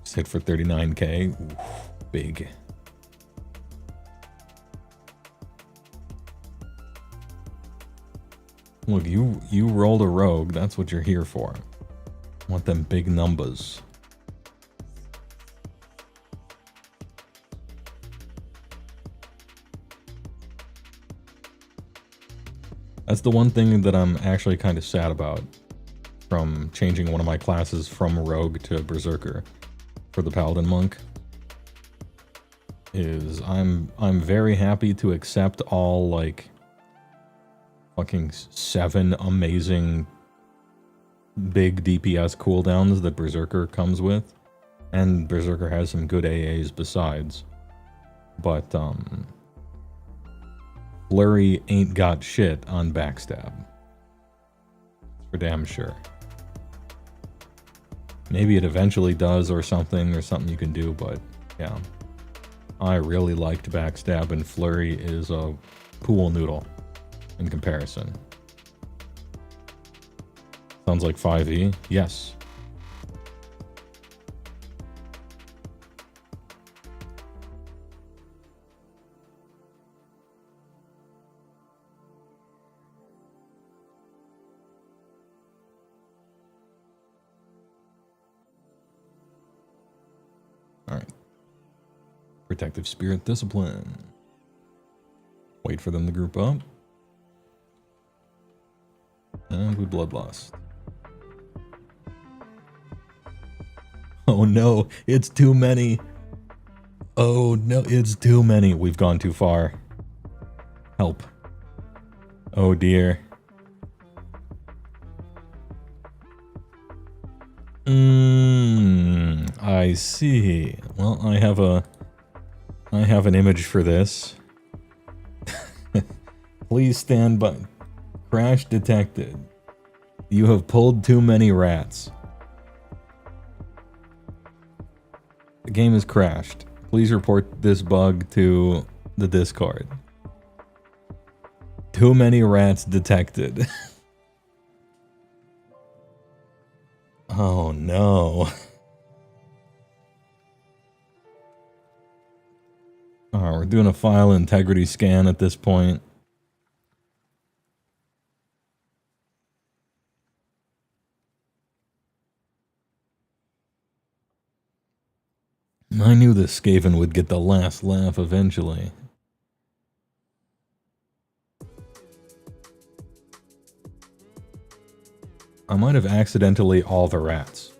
Just hit for 39k. Ooh, big. Look, you rolled a rogue. That's what you're here for. I want them big numbers. That's the one thing that I'm actually kind of sad about from changing one of my classes from rogue to berserker for the paladin monk. Is I'm very happy to accept all, like, fucking 7 amazing big DPS cooldowns that Berserker comes with. And Berserker has some good AAs besides. But, Flurry ain't got shit on backstab. For damn sure. Maybe it eventually does or something you can do, but yeah. I really liked backstab, and Flurry is a pool noodle in comparison. Sounds like 5e? Yes. Alright. Protective Spirit Discipline. Wait for them to group up. And we Bloodlust. Oh no, it's too many. Oh no, it's too many. We've gone too far. Help. Oh dear. I see. Well, I have an image for this. Please stand by. Crash detected. You have pulled too many rats. The game has crashed. Please report this bug to the Discord. Too many rats detected. Oh no. Alright, we're doing a file integrity scan at this point. I knew this Skaven would get the last laugh eventually. I might have accidentally all the rats.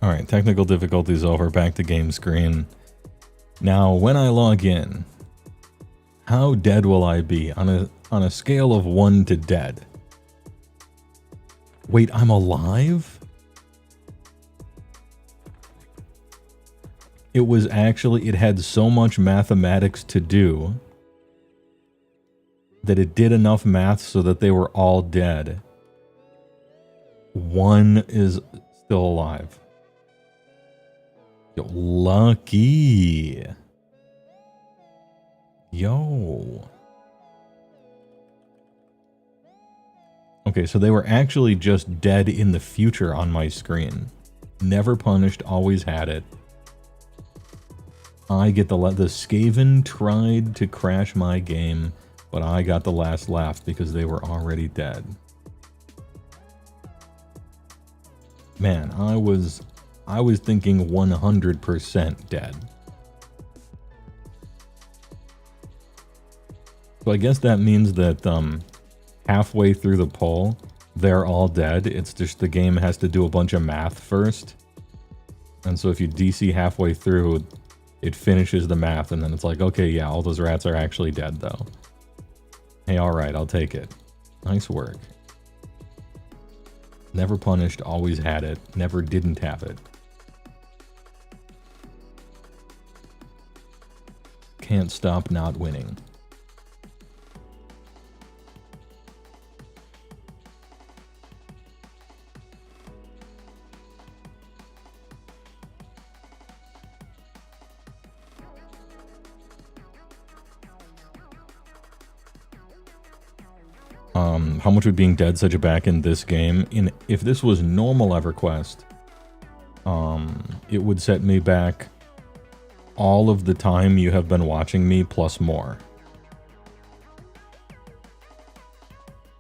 Alright, technical difficulties over. Back to game screen. Now, when I log in, how dead will I be on a scale of 1 to dead? Wait, I'm alive? It had so much mathematics to do that it did enough math so that they were all dead. 1 is still alive. Yo, lucky. Yo. Okay, so they were actually just dead in the future on my screen. Never punished, always had it. I get the Skaven tried to crash my game, but I got the last laugh because they were already dead. Man, I was thinking 100% dead. So I guess that means that halfway through the poll, they're all dead. It's just the game has to do a bunch of math first. And so if you DC halfway through, it finishes the math, and then it's like, okay, yeah, all those rats are actually dead, though. Hey, alright, I'll take it. Nice work. Never punished, always had it, never didn't have it. Can't stop not winning. How much would being dead set you back in this game? If this was normal EverQuest, it would set me back all of the time you have been watching me plus more.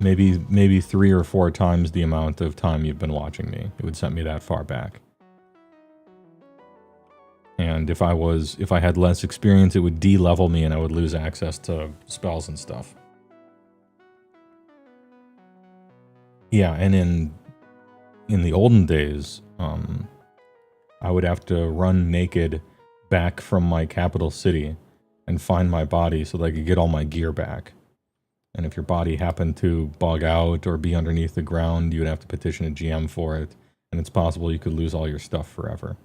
Maybe 3 or 4 times the amount of time you've been watching me. It would set me that far back. And if I had less experience, it would de-level me and I would lose access to spells and stuff. Yeah, and in the olden days, I would have to run naked back from my capital city and find my body so that I could get all my gear back. And if your body happened to bug out or be underneath the ground, you would have to petition a GM for it, and it's possible you could lose all your stuff forever.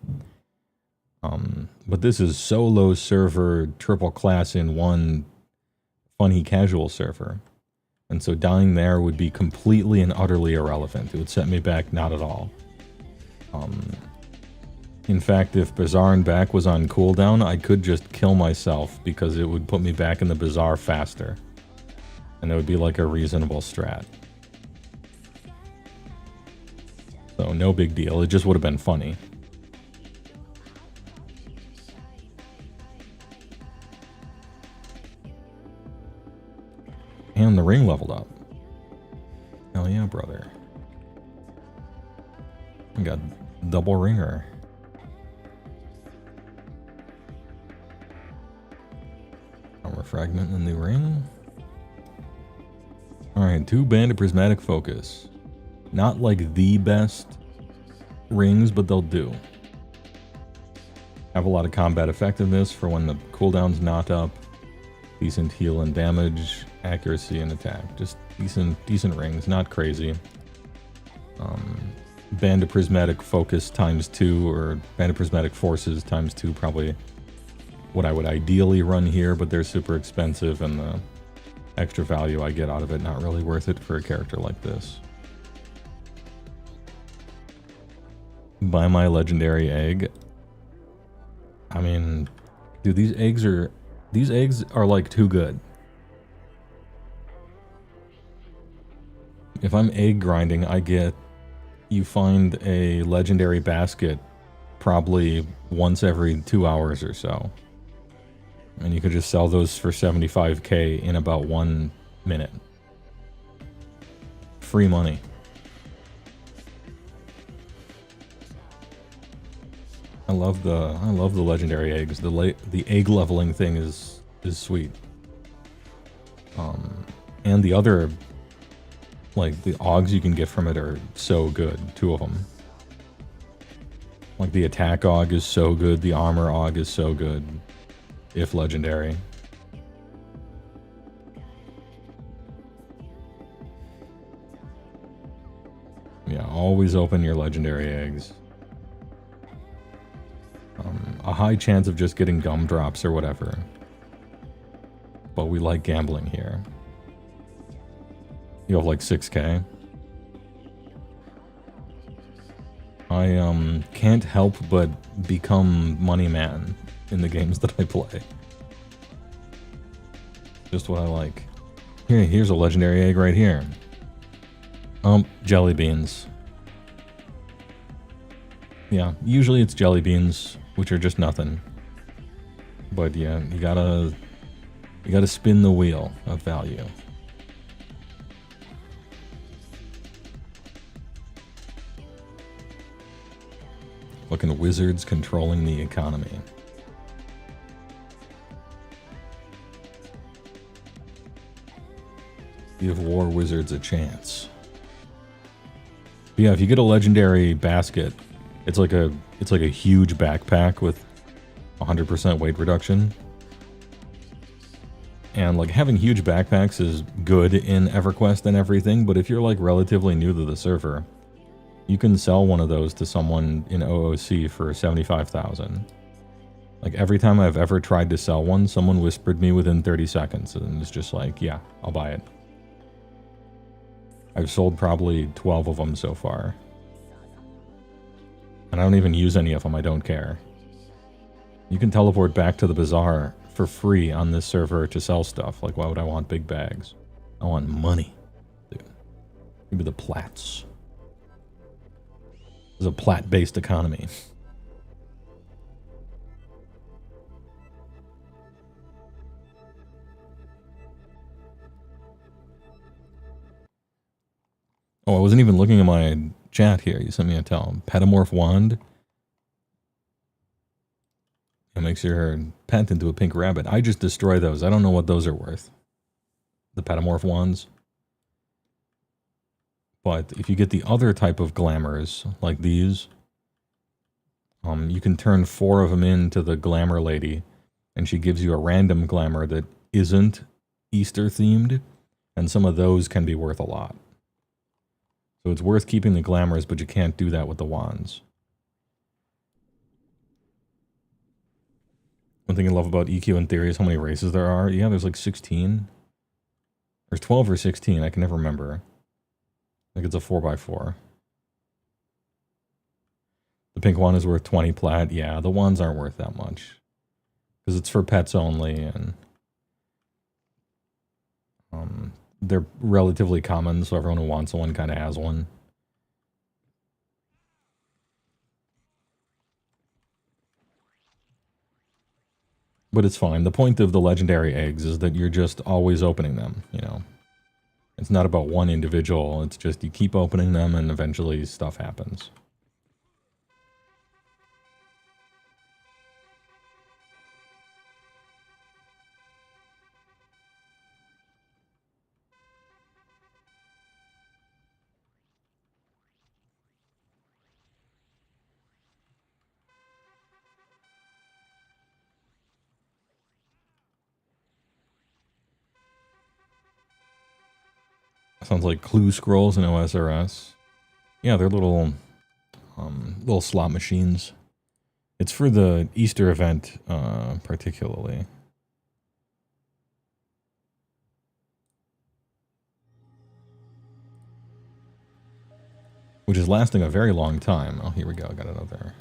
But this is solo server, triple class in one, funny casual server. And so dying there would be completely and utterly irrelevant. It would set me back not at all. In fact, if Bazaar and back was on cooldown, I could just kill myself because it would put me back in the Bazaar faster. And it would be like a reasonable strat. So no big deal, it just would have been funny. And the ring leveled up. Hell yeah, brother. We got double ringer. Armor fragment in the ring. Alright, 2 banded prismatic focus. Not like the best rings, but they'll do. Have a lot of combat effectiveness for when the cooldown's not up. Decent heal and damage, accuracy and attack. Just decent rings, not crazy. Band of prismatic focus ×2, or band of prismatic forces ×2, probably what I would ideally run here, but they're super expensive and the extra value I get out of it not really worth it for a character like this. Buy my legendary egg. I mean, dude, these eggs are like too good. If I'm egg grinding, you find a legendary basket probably once every 2 hours or so. And you could just sell those for 75k in about 1 minute. Free money. I love the legendary eggs. The egg leveling thing is sweet. And the other, like, the augs you can get from it are so good. 2 of them. Like the attack AUG is so good, the armor AUG is so good, if legendary. Yeah, always open your legendary eggs. A high chance of just getting gumdrops or whatever. But we like gambling here. You have like 6k. I can't help but become money man in the games that I play. Just what I like. Here's a legendary egg right here. Jelly beans. Yeah, usually it's jelly beans, which are just nothing. But yeah, you gotta spin the wheel of value. Fucking wizards controlling the economy. Give war wizards a chance. But yeah, if you get a legendary basket, it's like a huge backpack with 100% weight reduction. And like having huge backpacks is good in EverQuest and everything, but if you're like relatively new to the server, you can sell one of those to someone in OOC for 75,000. Like every time I've ever tried to sell one, someone whispered me within 30 seconds and it's just like, yeah, I'll buy it. I've sold probably 12 of them so far. And I don't even use any of them, I don't care. You can teleport back to the bazaar for free on this server to sell stuff. Like, why would I want big bags? I want money. Dude. Give me the plats. This is a plat-based economy. Oh, I wasn't even looking at my chat here. You sent me a tell. Petamorph wand. It makes your pet into a pink rabbit. I just destroy those. I don't know what those are worth. The petamorph wands. But if you get the other type of glamours, like these, you can turn 4 of them into the glamour lady, and she gives you a random glamour that isn't Easter themed, and some of those can be worth a lot. So it's worth keeping the glamours, but you can't do that with the wands. One thing I love about EQ in theory is how many races there are. Yeah, there's like 16. There's 12 or 16, I can never remember. I think it's a 4x4. The pink one is worth 20 plat. Yeah, the wands aren't worth that much. Because it's for pets only, and they're relatively common, so everyone who wants one kind of has one. But it's fine. The point of the legendary eggs is that you're just always opening them, you know. It's not about one individual, it's just you keep opening them and eventually stuff happens. Sounds like clue scrolls in OSRS. Yeah, they're little slot machines. It's for the Easter event, particularly. Which is lasting a very long time. Oh, here we go. Got another.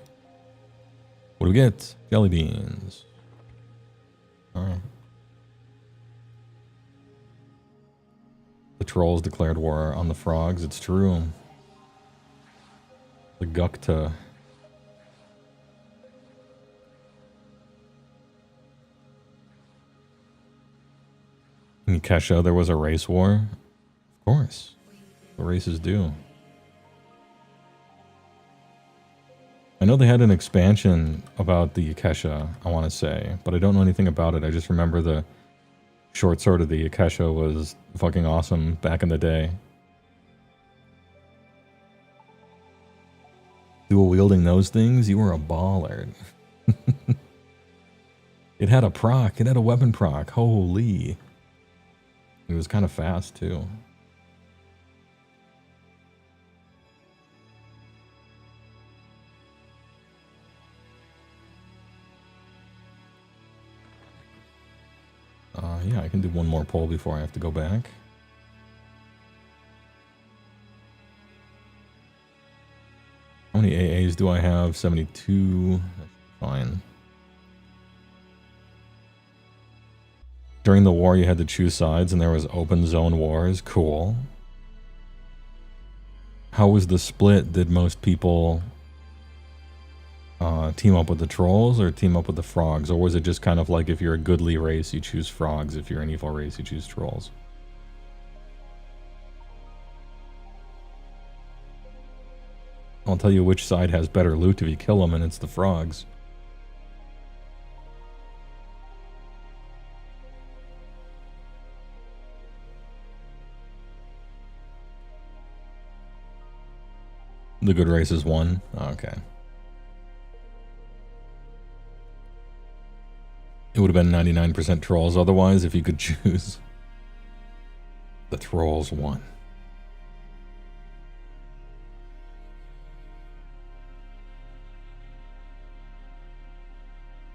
What do we get? Jelly beans. Alright. The trolls declared war on the frogs. It's true. The Gukta. In Kesha, there was a race war. Of course. The races do. I know they had an expansion about the Kesha, I want to say, but I don't know anything about it. I just remember the short sword of the Akesha was fucking awesome back in the day. Dual wielding those things, you were a baller. It had a proc. It had a weapon proc. Holy. It was kind of fast, too. Yeah, I can do one more poll before I have to go back. How many AAs do I have? 72. That's fine. During the war, you had to choose sides, and there was open zone wars. Cool. How was the split? Did most people team up with the trolls or team up with the frogs? Or was it just kind of like if you're a goodly race, you choose frogs. If you're an evil race, you choose trolls? I'll tell you which side has better loot if you kill them, and it's the frogs. The good races won? Okay. It would have been 99% trolls otherwise if you could choose. The trolls won.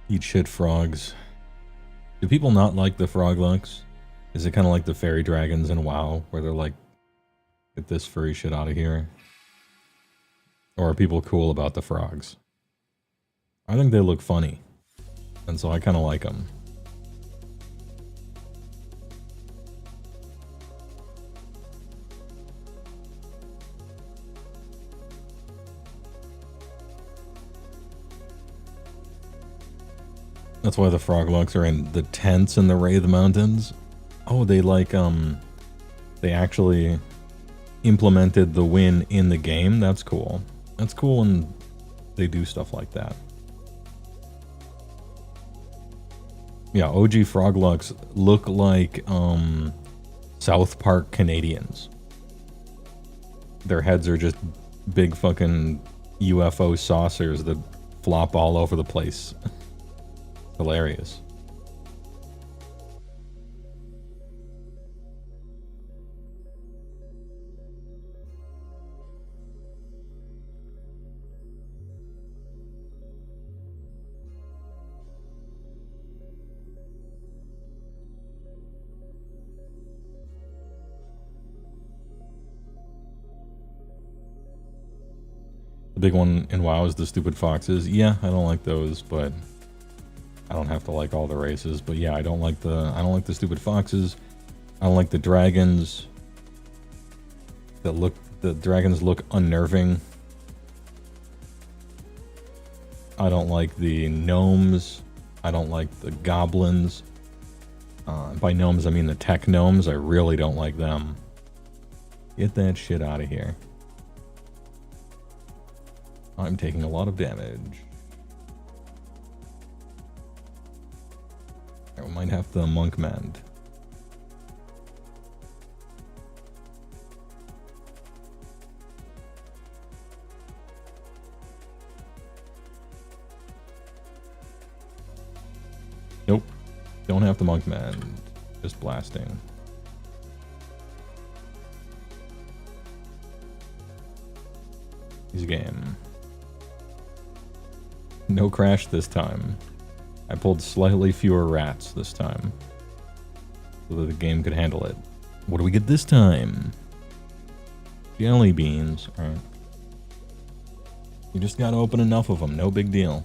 Eat shit, frogs. Do people not like the frog looks? Is it kind of like the fairy dragons in WoW, where they're like, get this furry shit out of here? Or are people cool about the frogs? I think they look funny, and so I kind of like them. That's why the frog looks are in the tents in the Wraith Mountains. Oh, they like, they actually implemented the win in the game. That's cool. That's cool when they do stuff like that. Yeah, OG Froglocks look like South Park Canadians. Their heads are just big fucking UFO saucers that flop all over the place. Hilarious. The big one in WoW is the stupid foxes. Yeah, I don't like those, but I don't have to like all the races. But yeah, I don't like the stupid foxes. I don't like the dragons. The dragons look unnerving. I don't like the gnomes. I don't like the goblins. By gnomes, I mean the tech gnomes. I really don't like them. Get that shit out of here. I'm taking a lot of damage. I might have to monk mend. Nope. Don't have to monk mend. Just blasting. Easy game. No crash this time. I pulled slightly fewer rats this time, so that the game could handle it. What do we get this time? Jelly beans. Alright. You just gotta open enough of them, no big deal.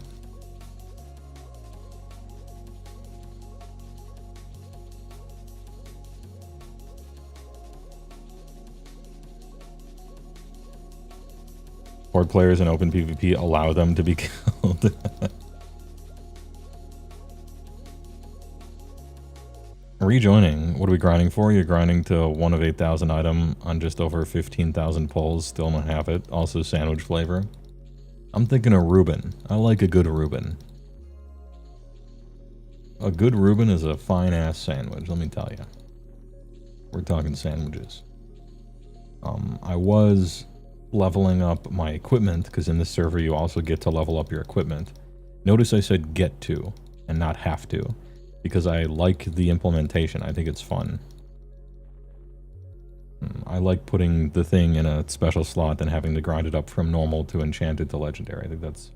Horde players in open PvP allow them to be killed. Rejoining. What are we grinding for? You're grinding to 1 of 8,000 item on just over 15,000 pulls. Still don't have it. Also sandwich flavor. I'm thinking a Reuben. I like a good Reuben. A good Reuben is a fine ass sandwich, let me tell you. We're talking sandwiches. I was leveling up my equipment, because in this server you also get to level up your equipment. Notice I said get to and not have to, because I like the implementation. I think it's fun. I like putting the thing in a special slot and having to grind it up from normal to enchanted to legendary. I think that's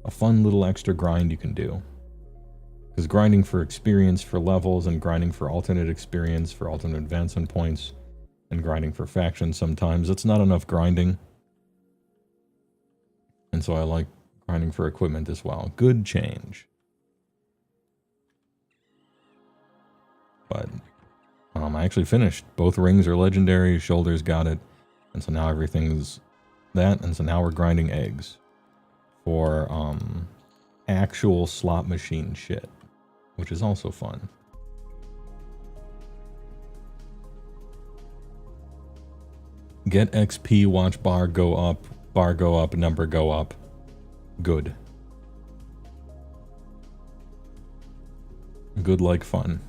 a fun little extra grind you can do. Because grinding for experience for levels and grinding for alternate experience for alternate advancement points and grinding for factions sometimes, it's not enough grinding. And so I like grinding for equipment as well. Good change. But I actually finished. Both rings are legendary, shoulders got it. And so now everything's that, and so now we're grinding eggs for actual slot machine shit, which is also fun. Get XP, watch bar go up, number go up. Good. Good like fun.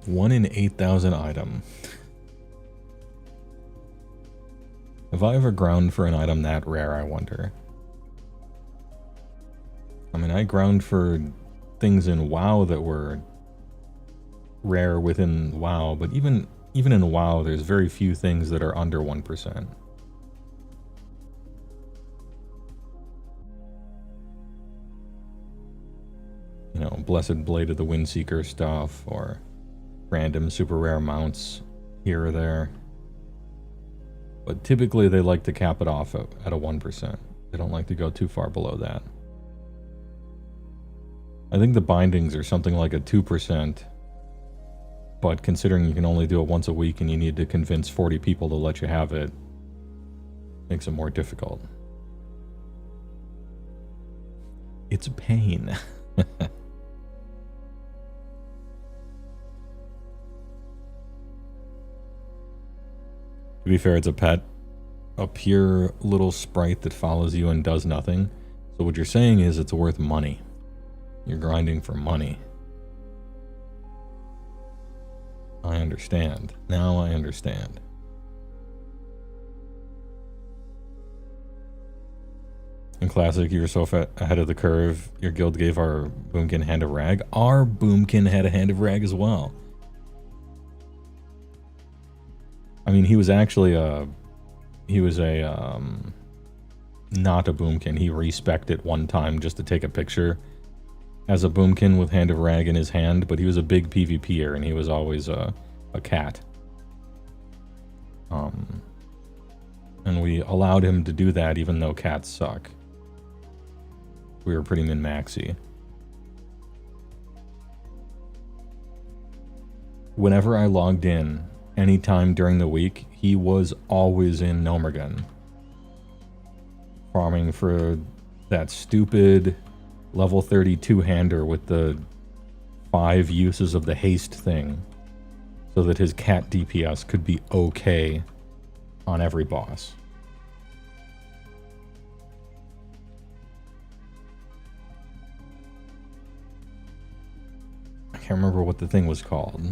One in 8,000 item. Have I ever ground for an item that rare, I wonder? I mean, I ground for things in WoW that were rare within WoW, but even in WoW, there's very few things that are under 1%. You know, Blessed Blade of the Windseeker stuff, or random super rare mounts here or there. But typically they like to cap it off at a 1%. They don't like to go too far below that. I think the bindings are something like a 2%. But considering you can only do it once a week and you need to convince 40 people to let you have it, makes it more difficult. It's a pain. To be fair, it's a pet. A pure little sprite that follows you and does nothing. So what you're saying is it's worth money. You're grinding for money. I understand. Now I understand. In Classic, you were so ahead of the curve, your guild gave our boomkin Hand of Rag. Our boomkin had a Hand of Rag as well. I mean, he was actually not a boomkin. He respec'd it one time just to take a picture as a boomkin with Hand of Rag in his hand, but he was a big PvPer and he was always a cat. And we allowed him to do that even though cats suck. We were pretty min-maxy. Whenever I logged in, anytime during the week, he was always in Nomergun, farming for that stupid level 32 hander with the 5 uses of the haste thing, so that his cat DPS could be okay on every boss. I can't remember what the thing was called.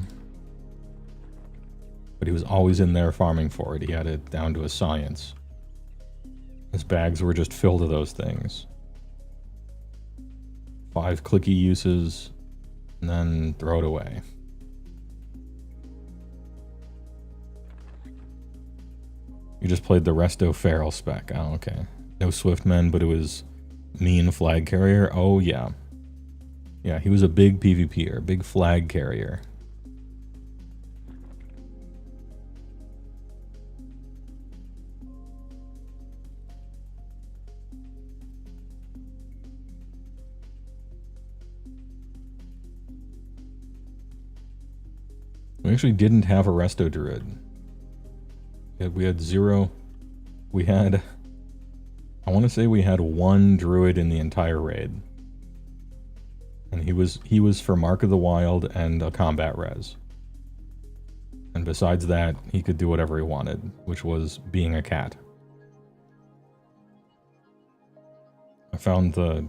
But he was always in there farming for it. He had it down to a science. His bags were just filled with those things. 5 clicky uses, and then throw it away. You just played the Resto Feral spec. Oh, okay. No Swiftmen, but it was mean flag carrier. Oh, yeah. Yeah, he was a big PvPer, big flag carrier. We actually didn't have a Resto Druid. We had 0. We had... I want to say we had 1 Druid in the entire raid. And he was for Mark of the Wild and a combat res. And besides that, he could do whatever he wanted, which was being a cat. I found the,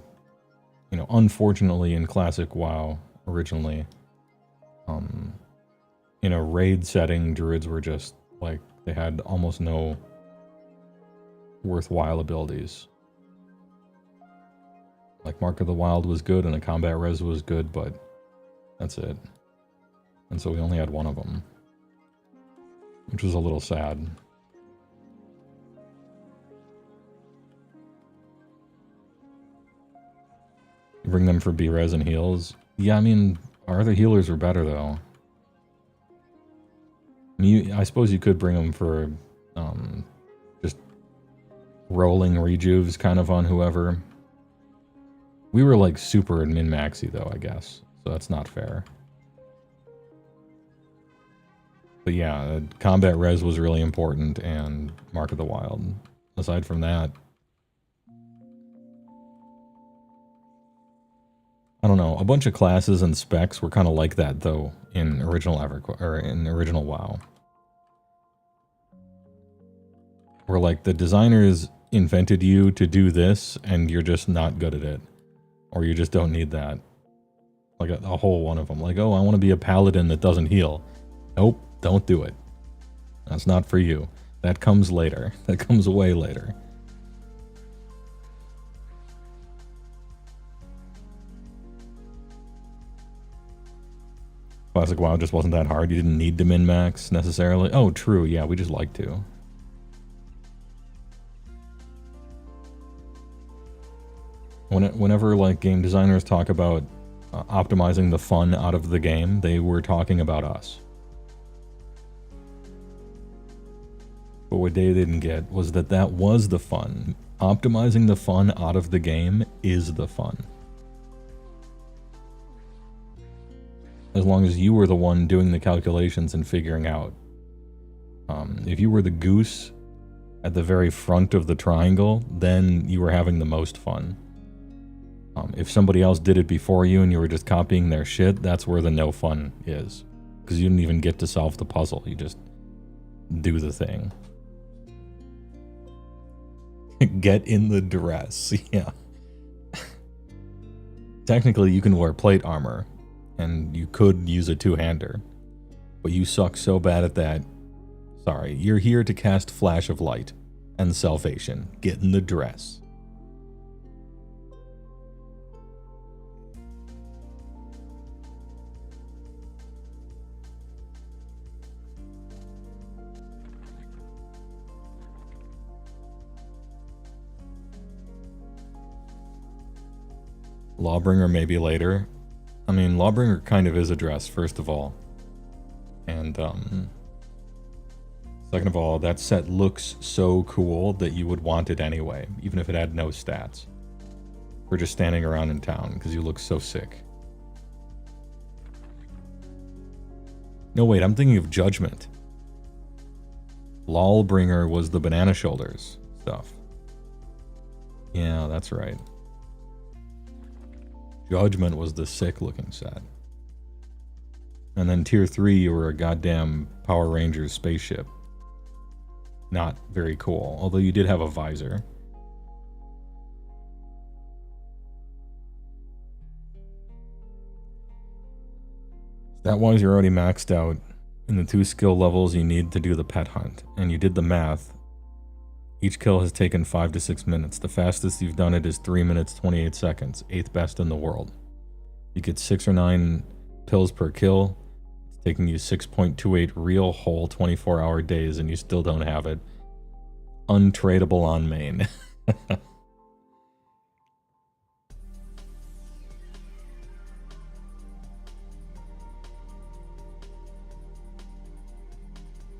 you know, unfortunately in Classic WoW originally, in a raid setting, druids were just, like, they had almost no worthwhile abilities. Like, Mark of the Wild was good and a combat res was good, but that's it. And so we only had one of them, which was a little sad. You bring them for B-res and heals? Yeah, I mean, our other healers were better, though. I mean, I suppose you could bring them for just rolling rejuves kind of on whoever. We were like super and min-maxy though, I guess. So that's not fair. But yeah, combat res was really important and Mark of the Wild. Aside from that, I don't know. A bunch of classes and specs were kind of like that though in original EverQuest or in original WoW. Where like the designers invented you to do this and you're just not good at it. Or you just don't need that. Like a whole one of them. Like, oh, I want to be a paladin that doesn't heal. Nope, don't do it. That's not for you. That comes later. That comes way later. Classic WoW just wasn't that hard. You didn't need to min-max necessarily. Oh, true. Yeah, we just like to. Whenever like game designers talk about optimizing the fun out of the game, they were talking about us. But what they didn't get was that that was the fun. Optimizing the fun out of the game is the fun. As long as you were the one doing the calculations and figuring out. If you were the goose at the very front of the triangle, then you were having the most fun. If somebody else did it before you and you were just copying their shit, that's where the no fun is. Because you didn't even get to solve the puzzle. You just do the thing. Get in the dress. Yeah. Technically, you can wear plate armor. And you could use a two-hander. But you suck so bad at that. Sorry, you're here to cast Flash of Light and Salvation. Get in the dress. Lawbringer maybe later. I mean, Lawbringer kind of is a dress, first of all. And, second of all, that set looks so cool that you would want it anyway, even if it had no stats. For just standing around in town, because you look so sick. No, wait, I'm thinking of Judgment. Lawbringer was the banana shoulders stuff. Yeah, that's right. Judgment was the sick-looking set. And then Tier 3, you were a goddamn Power Rangers spaceship. Not very cool, although you did have a visor. Stat-wise, you're already maxed out in the 2 skill levels you need to do the pet hunt. And you did the math. Each kill has taken 5 to 6 minutes. The fastest you've done it is 3 minutes 28 seconds. 8th best in the world. You get 6 or 9 pills per kill. It's taking you 6.28 real whole 24-hour days and you still don't have it. Untradeable on main.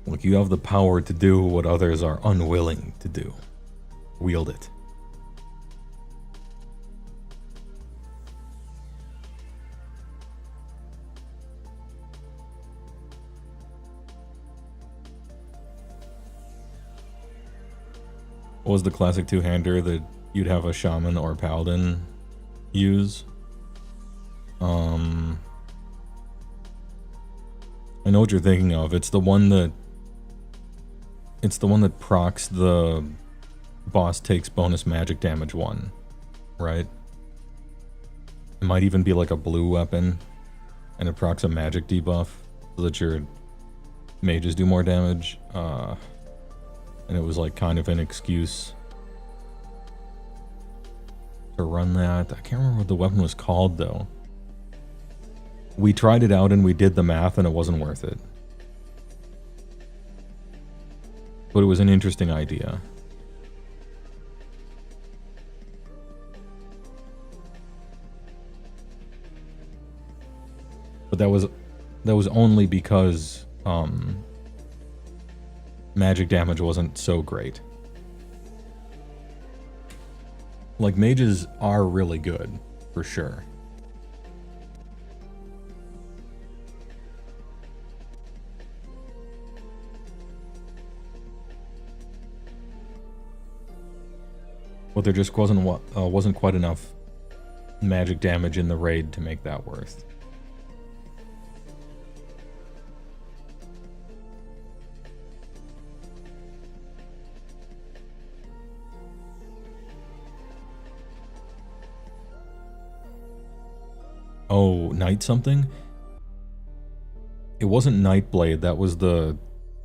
Look, you have the power to do what others are unwilling to do. Wield it. What was the classic two-hander that you'd have a shaman or paladin use? I know what you're thinking of. It's the one that procs the boss takes bonus magic damage one, right? It might even be like a blue weapon, and it procs a magic debuff so that your mages do more damage. And it was like kind of an excuse to run that. I can't remember what the weapon was called though. We tried it out and we did the math and it wasn't worth it. But it was an interesting idea. But that was only because magic damage wasn't so great. Like, mages are really good, for sure. But there just wasn't quite enough magic damage in the raid to make that worth. Oh, Night something? It wasn't Nightblade, that was the...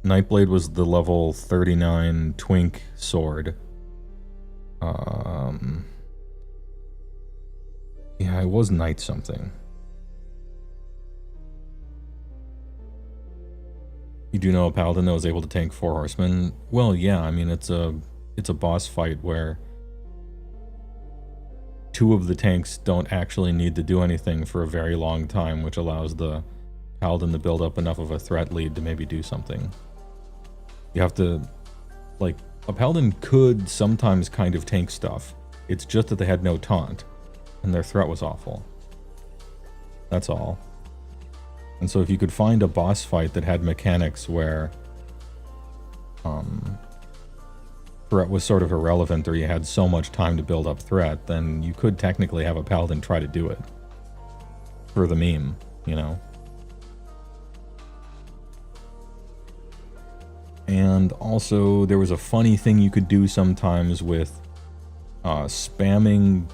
Nightblade was the level 39 twink sword. Yeah, it was Night something. You do know a paladin that was able to tank 4 horsemen? Well, yeah, I mean, it's a boss fight where 2 of the tanks don't actually need to do anything for a very long time, which allows the paladin to build up enough of a threat lead to maybe do something. You have to, like, a paladin could sometimes kind of tank stuff. It's just that they had no taunt, and their threat was awful. That's all. And so if you could find a boss fight that had mechanics where threat was sort of irrelevant, or you had so much time to build up threat, then you could technically have a paladin try to do it. For the meme, you know? And also, there was a funny thing you could do sometimes with spamming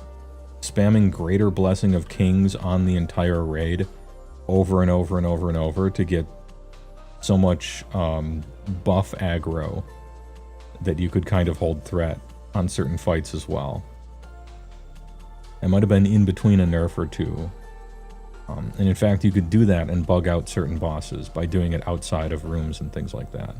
Greater Blessing of Kings on the entire raid over and over and over and over to get so much buff aggro that you could kind of hold threat on certain fights as well. It might have been in between a nerf or two. And in fact, you could do that and bug out certain bosses by doing it outside of rooms and things like that.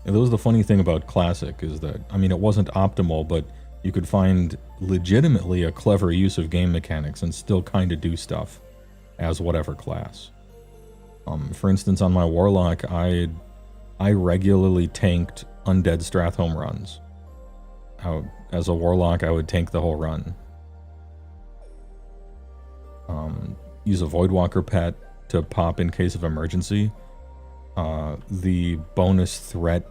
And that was the funny thing about Classic, is that, I mean, it wasn't optimal, but you could find legitimately a clever use of game mechanics and still kind of do stuff as whatever class. For instance, on my Warlock, I regularly tanked Undead Strathhome runs. As a Warlock, I would tank the whole run. Use a Voidwalker pet to pop in case of emergency. The bonus threat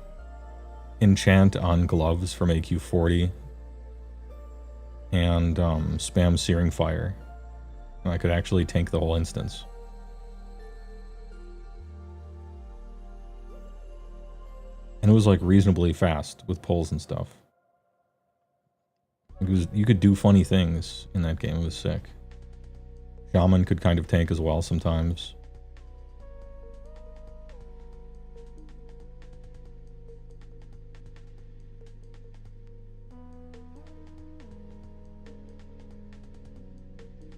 enchant on gloves from AQ40, and spam Searing Fire. I could actually tank the whole instance. And it was like reasonably fast with pulls and stuff. You could do funny things in that game. It was sick. Shaman could kind of tank as well sometimes.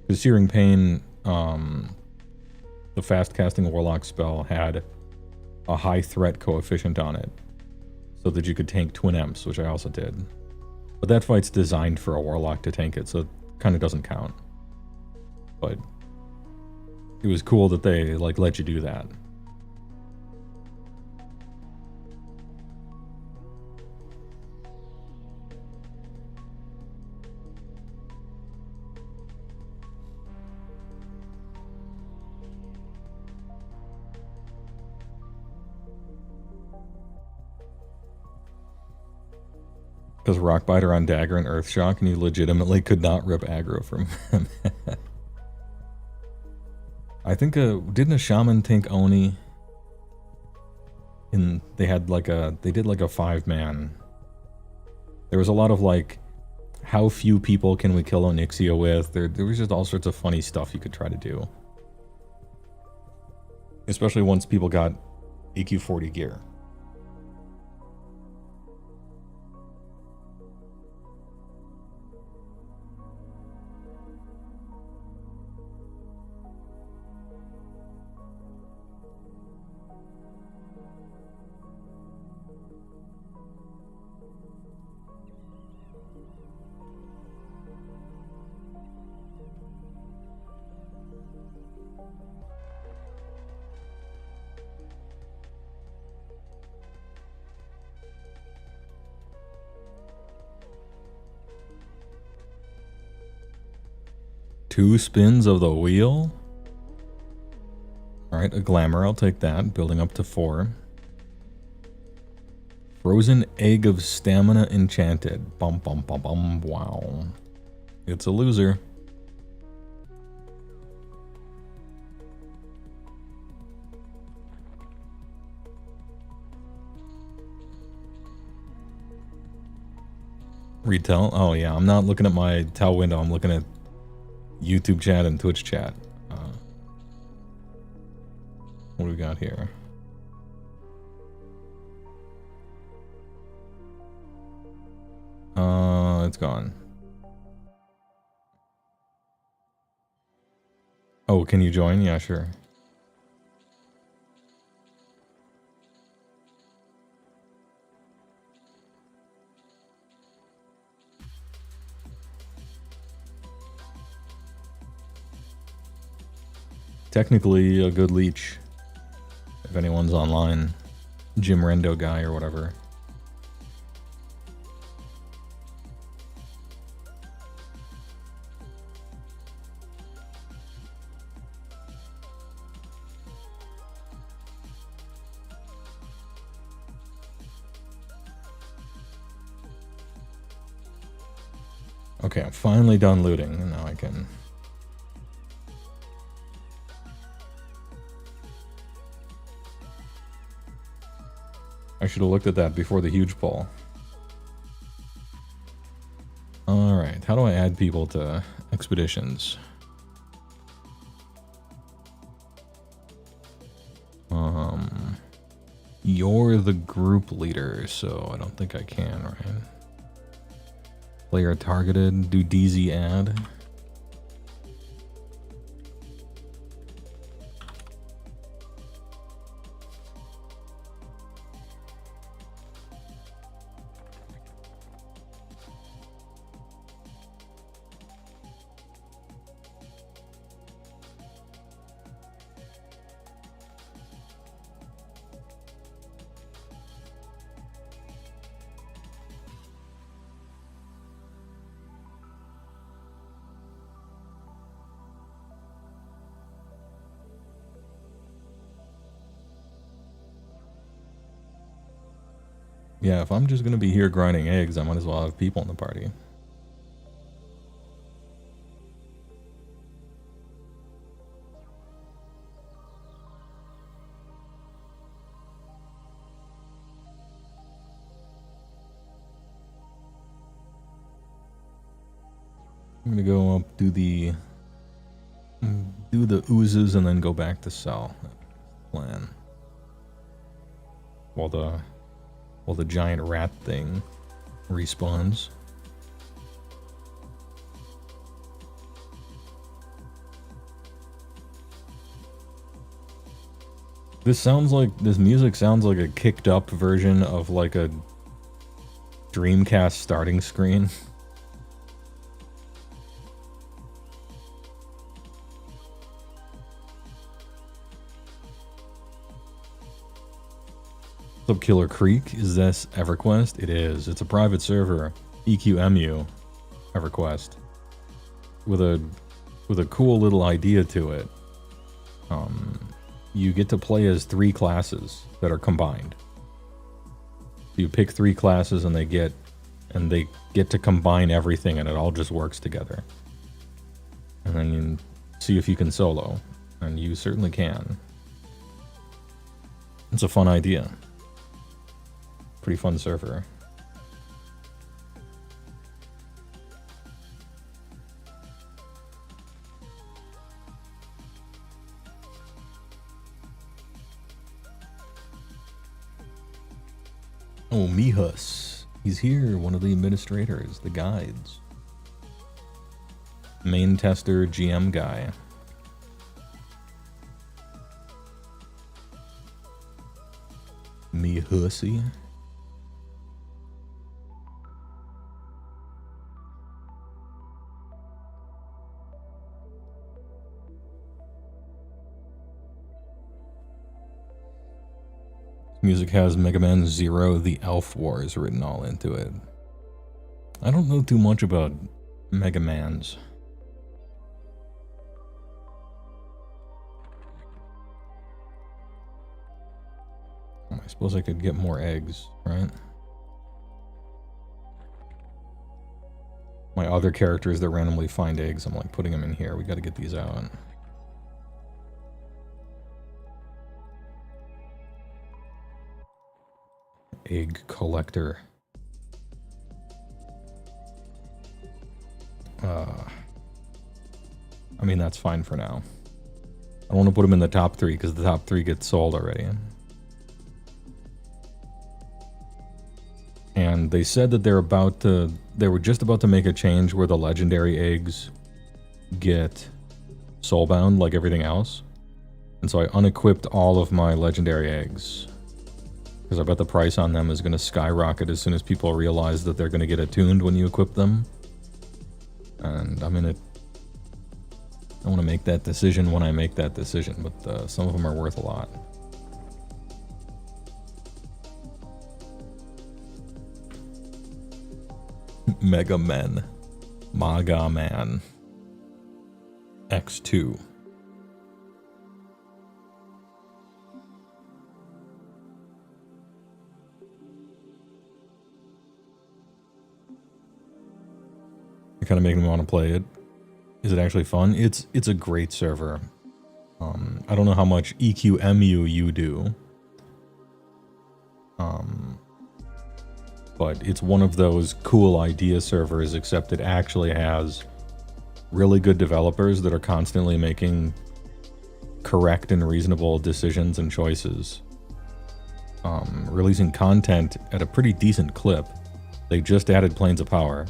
The Searing Pain, the fast-casting Warlock spell, had a high threat coefficient on it, so that you could tank Twin Emps, which I also did. But that fight's designed for a Warlock to tank it, so it kind of doesn't count. But it was cool that they, like, let you do that. Because Rockbiter on Dagger and Earthshock, and you legitimately could not rip aggro from him. I think, didn't a Shaman tank Oni? They did like a 5-man. There was a lot of like, how few people can we kill Onyxia with? There was just all sorts of funny stuff you could try to do. Especially once people got AQ40 gear. Two spins of the wheel? Alright, a glamour, I'll take that. Building up to 4. Frozen egg of stamina enchanted. Bum bum bum bum. Wow. It's a loser. Retail? Oh yeah, I'm not looking at my tell window, I'm looking at YouTube chat and Twitch chat. What do we got here? It's gone. Oh, can you join? Yeah, sure. Technically a good leech, if anyone's online. Jim Rendo guy or whatever. Okay, I'm finally done looting, and now I can... I should have looked at that before the huge poll. Alright, how do I add people to expeditions? You're the group leader, so I don't think I can, right? Player targeted, do DZ add. Yeah, if I'm just gonna be here grinding eggs, I might as well have people in the party. I'm gonna go up, do the oozes, and then go back to sell. Plan. While the giant rat thing respawns. This music sounds like a kicked up version of like a Dreamcast starting screen. What's up, Killer Creek? Is this EverQuest? It is. It's a private server. EQMU EverQuest. With a cool little idea to it. You get to play as 3 classes that are combined. You pick 3 classes and they get And they get to combine everything and it all just works together. And then you see if you can solo. And you certainly can. It's a fun idea. Pretty fun server. Oh, Mihus. He's here, one of the administrators, the guides. Main tester, GM guy. Mihusy. Music has Mega Man Zero, the Elf Wars written all into it. I don't know too much about Mega Mans. I suppose I could get more eggs, right? My other characters that randomly find eggs, I'm like putting them in here. We gotta get these out. Egg collector. I mean, that's fine for now. I don't want to put them in the top 3 because the top 3 get sold already. And they said that they were just about to make a change where the legendary eggs get soulbound like everything else. And so I unequipped all of my legendary eggs. Because I bet the price on them is going to skyrocket as soon as people realize that they're going to get attuned when you equip them. And I want to make that decision when I make that decision, but some of them are worth a lot. Mega Men. Maga Man. X2. You're kind of making me want to play it. Is it actually fun? It's a great server. I don't know how much EQMU you do. But it's one of those cool idea servers, except it actually has really good developers that are constantly making correct and reasonable decisions and choices. Releasing content at a pretty decent clip. They just added Planes of Power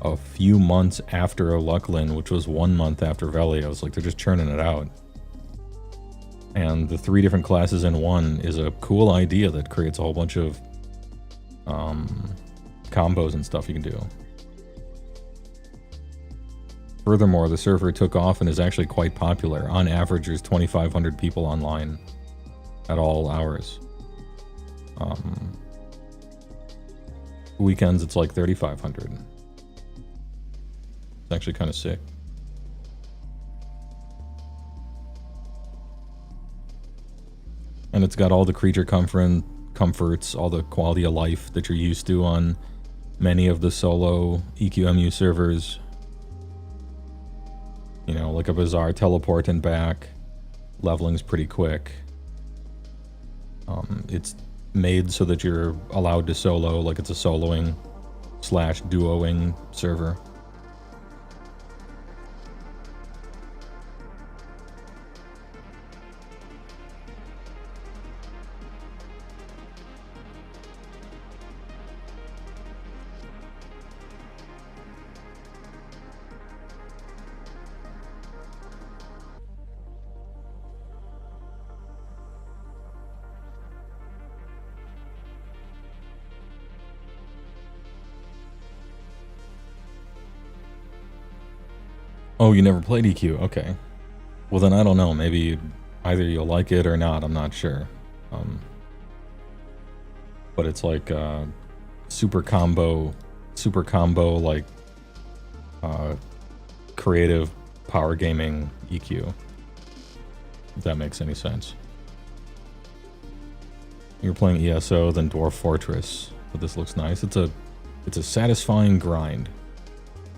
a few months after Lucklin, which was 1 month after Velios. Like, they're just churning it out. And the 3 different classes in one is a cool idea that creates a whole bunch of combos and stuff you can do. Furthermore, the server took off and is actually quite popular. On average, there's 2,500 people online at all hours. Weekends, it's like 3,500. It's actually kind of sick. And it's got all the creature comforts, all the quality of life that you're used to on many of the solo EQMU servers. You know, like a bizarre teleport and back. Leveling's pretty quick. It's made so that you're allowed to solo, like it's a soloing / duoing server. Oh, you never played EQ? Okay. Well, then I don't know. Maybe either you'll like it or not. I'm not sure. But it's like super combo, like creative power gaming EQ. If that makes any sense. You're playing ESO, then Dwarf Fortress. But this looks nice. It's a It's a satisfying grind.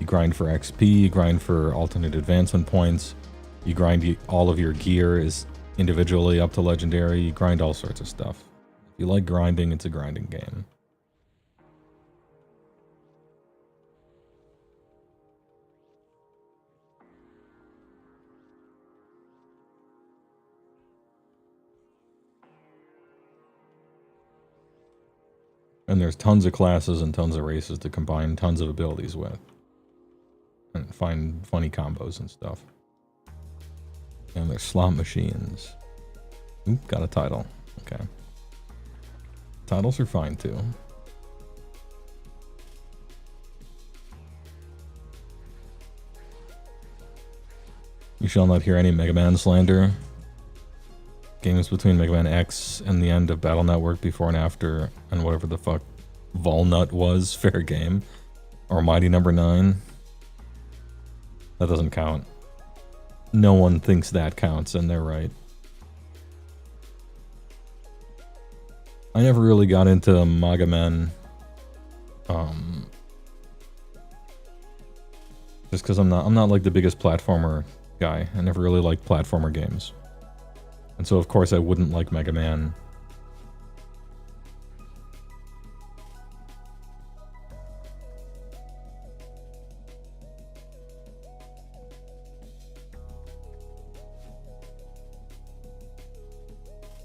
You grind for XP, you grind for alternate advancement points, you grind all of your gear is individually up to legendary, you grind all sorts of stuff. If you like grinding, it's a grinding game. And there's tons of classes and tons of races to combine tons of abilities with. And find funny combos and stuff. And there's slot machines. Oop, got a title. Okay. Titles are fine too. You shall not hear any Mega Man slander. Games between Mega Man X and the end of Battle Network before and after, and whatever the fuck Volnut was, fair game. Or Mighty Number 9. That doesn't count. No one thinks that counts, and they're right. I never really got into Mega Man. Just because I'm not like the biggest platformer guy. I never really liked platformer games. And so of course I wouldn't like Mega Man.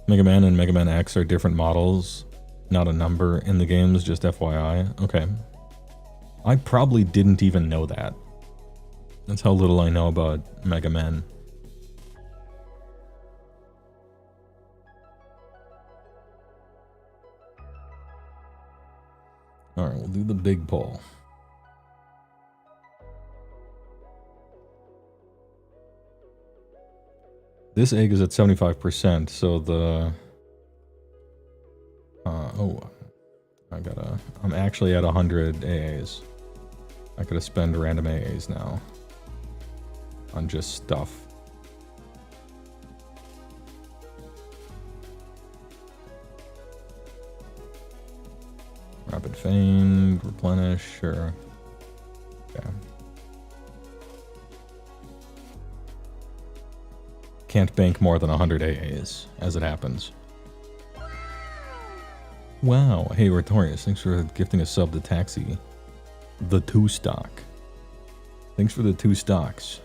Mega Man and Mega Man X are different models, not a number in the games, just FYI. Okay. I probably didn't even know that. That's how little I know about Mega Man. Alright, we'll do the big poll. This egg is at 75%, so the... I'm actually at 100 AAs. I gotta spend random AAs now. On just stuff. Rapid feign, replenish, sure. Yeah. Can't bank more than 100 AAs, as it happens. Wow, hey Retorius, thanks for gifting a sub to Taxi. The 2 stock. Thanks for the 2 stocks.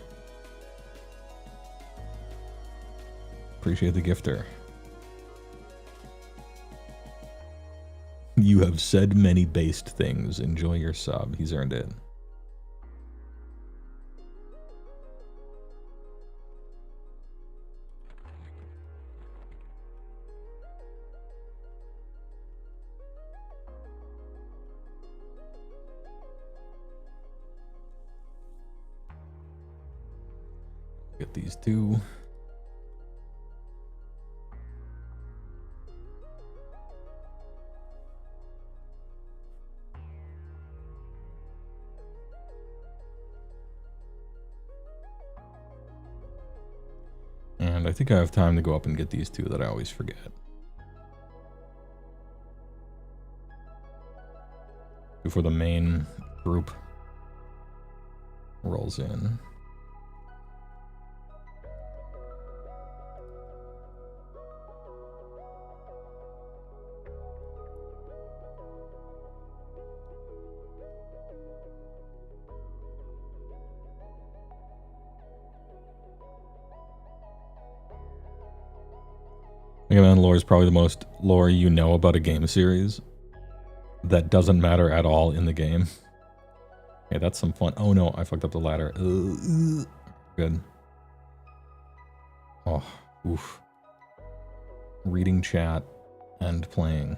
Appreciate the gifter. You have said many based things. Enjoy your sub. He's earned it. Get these 2. And I think I have time to go up and get these 2 that I always forget. Before the main group rolls in. Mega Man lore is probably the most lore you know about a game series that doesn't matter at all in the game. Okay, that's some fun. Oh no, I fucked up the ladder. Good. Oh, oof. Reading chat and playing.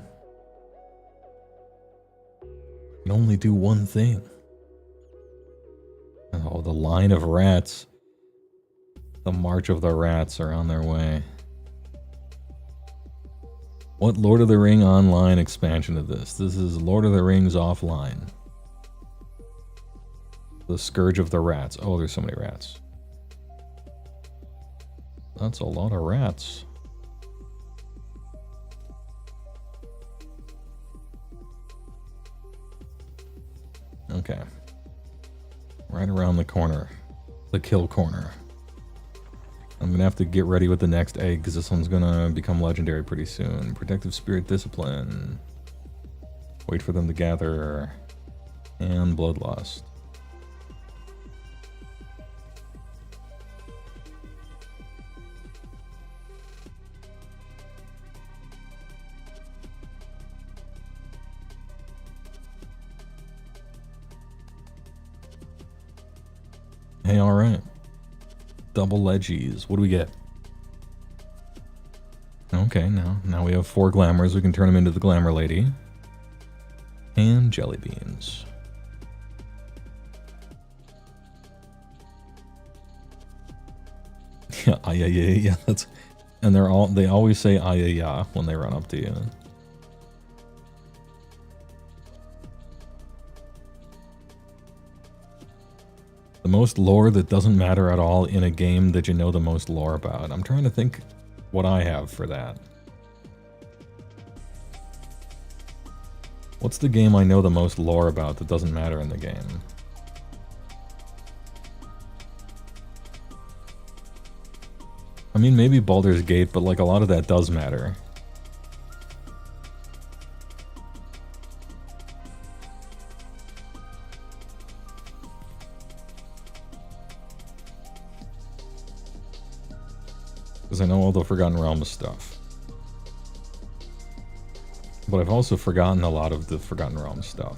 You can only do one thing. Oh, the line of rats. The march of the rats are on their way. What Lord of the Ring online expansion of this? This is Lord of the Rings offline. The Scourge of the Rats. Oh, there's so many rats. That's a lot of rats. Okay. Right around the corner. The kill corner. I'm gonna have to get ready with the next egg because this one's gonna become legendary pretty soon. Protective Spirit Discipline. Wait for them to gather. And Bloodlust. Hey, alright. Double Leggies. What do we get? Okay, now we have 4 glamours. We can turn them into the glamour lady. And jelly beans. Yeah, that's, and they always say yeah when they run up to you. The most lore that doesn't matter at all in a game that you know the most lore about. I'm trying to think what I have for that. What's the game I know the most lore about that doesn't matter in the game? I mean, maybe Baldur's Gate, but like a lot of that does matter. Because I know all the Forgotten Realms stuff. But I've also forgotten a lot of the Forgotten Realms stuff.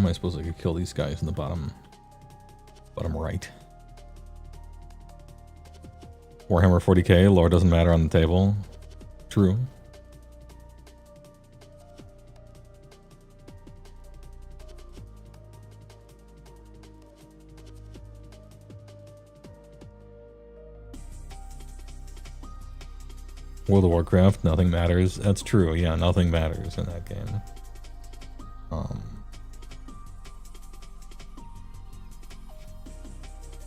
I suppose I could kill these guys in the bottom right. Warhammer 40k, lore doesn't matter on the table. True. World of Warcraft, nothing matters. That's true, yeah, nothing matters in that game.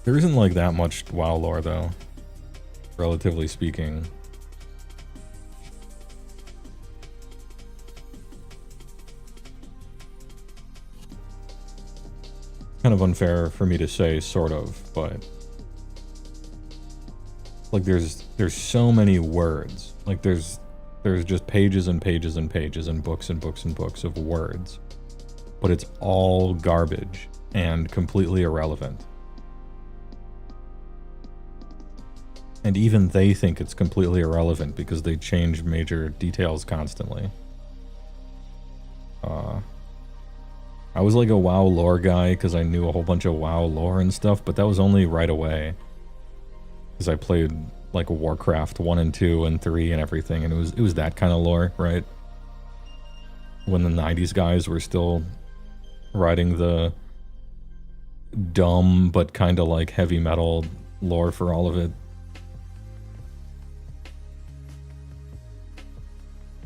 There isn't like that much WoW lore though, relatively speaking. Kind of unfair for me to say, sort of, but like there's so many words. Like there's just pages and pages and pages and books and books and books of words, but it's all garbage and completely irrelevant. And even they think it's completely irrelevant because they change major details constantly. I was like a WoW lore guy because I knew a whole bunch of WoW lore and stuff, but that was only right away. Because I played like Warcraft 1 and 2 and 3 and everything, and it was that kind of lore, right? When the 90s guys were still writing the dumb but kind of like heavy metal lore for all of it.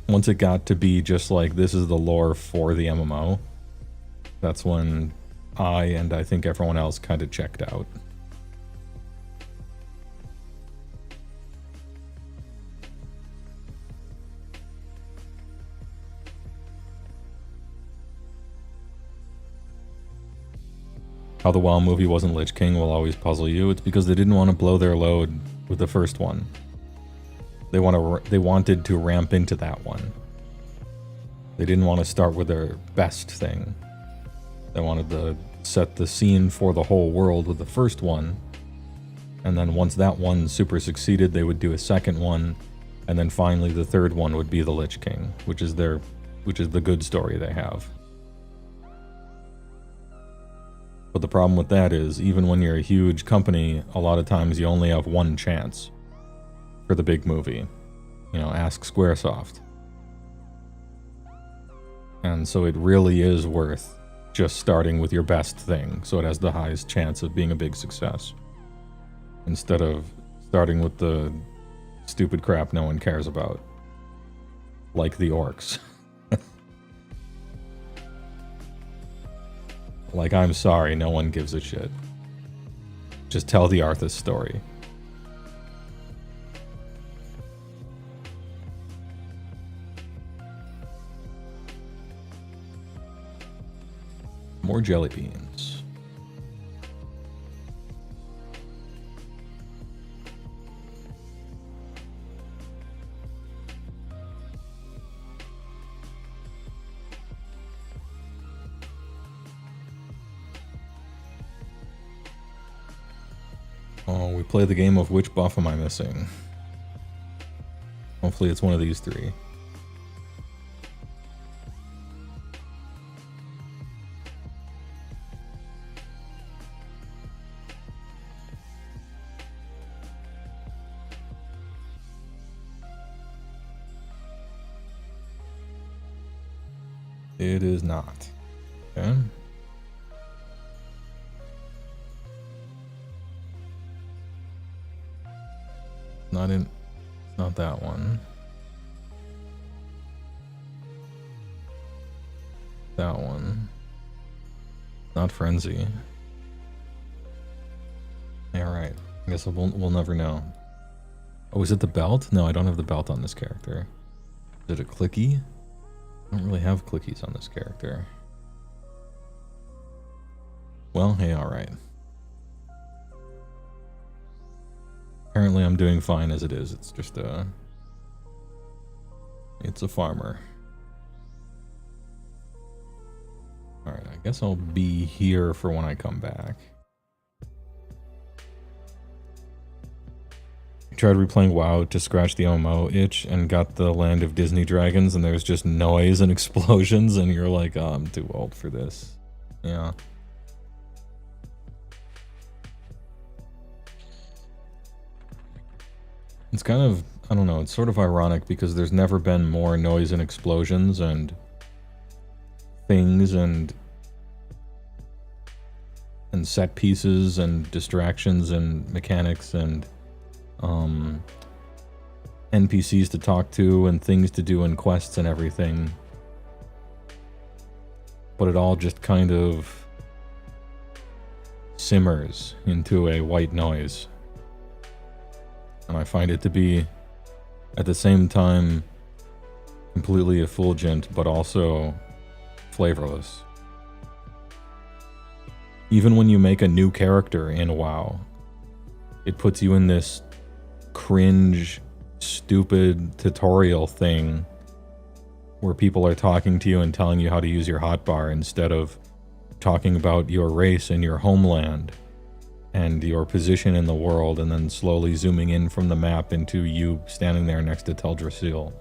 Once it got to be just like, this is the lore for the MMO, that's when I think everyone else kind of checked out. How the WoW movie wasn't Lich King will always puzzle you. It's because they didn't want to blow their load with the first one. They wanted to ramp into that one. They didn't want to start with their best thing. They wanted to set the scene for the whole world with the first one, and then once that one super succeeded, they would do a second one, and then finally the third one would be the Lich King, which is the good story they have. But the problem with that is, even when you're a huge company, a lot of times you only have one chance for the big movie. You know, ask Squaresoft. And so it really is worth just starting with your best thing, so it has the highest chance of being a big success, instead of starting with the stupid crap no one cares about, like the orcs. Like, I'm sorry, no one gives a shit. Just tell the Arthas story. More jelly beans. Oh, we play the game of which buff am I missing? Hopefully it's one of these three. It is not. Okay. Not that one. That one. Not Frenzy. Yeah, right. I guess we'll never know. Oh, is it the belt? No, I don't have the belt on this character. Is it a clicky? I don't really have clickies on this character. Well, hey, alright. Apparently I'm doing fine as it is. It's just it's a farmer. Alright, I guess I'll be here for when I come back. I tried replaying WoW to scratch the MMO itch and got the Land of Disney Dragons, and there's just noise and explosions, and you're like, oh, I'm too old for this. Yeah. It's kind of, I don't know, it's sort of ironic because there's never been more noise and explosions and things and set pieces and distractions and mechanics and NPCs to talk to and things to do and quests and everything. But it all just kind of simmers into a white noise. And I find it to be, at the same time, completely effulgent, but also flavorless. Even when you make a new character in WoW, it puts you in this cringe, stupid tutorial thing where people are talking to you and telling you how to use your hotbar instead of talking about your race and your homeland and your position in the world, and then slowly zooming in from the map into you standing there next to Teldrassil.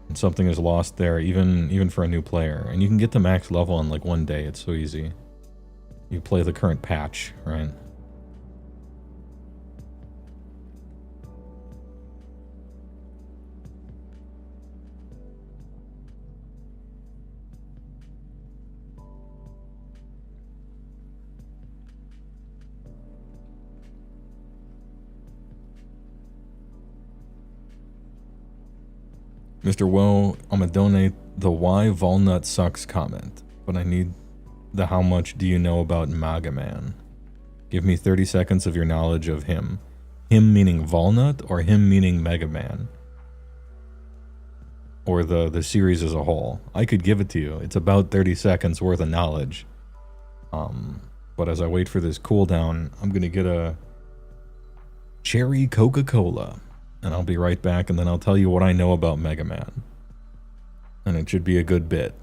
And something is lost there, even for a new player. And you can get to max level in like one day, it's so easy. You play the current patch, right? Mr. Woe, I'm gonna donate the why Volnut sucks comment, but I need the how much do you know about Mega Man? Give me 30 seconds of your knowledge of him. Him meaning Volnut or him meaning Mega Man? Or the series as a whole. I could give it to you. It's about 30 seconds worth of knowledge. But as I wait for this cooldown, I'm gonna get a cherry Coca-Cola. And I'll be right back, and then I'll tell you what I know about Mega Man. And it should be a good bit.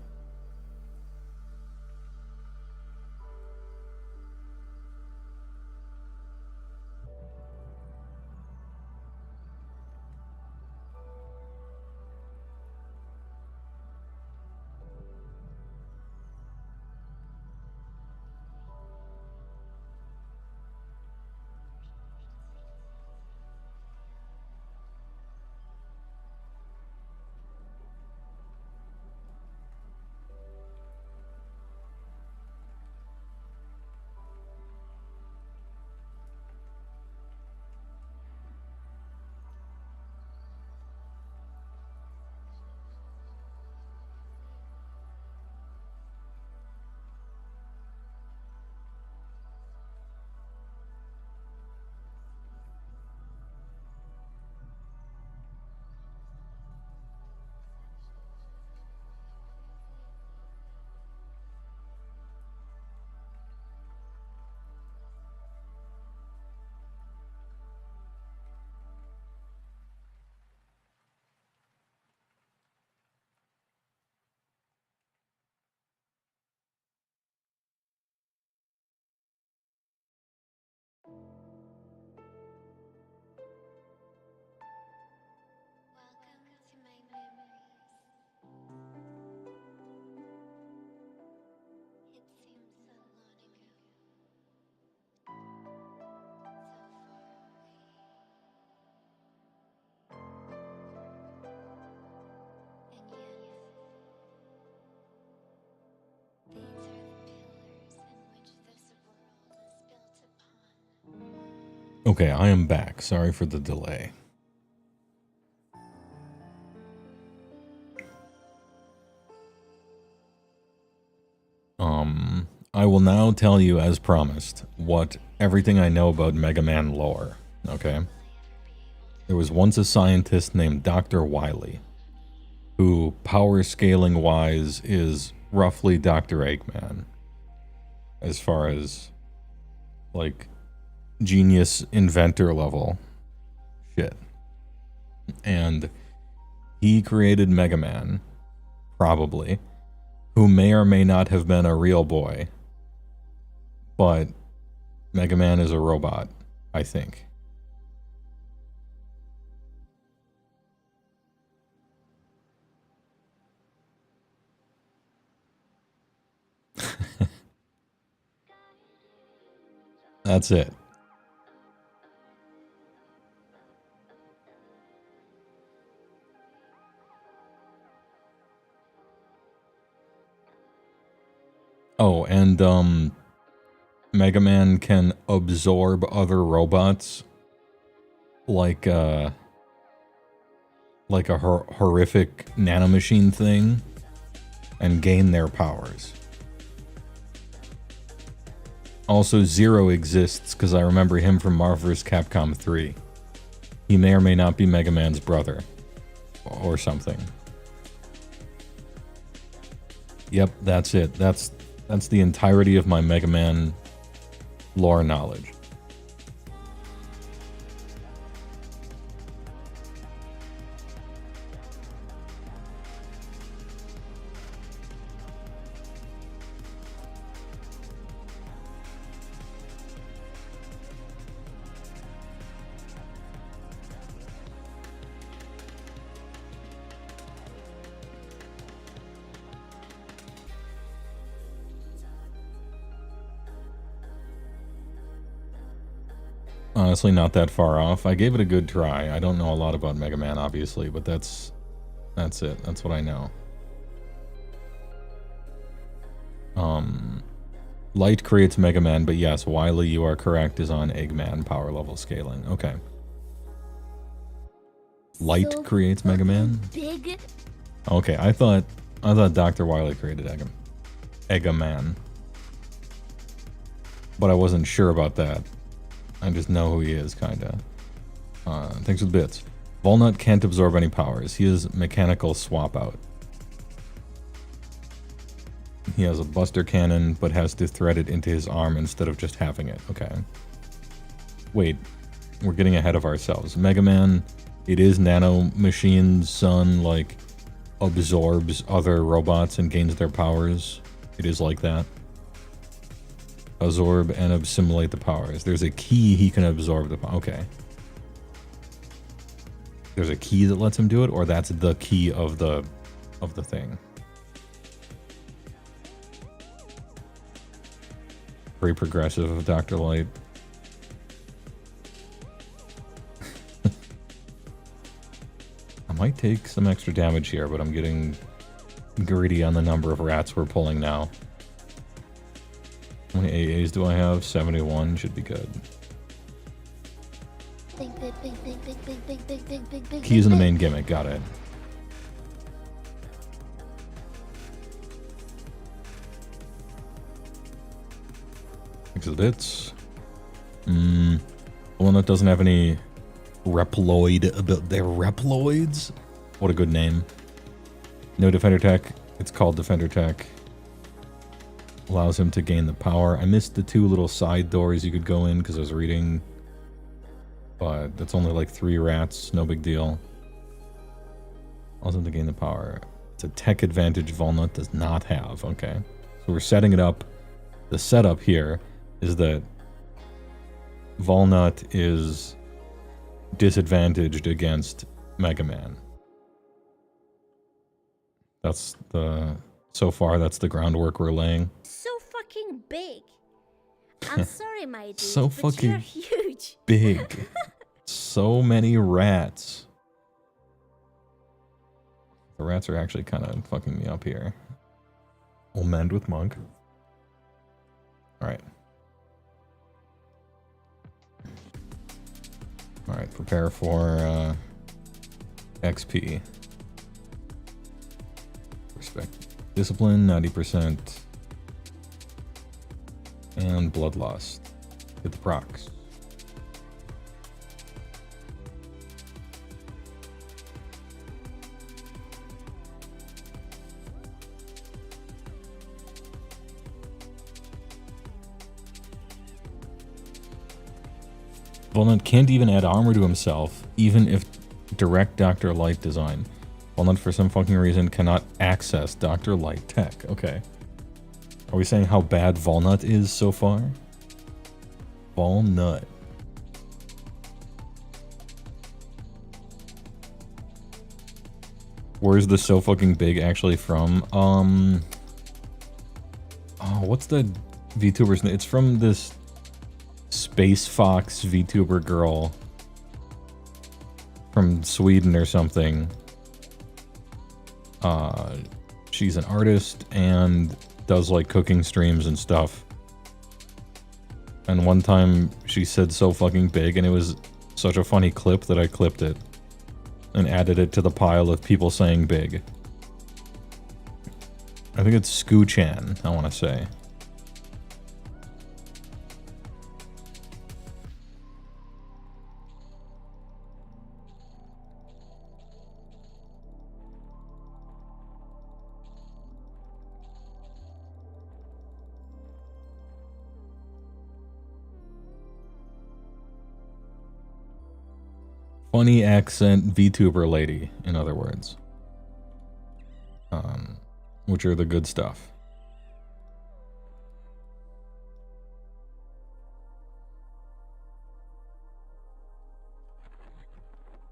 Okay, I am back. Sorry for the delay. I will now tell you, as promised, what everything I know about Mega Man lore, okay? There was once a scientist named Dr. Wily, who, power scaling wise, is roughly Dr. Eggman. As far as, like, genius inventor level shit. And he created Mega Man, probably, who may or may not have been a real boy. But Mega Man is a robot, I think. That's it. Oh, and Mega Man can absorb other robots like a horrific nanomachine thing and gain their powers. Also, Zero exists because I remember him from Marvel vs. Capcom 3. He may or may not be Mega Man's brother or something. Yep, that's it. That's the entirety of my Mega Man lore knowledge. Honestly, not that far off. I gave it a good try. I don't know a lot about Mega Man, obviously, but that's it. That's what I know. Light creates Mega Man, but yes, Wily, you are correct, is on Eggman power level scaling. Okay. Light so creates Mega Man? Big? Okay, I thought Dr. Wily created Eggman. But I wasn't sure about that. I just know who he is, kinda. Thanks for the bits. Volnut can't absorb any powers. He is mechanical swap out. He has a buster cannon, but has to thread it into his arm instead of just having it. Okay. Wait, we're getting ahead of ourselves. Mega Man, it is Nano Machine's son, like, absorbs other robots and gains their powers. It is like that. Absorb and assimilate the powers. There's a key he can absorb the power. Okay. There's a key that lets him do it, or that's the key of the thing. Very progressive of Dr. Light. I might take some extra damage here, but I'm getting greedy on the number of rats we're pulling now. How many AAs do I have? 71 should be good. Keys in the main gimmick, got it. Thanks for the bits. One that doesn't have any Reploid about their Reploids. What a good name. No Defender Tech. It's called Defender Tech. Allows him to gain the power. I missed the two little side doors you could go in because I was reading. But that's only like 3 rats. No big deal. Allows him to gain the power. It's a tech advantage Volnut does not have. Okay. So we're setting it up. The setup here is that Volnut is disadvantaged against Mega Man. That's the... So far, that's the groundwork we're laying. So fucking big. I'm sorry, my dude, so but fucking you're huge. Big. So many rats. The rats are actually kind of fucking me up here. We'll mend with Monk. All right. Prepare for XP. Respect. Discipline, 90%. And Bloodlust. Get the procs. Walnut can't even add armor to himself, even if direct Dr. Light design. Walnut, for some fucking reason, cannot access Dr. Light tech. Okay. Are we saying how bad Walnut is so far? Walnut. Where's the so fucking big actually from? Oh, what's the VTuber's name? It's from this Space Fox VTuber girl from Sweden or something. She's an artist and does like cooking streams and stuff. And one time she said so fucking big, and it was such a funny clip that I clipped it and added it to the pile of people saying big. I think it's Scoo-chan, I want to say. Funny accent VTuber lady, in other words. Which are the good stuff.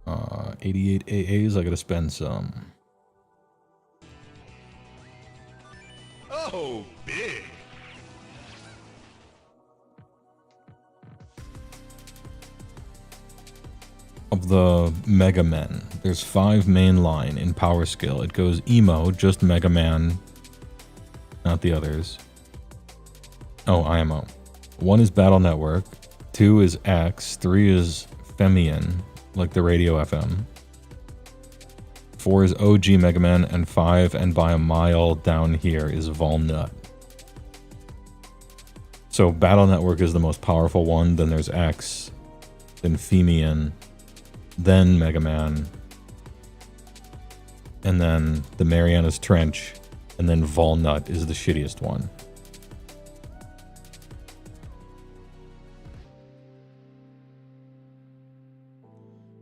Uh, 88 AAs, I gotta spend some. Oh, big. Of the Mega Men, there's 5 main line in power skill. It goes Emo, just Mega Man, not the others. Oh, IMO. 1 is Battle Network, 2 is X, 3 is Femian, like the radio FM. 4 is OG Mega Man, and 5, and by a mile down here, is Walnut. So Battle Network is the most powerful one, then there's X, then Femian, then Mega Man, and then the Mariana's Trench, and then Walnut is the shittiest one.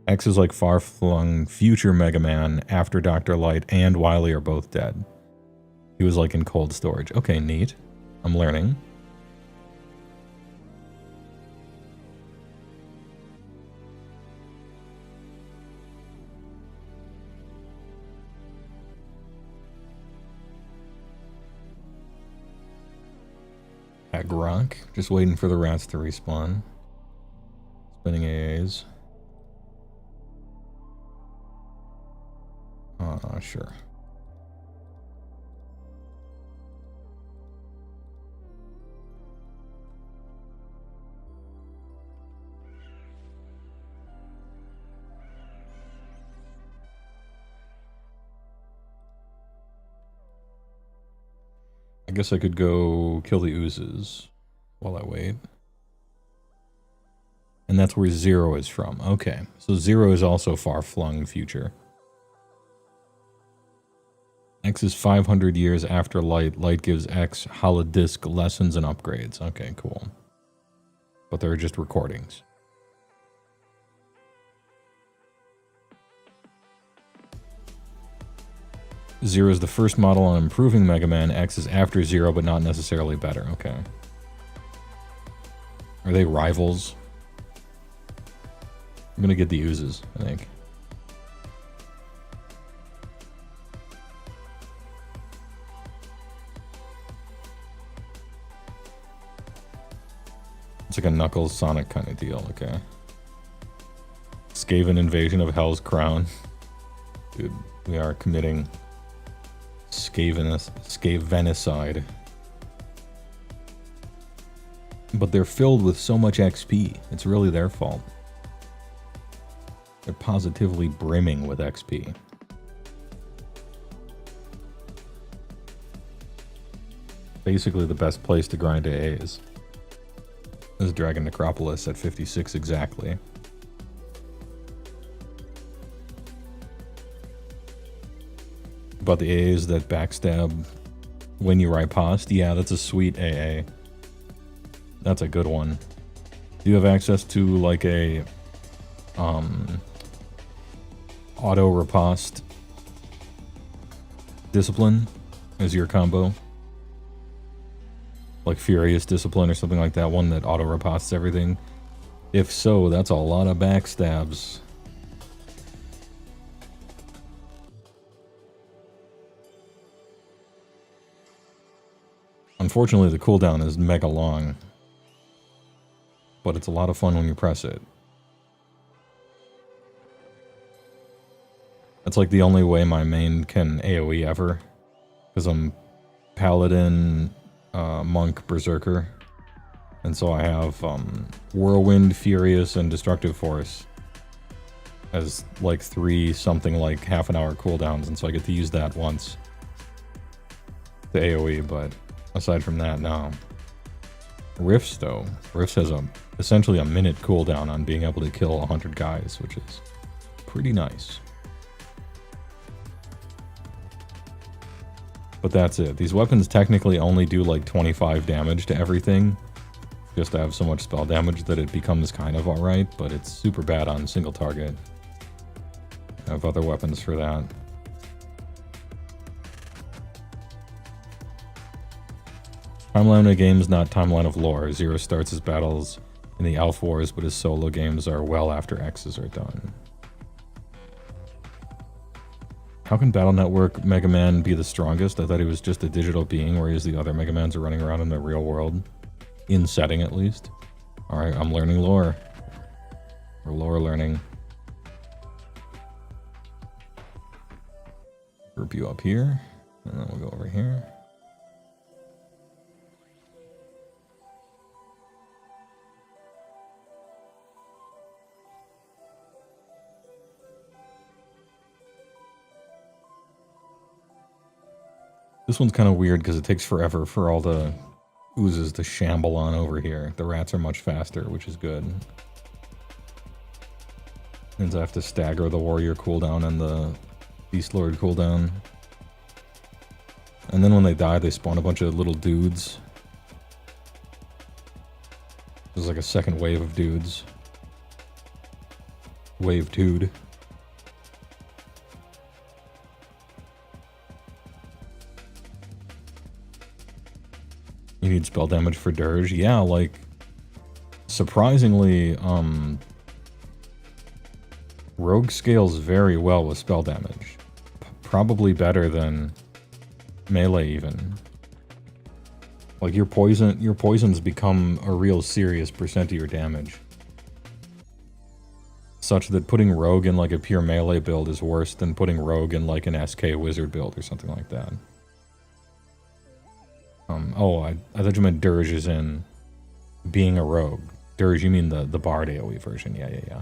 X is like far-flung future Mega Man after Dr. Light and Wily are both dead. He was like in cold storage. Okay, neat. I'm learning. Grok, just waiting for the rats to respawn. Spinning AAs. Sure. I guess I could go kill the oozes while I wait. And that's where Zero is from. Okay, so Zero is also far-flung future. X is 500 years after Light. Light gives X holodisc lessons and upgrades. Okay, cool. But they're just recordings. Zero is the first model on improving Mega Man. X is after Zero, but not necessarily better. Okay. Are they rivals? I'm gonna get the oozes, I think. It's like a Knuckles Sonic kind of deal, okay. Skaven invasion of Hell's Crown. Dude, we are committing Skavenicide. But they're filled with so much XP. It's really their fault. They're positively brimming with XP. Basically the best place to grind AAs. This is Dragon Necropolis at 56 exactly. But the AAs that backstab when you riposte, yeah, that's a sweet AA. That's a good one. Do you have access to like a auto riposte discipline as your combo? Like Furious Discipline or something like that, one that auto ripostes everything? If so, that's a lot of backstabs. Unfortunately, the cooldown is mega long, but it's a lot of fun when you press it. That's like the only way my main can AoE ever, because I'm Paladin, Monk, Berserker, and so I have Whirlwind, Furious, and Destructive Force as like 3 something like half-an-hour cooldowns, and so I get to use that once to AoE, but aside from that, no. Rifts, though. Rifts has essentially a minute cooldown on being able to kill 100 guys, which is pretty nice. But that's it. These weapons technically only do like 25 damage to everything. Just to have so much spell damage that it becomes kind of alright, but it's super bad on single target. I have other weapons for that. Timeline of games, not timeline of lore. Zero starts his battles in the Elf Wars, but his solo games are well after X's are done. How can Battle Network Mega Man be the strongest? I thought he was just a digital being, whereas the other Mega Mans are running around in the real world. In setting, at least. Alright, I'm learning lore. Or lore learning. Group you up here, and then we'll go over here. This one's kind of weird because it takes forever for all the oozes to shamble on over here. The rats are much faster, which is good. Means I have to stagger the warrior cooldown and the beast lord cooldown. And then when they die, they spawn a bunch of little dudes. There's like a second wave of dudes. Wave dude. You need spell damage for Dirge? Yeah, like, surprisingly, Rogue scales very well with spell damage. Probably better than melee even. Like, your poisons become a real serious percent of your damage. Such that putting Rogue in like a pure melee build is worse than putting Rogue in like an SK wizard build or something like that. Oh, I thought you meant Dirge is in being a rogue. Dirge, you mean the Bard AoE version. Yeah.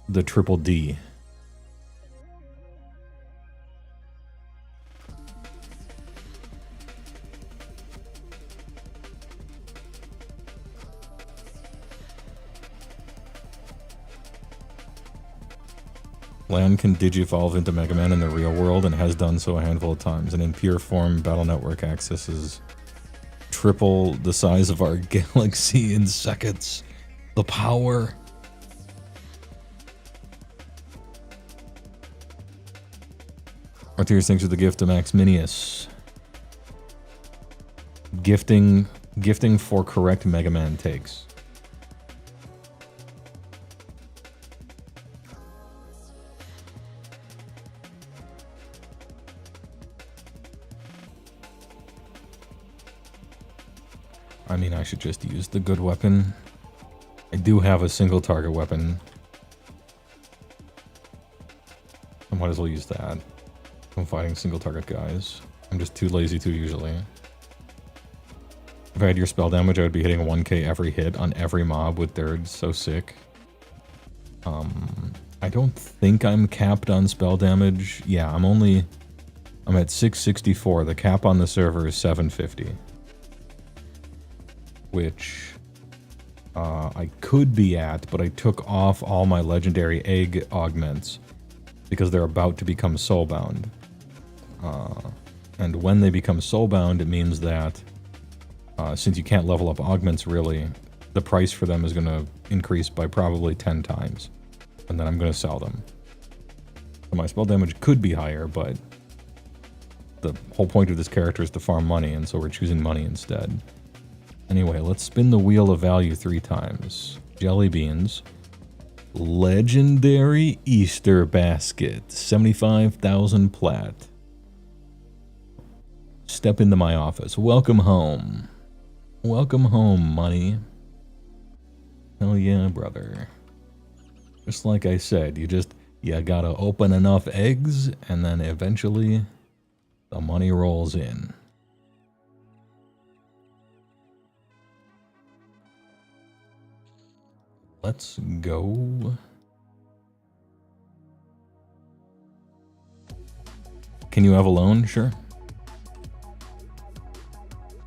The triple D. Land can digivolve into Mega Man in the real world and has done so a handful of times, and in pure form, Battle Network accesses triple the size of our galaxy in seconds. The power. Arthur's thanks for the gift to Max Minius. Gifting for correct Mega Man takes. I mean, I should just use the good weapon. I do have a single target weapon. I might as well use that. I'm fighting single target guys. I'm just too lazy to usually. If I had your spell damage, I would be hitting 1k every hit on every mob with Dirge. So sick. I don't think I'm capped on spell damage. Yeah, I'm at 664. The cap on the server is 750. Which I could be at, but I took off all my legendary egg augments because they're about to become soulbound. And when they become soulbound, it means that since you can't level up augments really, the price for them is going to increase by probably 10 times. And then I'm going to sell them. So my spell damage could be higher, but the whole point of this character is to farm money, and so we're choosing money instead. Anyway, let's spin the wheel of value 3 times. Jelly beans. Legendary Easter basket. 75,000 plat. Step into my office. Welcome home. Welcome home, money. Hell yeah, brother. Just like I said, you gotta open enough eggs, and then eventually the money rolls in. Let's go. Can you have a loan? Sure.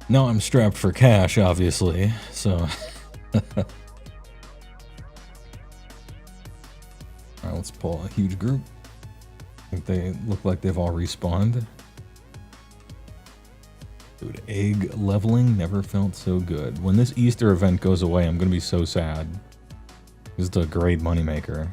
No, I'm strapped for cash, obviously, so... Alright, let's pull a huge group. I think they look like they've all respawned. Dude, egg leveling never felt so good. When this Easter event goes away, I'm gonna be so sad. This is a great moneymaker.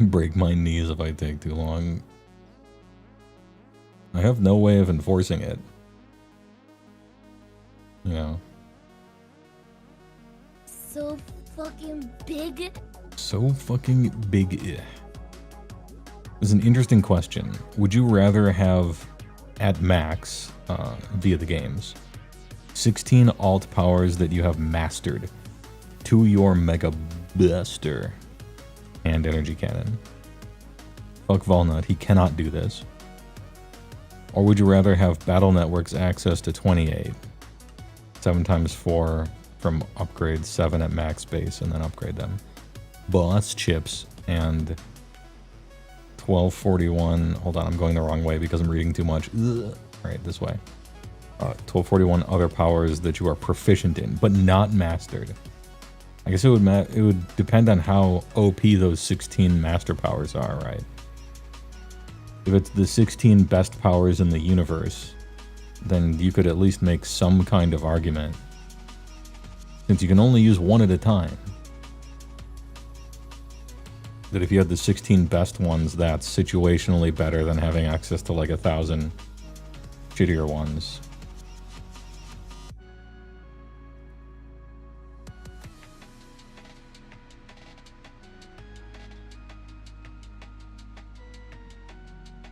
Break my knees if I take too long. I have no way of enforcing it. You know. So fucking big. So fucking big. It's an interesting question. Would you rather have, at max, via the games, 16 alt powers that you have mastered to your Mega Buster and Energy Cannon? Fuck Volnut, he cannot do this. Or would you rather have Battle Network's access to 28? 7 times 4 from upgrade 7 at max base and then upgrade them. Boss chips and 1241. Hold on, I'm going the wrong way because I'm reading too much. Ugh. Right, this way. 1241 other powers that you are proficient in, but not mastered. I guess it would depend on how OP those 16 master powers are, right? If it's the 16 best powers in the universe, then you could at least make some kind of argument. Since you can only use one at a time. That if you had the 16 best ones, that's situationally better than having access to like 1,000 shittier ones.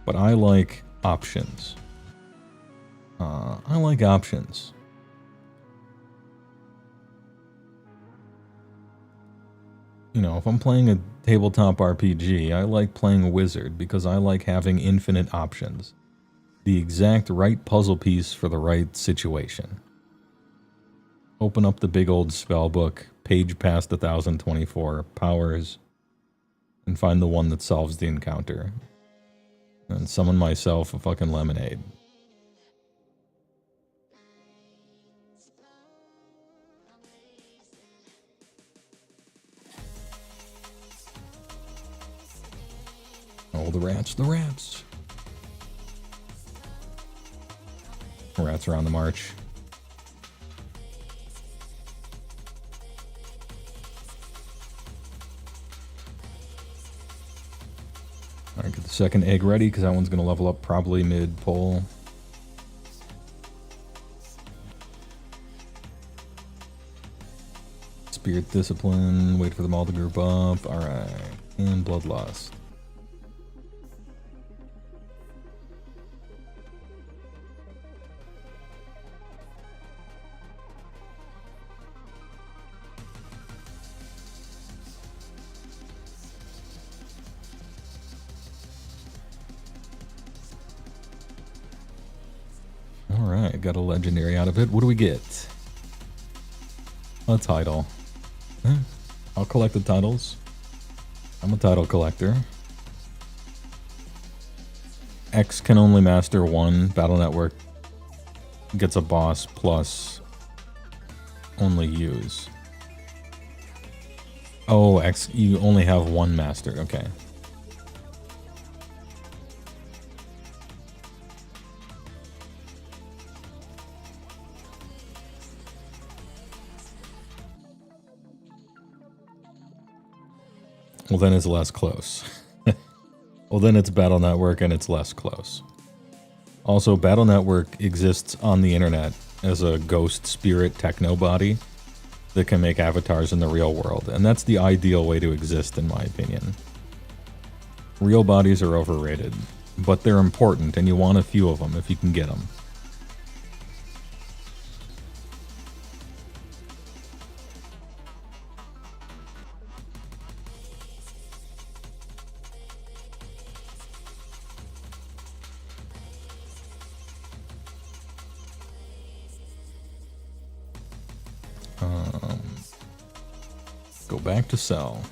But I like options. I like options. You know, if I'm playing a tabletop RPG, I like playing Wizard because I like having infinite options. The exact right puzzle piece for the right situation. Open up the big old spell book, page past 1024, powers, and find the one that solves the encounter. And summon myself a fucking lemonade. Oh, the rats, the rats. Rats are on the march. Alright, get the second egg ready, because that one's going to level up probably mid-pole. Spirit Discipline. Wait for them all to group up. Alright. And Bloodlust. Alright, got a legendary out of it. What do we get? A title. I'll collect the titles. I'm a title collector. X can only master one. Battle Network gets a boss plus only use. Oh, X, you only have one master. Okay. Well, then it's less close. Well, then it's Battle Network and it's less close. Also, Battle Network exists on the internet as a ghost spirit techno body that can make avatars in the real world. And that's the ideal way to exist, in my opinion. Real bodies are overrated, but they're important and you want a few of them if you can get them. Go back to sell.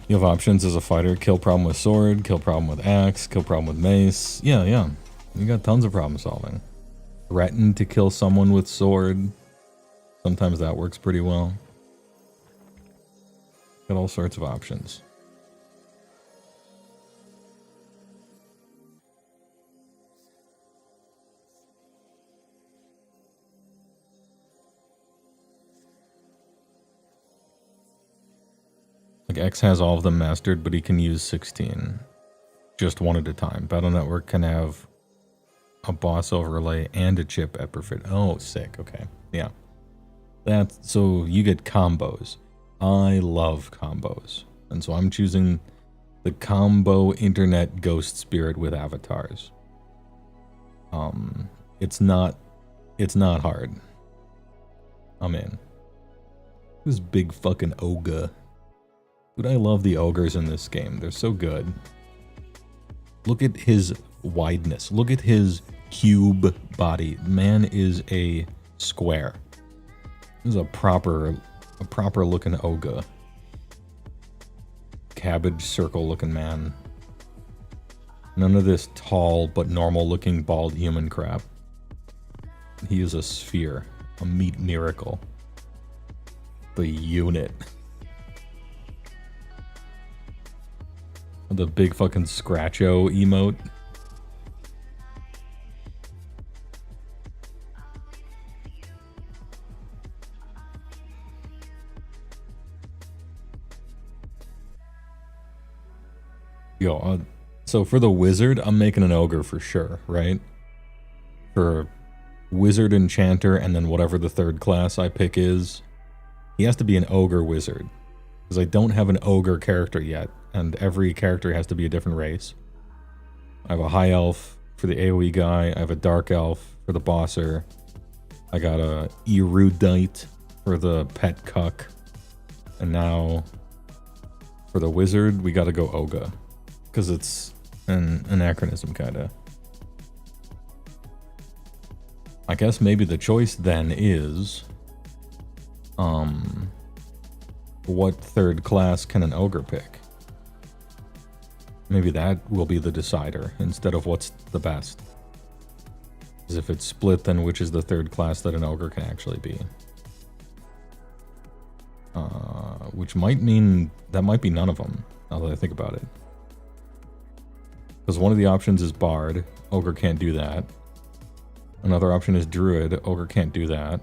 You have options as a fighter. Kill problem with sword, kill problem with axe, kill problem with mace. Yeah. You got tons of problem solving. Threaten to kill someone with sword. Sometimes that works pretty well. Got all sorts of options. Like X has all of them mastered, but he can use 16. Just one at a time. Battle Network can have a boss overlay and a chip at perfect. Oh, sick. Okay. Yeah. So you get combos. I love combos. And so I'm choosing the combo internet ghost spirit with avatars. It's not hard. I'm in. This big fucking ogre. Dude, I love the ogres in this game. They're so good. Look at his wideness. Look at his cube body. Man is a square. This is a proper looking ogre. Cabbage circle looking man. None of this tall but normal looking bald human crap. He is a sphere. A meat miracle. The unit. The big fucking Scratcho emote. Yo, so for the wizard, I'm making an ogre for sure, right? For wizard, enchanter, and then whatever the third class I pick is, he has to be an ogre wizard. Because I don't have an ogre character yet. And every character has to be a different race. I have a high elf for the AoE guy. I have a dark elf for the bosser. I got a erudite for the pet cuck. And now for the wizard, we gotta go ogre. Because it's an anachronism, kinda. I guess maybe the choice then is... what third class can an ogre pick? Maybe that will be the decider instead of what's the best. Because if it's split, then which is the third class that an ogre can actually be? Which might mean that might be none of them, now that I think about it. Because one of the options is bard. Ogre can't do that. Another option is druid. Ogre can't do that.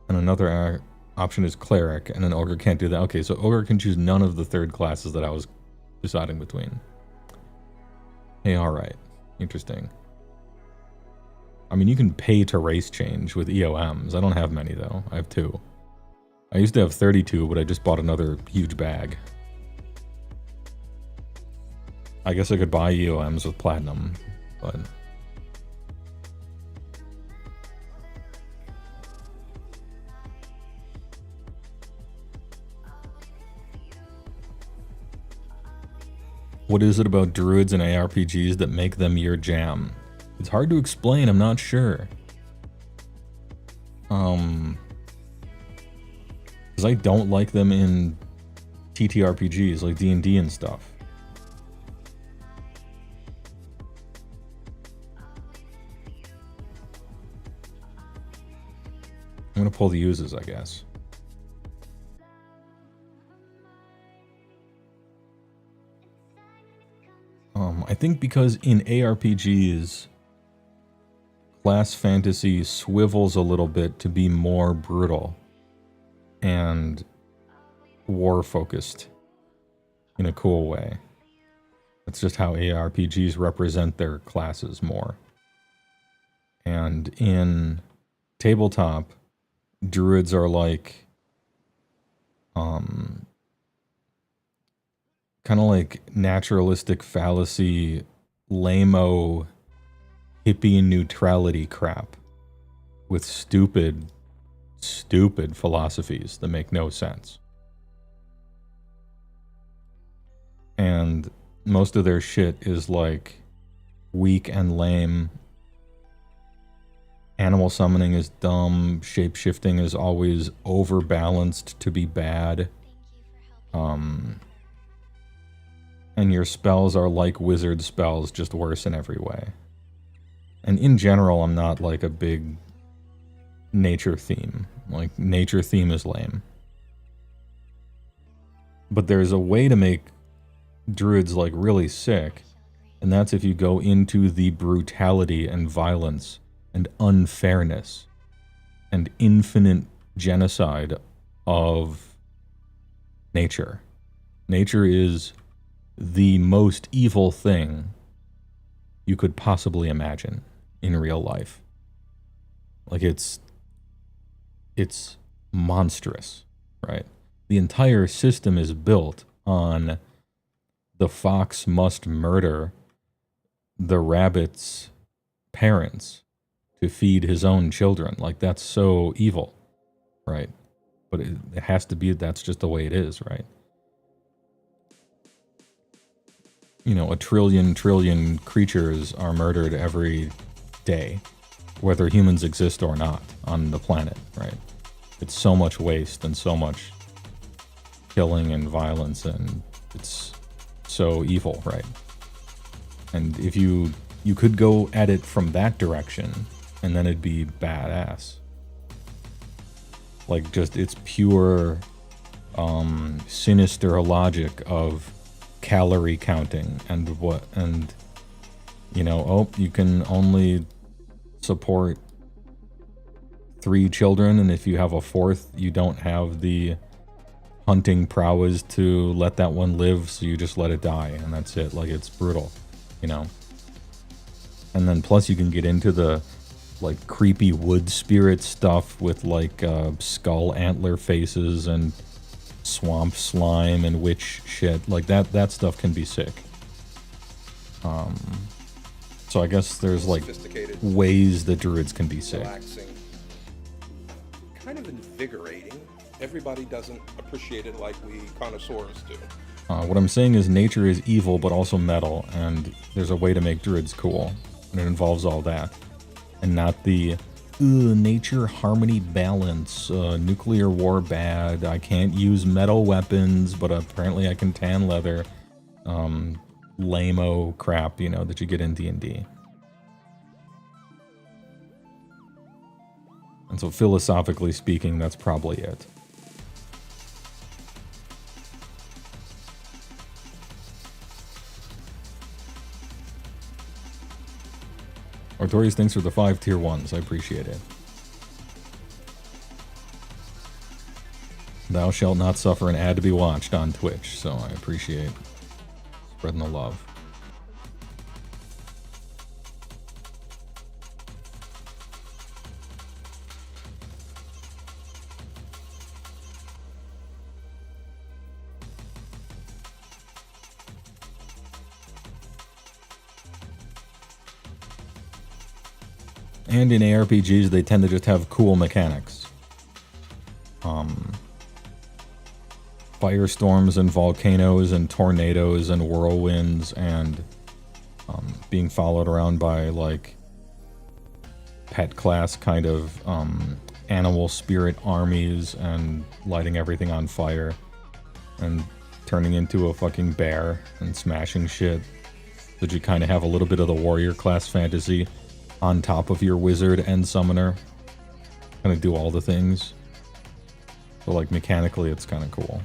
And another option is cleric, and an ogre can't do that. Okay, so ogre can choose none of the third classes that I was deciding between. Hey, alright. Interesting. I mean, you can pay to race change with EOMs. I don't have many, though. I have 2. I used to have 32, but I just bought another huge bag. I guess I could buy EOMs with Platinum, but... What is it about druids and ARPGs that make them your jam? It's hard to explain, I'm not sure. Because I don't like them in TTRPGs like D&D and stuff. I'm gonna pull the uses, I guess. I think because in ARPGs, class fantasy swivels a little bit to be more brutal and war-focused in a cool way. That's just how ARPGs represent their classes more. And in tabletop, druids are like kind of like naturalistic fallacy, lame-o, hippie neutrality crap with stupid philosophies that make no sense. And most of their shit is like weak and lame. Animal summoning is dumb. Shape-shifting is always overbalanced to be bad. And your spells are like wizard spells, just worse in every way. And in general, I'm not like a big nature theme. Like, nature theme is lame. But there's a way to make druids like really sick, and that's if you go into the brutality and violence and unfairness and infinite genocide of nature. Nature is the most evil thing you could possibly imagine in real life. Like, it's monstrous, right? The entire system is built on the fox must murder the rabbit's parents to feed his own children. Like, that's so evil, right? But it has to be, that's just the way it is, right? You know, a trillion creatures are murdered every day, whether humans exist or not on the planet, right? It's so much waste and so much killing and violence, and it's so evil, right? And if you could go at it from that direction, and then it'd be badass. Like, just it's pure sinister logic of calorie counting and you know, oh, you can only support 3 children, and if you have a 4th, you don't have the hunting prowess to let that one live, so you just let it die, and that's it. Like, it's brutal, you know. And then plus you can get into the like creepy wood spirit stuff with like skull antler faces and swamp slime and witch shit. Like, that stuff can be sick. So I guess there's like ways that druids can be sick. Relaxing, kind of invigorating. Everybody doesn't appreciate it like we connoisseurs do. What I'm saying is nature is evil but also metal, and there's a way to make druids cool, and it involves all that, and not the nature harmony balance, nuclear war bad, I can't use metal weapons but apparently I can tan leather, lame-o crap, you know, that you get in D&D. And so philosophically speaking, that's probably it. Artorius, thanks for the 5 tier 1s. I appreciate it. Thou shalt not suffer an ad to be watched on Twitch, so I appreciate Spreading the love. And in ARPGs, they tend to just have cool mechanics. Firestorms and volcanoes and tornadoes and whirlwinds and being followed around by, like, pet class kind of animal spirit armies and lighting everything on fire and turning into a fucking bear and smashing shit. So you kind of have a little bit of the warrior class fantasy on top of your wizard and summoner. Kind of do all the things. So, like, mechanically, it's kind of cool.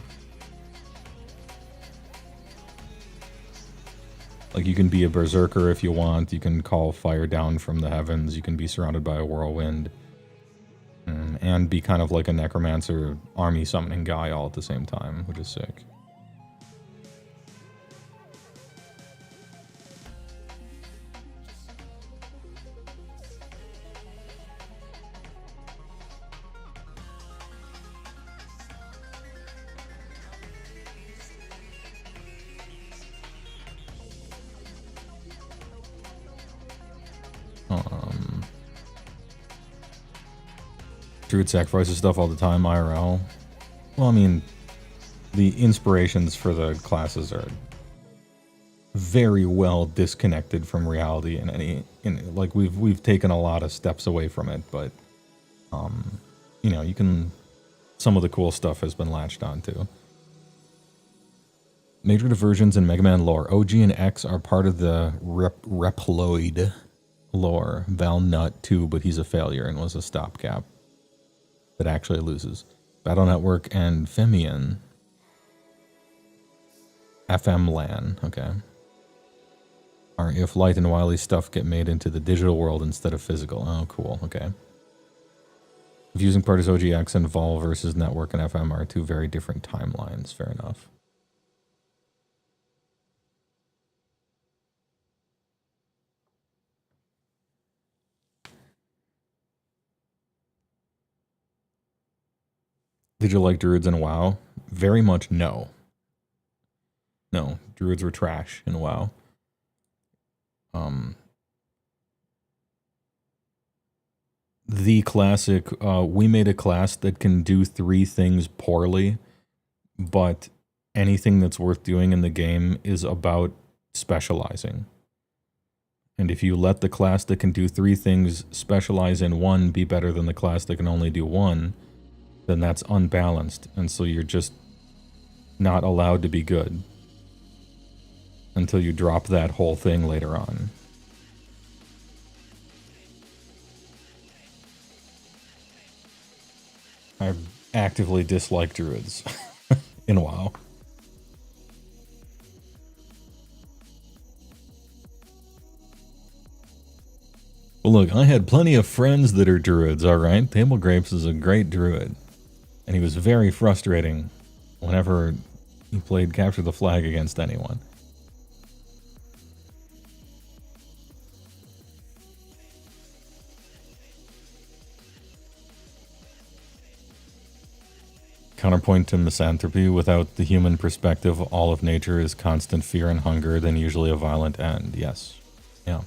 Like, you can be a berserker if you want. You can call fire down from the heavens. You can be surrounded by a whirlwind. And be kind of like a necromancer army summoning guy all at the same time, which is sick. Druid sacrifices stuff all the time, IRL. Well, I mean, the inspirations for the classes are very well disconnected from reality like we've taken a lot of steps away from it, but you know, you can, some of the cool stuff has been latched onto. Major diversions in Mega Man lore. OG and X are part of the Reploid lore. Val Nut too, but he's a failure and was a stopgap that actually loses. Battle Network and Femian. FM LAN, okay. Are if Light and Wily stuff get made into the digital world instead of physical. Oh, cool, okay. Confusing part is OGX and Vol versus Network and FM are two very different timelines. Fair enough. Did you like Druids in WoW? Very much no. No, Druids were trash in WoW. The classic, we made a class that can do 3 things poorly, but anything that's worth doing in the game is about specializing. And if you let the class that can do 3 things specialize in 1 be better than the class that can only do 1, then that's unbalanced, and so you're just not allowed to be good until you drop that whole thing later on. I actively dislike Druids in WoW. Well, look, I had plenty of friends that are Druids, alright? Table Grapes is a great Druid. And he was very frustrating whenever he played Capture the Flag against anyone. Counterpoint to misanthropy, without the human perspective, all of nature is constant fear and hunger, then usually a violent end. Yes. Yeah.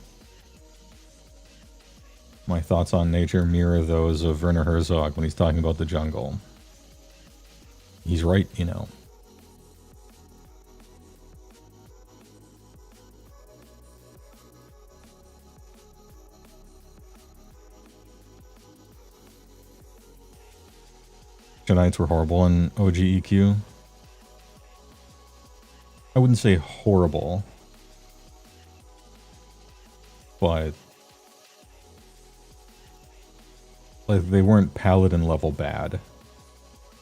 My thoughts on nature mirror those of Werner Herzog when he's talking about the jungle. He's right, you know. Jedites were horrible in OGEQ. I wouldn't say horrible, but like they weren't Paladin level bad.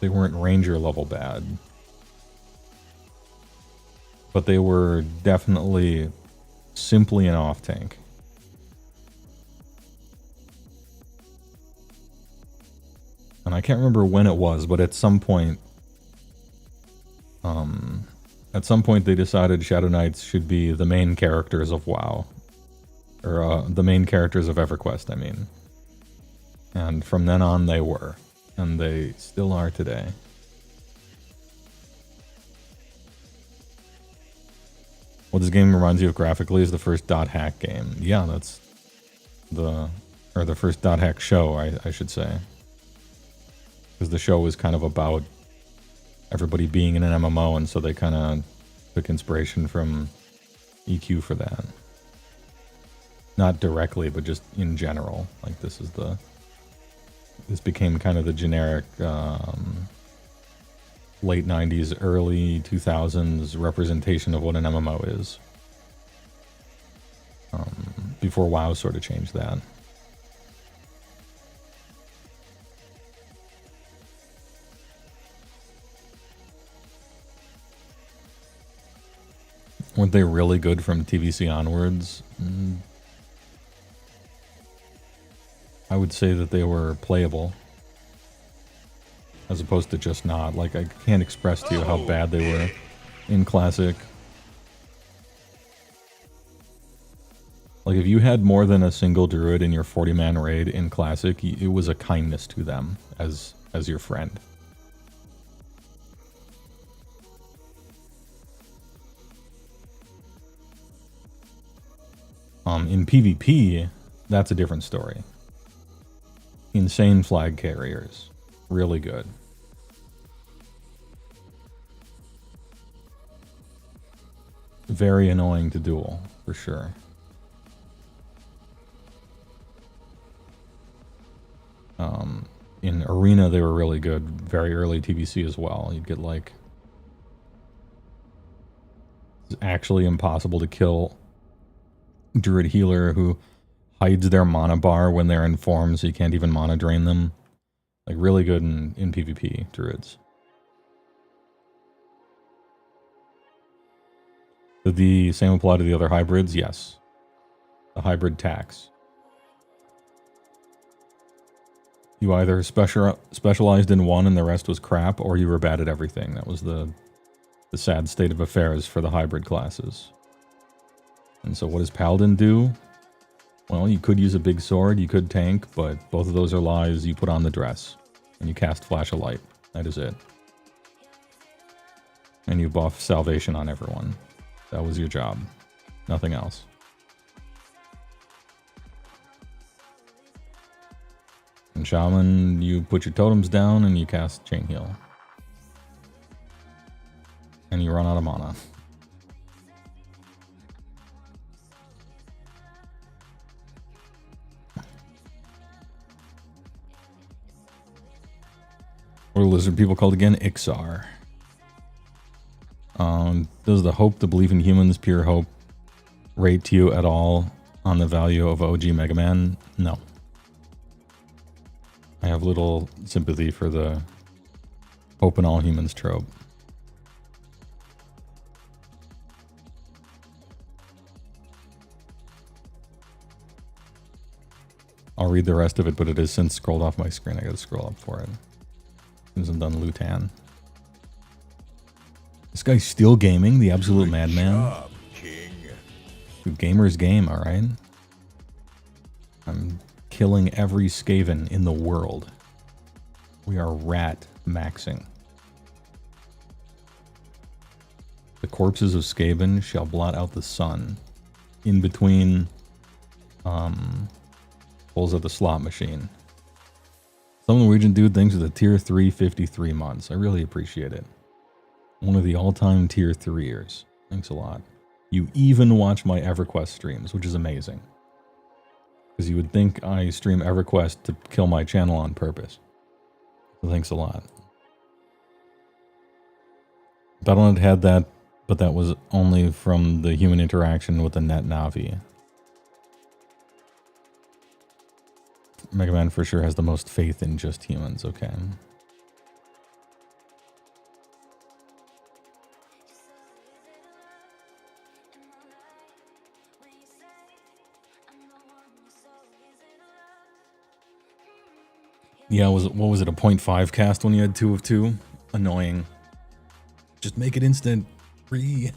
They weren't Ranger level bad. But they were definitely simply an off-tank. And I can't remember when it was, but at some point, At some point they decided Shadow Knights should be the main characters of WoW. Or the main characters of EverQuest, I mean. And from then on they were. And they still are today. What this game reminds you of graphically is the first dot hack game. Yeah, that's the first dot hack show, I should say. Because the show was kind of about everybody being in an MMO, and so they kind of took inspiration from EQ for that. Not directly, but just in general. Like this became kind of the generic late 90s, early 2000s representation of what an MMO is. Before WoW sort of changed that. Weren't they really good from TVC onwards? I would say that they were playable. As opposed to just not. Like, I can't express to you how bad they were in Classic. Like, if you had more than a single druid in your 40-man raid in Classic, it was a kindness to them as your friend. In PvP, that's a different story. Insane flag carriers. Really good. Very annoying to duel, for sure. In Arena, they were really good. Very early TVC as well. You'd get like... It's actually impossible to kill Druid Healer who hides their mana bar when they're in form, so you can't even mana drain them. Like, really good in PvP, Druids. Did the same apply to the other hybrids? Yes. The hybrid tax. You either specialized in one and the rest was crap, or you were bad at everything. That was the sad state of affairs for the hybrid classes. And so what does Paladin do? Well, you could use a big sword, you could tank, but both of those are lies. You put on the dress, and you cast Flash of Light. That is it. And you buff Salvation on everyone. That was your job. Nothing else. And Shaman, you put your totems down and you cast Chain Heal. And you run out of mana. What are lizard people called again? Ixar. Does the hope, the belief in humans, pure hope, rate you at all on the value of OG Mega Man? No. I have little sympathy for the hope in all humans trope. I'll read the rest of it, but it has since scrolled off my screen. I gotta scroll up for it. As I'm done Lutan. This guy's still gaming, the absolute madman. Dude, gamers game, alright? I'm killing every Skaven in the world. We are rat maxing. The corpses of Skaven shall blot out the sun in between pulls of the slot machine. Some Norwegian dude thinks with a tier 3 53 months. I really appreciate it. One of the all-time tier 3ers. Thanks a lot. You even watch my EverQuest streams, which is amazing. Because you would think I stream EverQuest to kill my channel on purpose. So thanks a lot. Battle.net had that, but that was only from the human interaction with the net Navi. Mega Man for sure has the most faith in just humans, okay. Yeah, what was it, a 0.5 cast when you had 2 of 2? Annoying. Just make it instant. Free.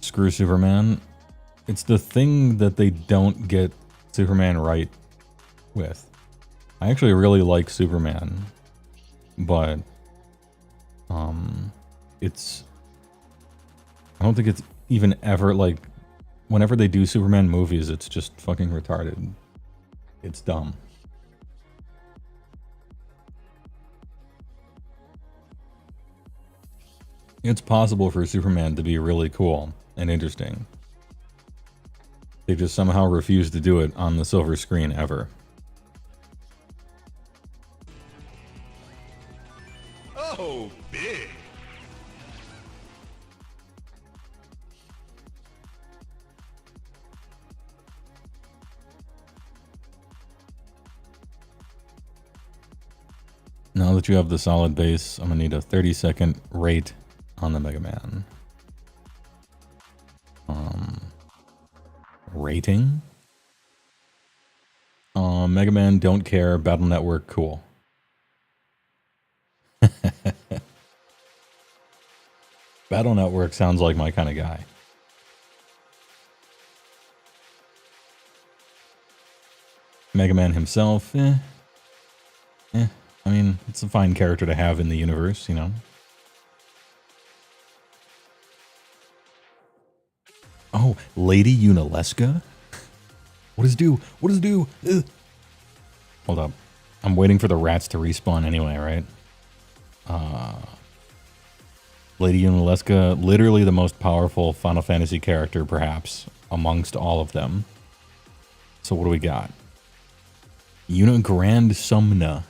Screw Superman. It's the thing that they don't get Superman right with. I actually really like Superman, but it's, I don't think it's even ever, like, whenever they do Superman movies, it's just fucking retarded. It's dumb. It's possible for Superman to be really cool and interesting. They just somehow refuse to do it on the silver screen ever. Oh, big. Now that you have the solid base, I'm gonna need a 30-second rate on the Mega Man. Rating? Mega Man, don't care. Battle Network, cool. Battle Network sounds like my kind of guy. Mega Man himself, I mean, it's a fine character to have in the universe, you know. Oh, Lady Unaleska? What does it do? What does it do? Ugh. Hold up. I'm waiting for the rats to respawn anyway, right? Lady Unaleska, literally the most powerful Final Fantasy character, perhaps, amongst all of them. So what do we got? Grand Sumna.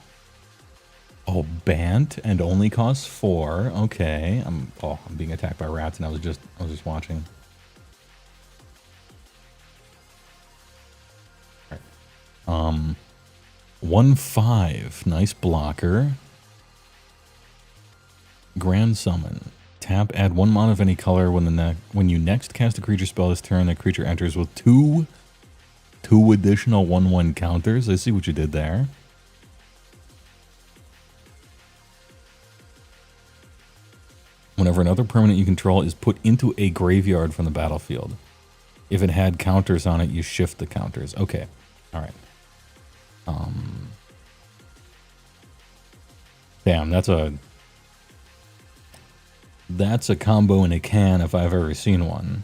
Oh, Bant and only costs 4. Okay. I'm being attacked by rats and I was just watching. All right. 1/5. Nice blocker. Grand Summon. Tap, add 1 mana of any color when you next cast a creature spell this turn, that creature enters with two additional 1/1 counters. I see what you did there. Whenever another permanent you control is put into a graveyard from the battlefield, if it had counters on it, you shift the counters. Okay. All right. Damn, that's a combo in a can if I've ever seen one.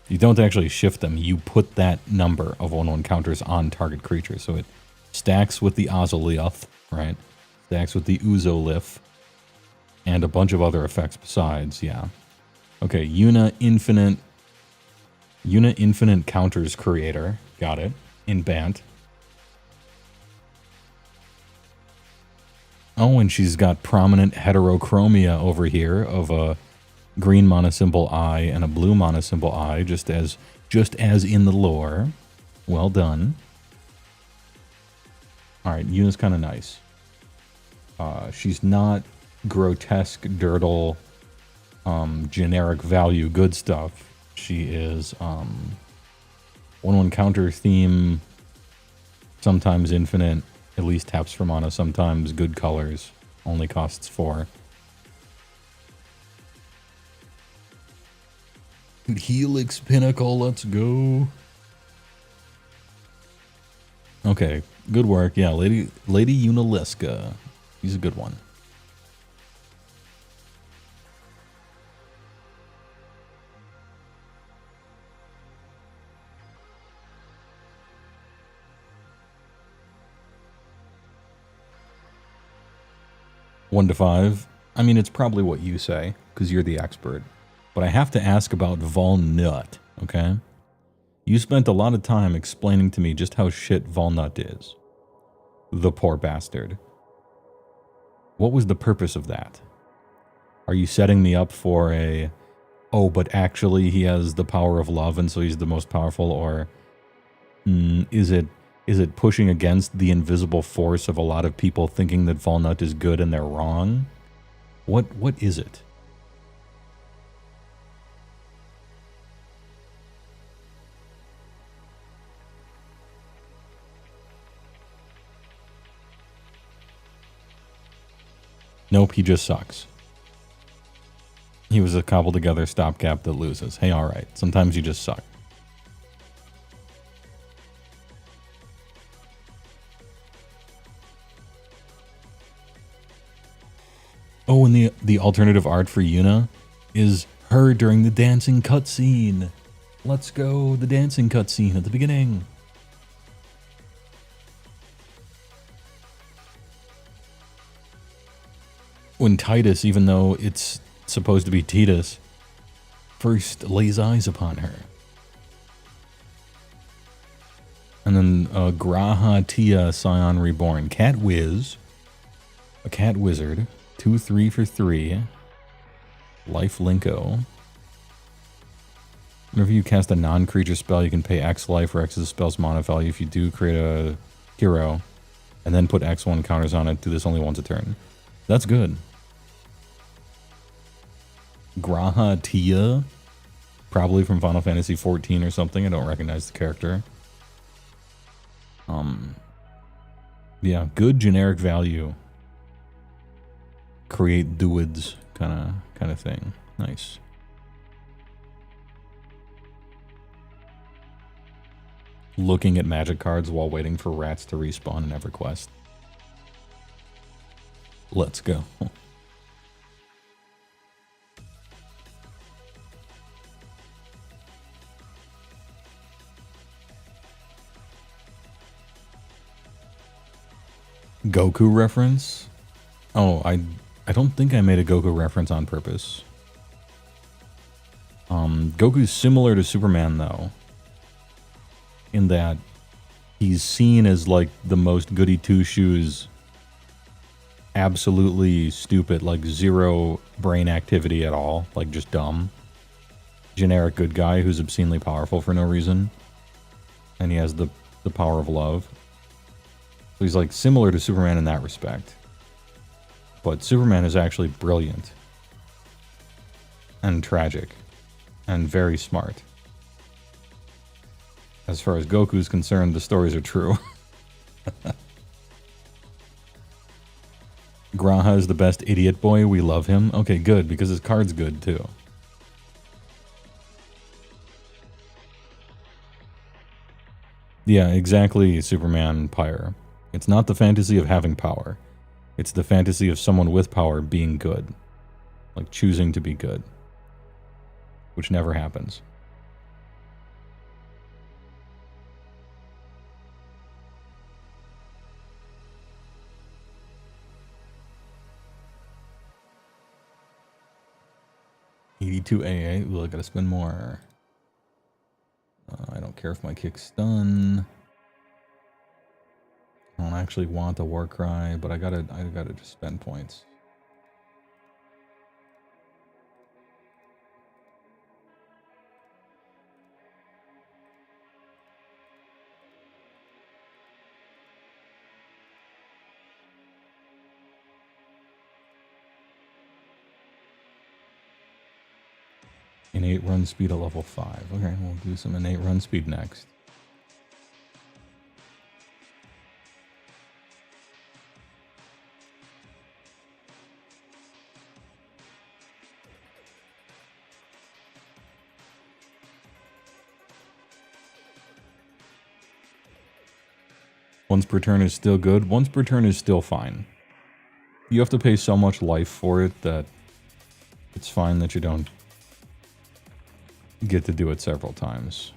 You don't actually shift them. You put that number of 1/1 counters on target creatures. So it stacks with the Ozolith, right? Stacks with the Uzolith. And a bunch of other effects besides, yeah. Okay, Una Infinite Counters Creator. Got it. In Bant. Oh, and she's got prominent heterochromia over here of a green mana symbol eye and a blue mana symbol eye, just as in the lore. Well done. All right, Yuna's kind of nice. She's not grotesque, dirtle, generic value good stuff. She is 1/1 counter theme, sometimes infinite, at least taps for mana, sometimes good colors, only costs 4. Helix Pinnacle, let's go. Okay, good work. Yeah, Lady Unaleska. He's a good one. One to 5. I mean, it's probably what you say, because you're the expert. But I have to ask about Volnut, okay? You spent a lot of time explaining to me just how shit Volnut is. The poor bastard. What was the purpose of that? Are you setting me up for a, oh, but actually he has the power of love and so he's the most powerful, or is it pushing against the invisible force of a lot of people thinking that Volnut is good and they're wrong? What is it? Nope, he just sucks. He was a cobbled together stopgap that loses. Hey, alright. Sometimes you just suck. Oh, and the alternative art for Yuna is her during the dancing cutscene. Let's go, the dancing cutscene at the beginning. When Titus, even though it's supposed to be Titus, first lays eyes upon her. And then Graha Tia Scion Reborn. Cat Wiz. A cat wizard. 2-3 for 3. Life Linko. Whenever you cast a non-creature spell, you can pay X life or X is the spell's mana value. If you do create a hero, and then put X1 counters on it, do this only once a turn. That's good. Graha Tia. Probably from Final Fantasy XIV or something. I don't recognize the character. Yeah, good generic value. Create duids kind of thing. Nice. Looking at magic cards while waiting for rats to respawn in EverQuest. Let's go. Goku reference? Oh, I don't think I made a Goku reference on purpose. Goku's similar to Superman, though, in that he's seen as, like, the most goody two-shoes, absolutely stupid, like, zero brain activity at all, like, just dumb. Generic good guy who's obscenely powerful for no reason. And he has the power of love. So he's, like, similar to Superman in that respect. But Superman is actually brilliant. And tragic. And very smart. As far as Goku's concerned, the stories are true. Graha is the best idiot boy. We love him. Okay, good, because his card's good, too. Yeah, exactly, Superman Pyre. It's not the fantasy of having power. It's the fantasy of someone with power being good. Like, choosing to be good. Which never happens. $82 AA. Ooh, I gotta spend more. I don't care if my kick's stun. I don't actually want the war cry, but I gotta just spend points. Innate run speed at level 5. Okay, we'll do some innate run speed next. Once per turn is still good. Once per turn is still fine. You have to pay so much life for it that it's fine that you don't get to do it several times.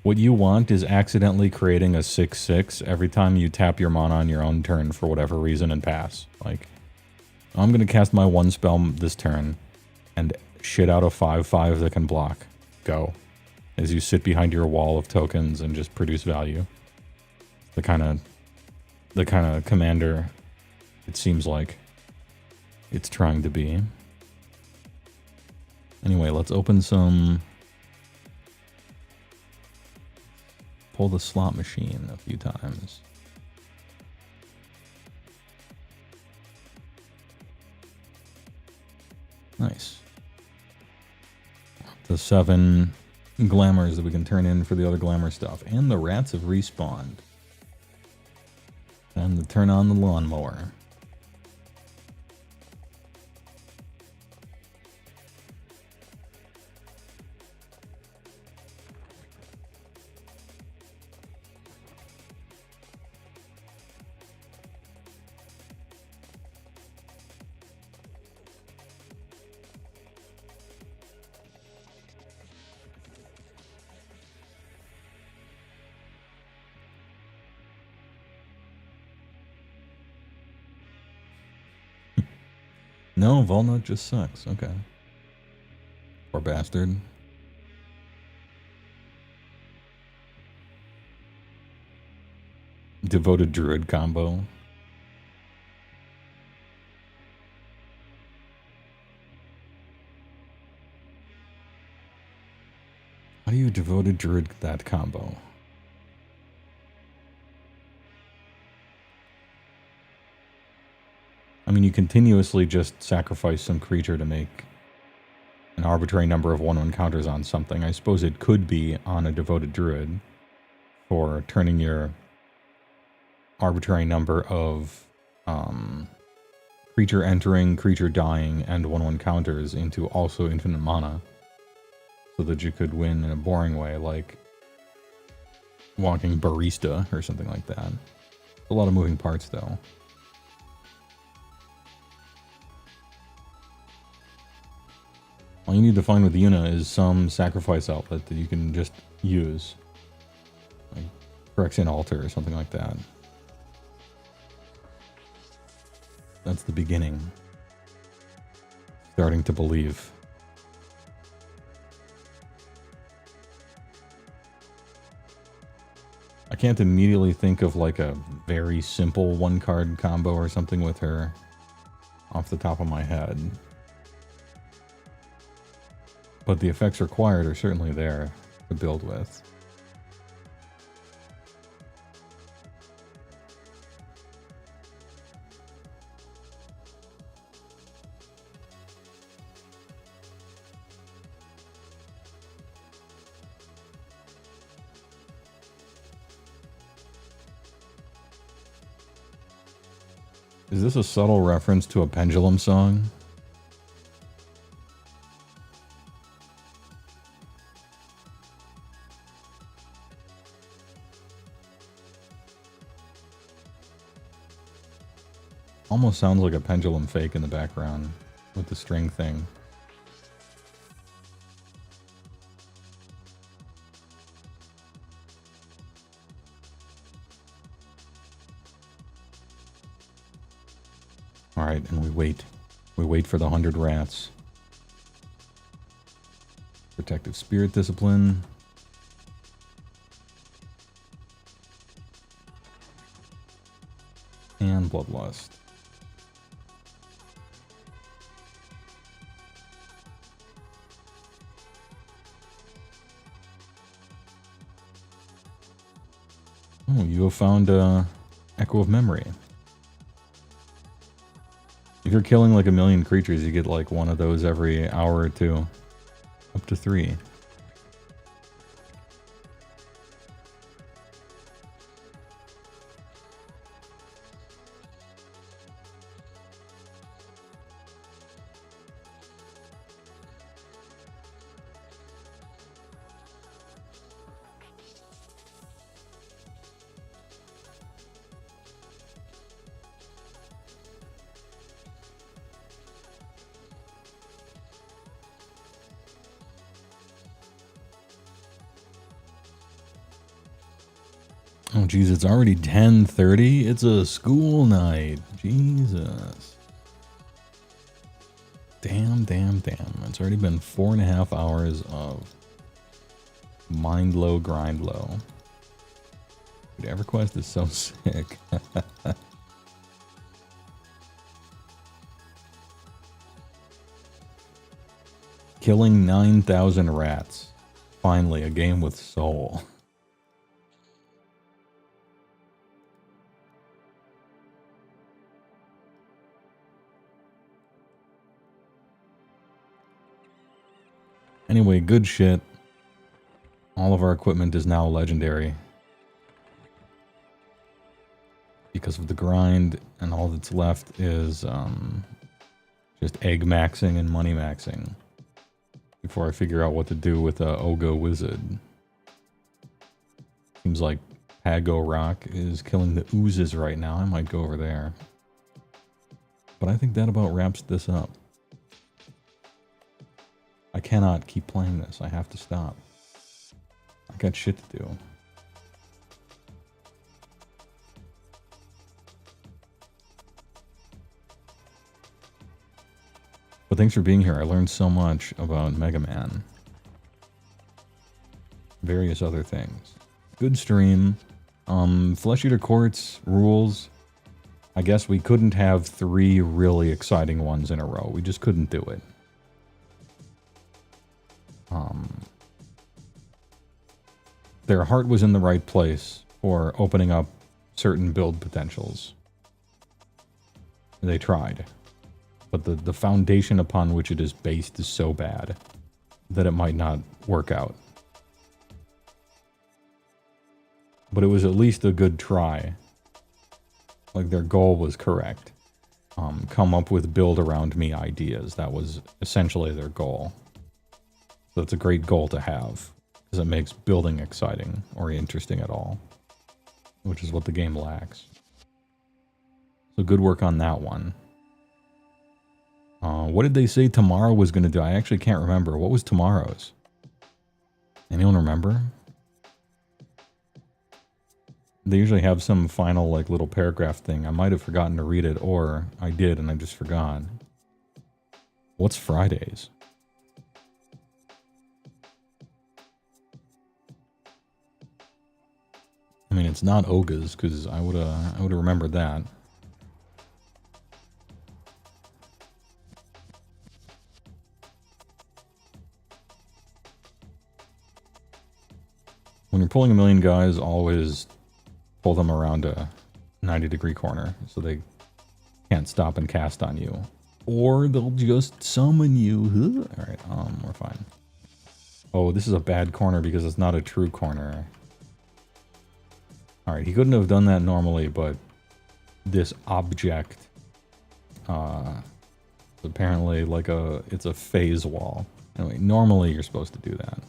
What you want is accidentally creating a 6/6 every time you tap your mana on your own turn for whatever reason and pass. Like, I'm going to cast my one spell this turn and shit out a 5/5 that can block. Go. As you sit behind your wall of tokens and just produce value. The kind of commander it seems like it's trying to be. Anyway, let's open some... Pull the slot machine a few times. Nice. The 7 glamours that we can turn in for the other glamour stuff. And the rats have respawned. And to turn on the lawnmower. No, Volnut just sucks. Okay. Poor bastard. Devoted Druid combo. How do you Devoted Druid that combo? I mean, you continuously just sacrifice some creature to make an arbitrary number of 1/1 counters on something. I suppose it could be on a Devoted Druid for turning your arbitrary number of creature entering, creature dying, and 1/1 counters into also infinite mana, so that you could win in a boring way, like walking Barista or something like that. A lot of moving parts, though. All you need to find with Yuna is some sacrifice outlet that you can just use. Like Phyrexian Altar or something like that. That's the beginning. Starting to believe. I can't immediately think of like a very simple 1-card combo or something with her off the top of my head. But the effects required are certainly there to build with. Is this a subtle reference to a Pendulum song? Almost sounds like a Pendulum fake in the background with the string thing. Alright, and we wait. We wait for the 100 rats. Protective Spirit Discipline. And Bloodlust. Oh, you have found Echo of Memory. If you're killing like 1,000,000 creatures, you get like one of those every hour or two. Up to 3. Oh, geez, it's already 10:30. It's a school night. Jesus. Damn, damn, damn. It's already been 4.5 hours of mind low, grind low. Dude, EverQuest is so sick. Killing 9,000 rats. Finally, a game with soul. Anyway, good shit. All of our equipment is now legendary. Because of the grind, and all that's left is just egg maxing and money maxing. Before I figure out what to do with Ogo Wizard. Seems like Pago Rock is killing the oozes right now. I might go over there. But I think that about wraps this up. I cannot keep playing this. I have to stop. I got shit to do. But thanks for being here. I learned so much about Mega Man. Various other things. Good stream. Flesh Eater Courts rules. I guess we couldn't have 3 really exciting ones in a row. We just couldn't do it. Their heart was in the right place for opening up certain build potentials. They tried. But the foundation upon which it is based is so bad that it might not work out. But it was at least a good try. Like, their goal was correct. Come up with build around me ideas. That was essentially their goal. So it's a great goal to have, because it makes building exciting or interesting at all, which is what the game lacks. So good work on that one. What did they say tomorrow was going to do? I actually can't remember. What was tomorrow's? Anyone remember? They usually have some final, like, little paragraph thing. I might have forgotten to read it, or I did and I just forgot. What's Fridays? I mean, it's not Oga's, because I would have remembered that. When you're pulling a million guys, always pull them around a 90-degree corner so they can't stop and cast on you. Or they'll just summon you. Alright, we're fine. Oh, this is a bad corner because it's not a true corner. Alright, he couldn't have done that normally, but this object is apparently like it's a phase wall. Anyway, normally you're supposed to do that.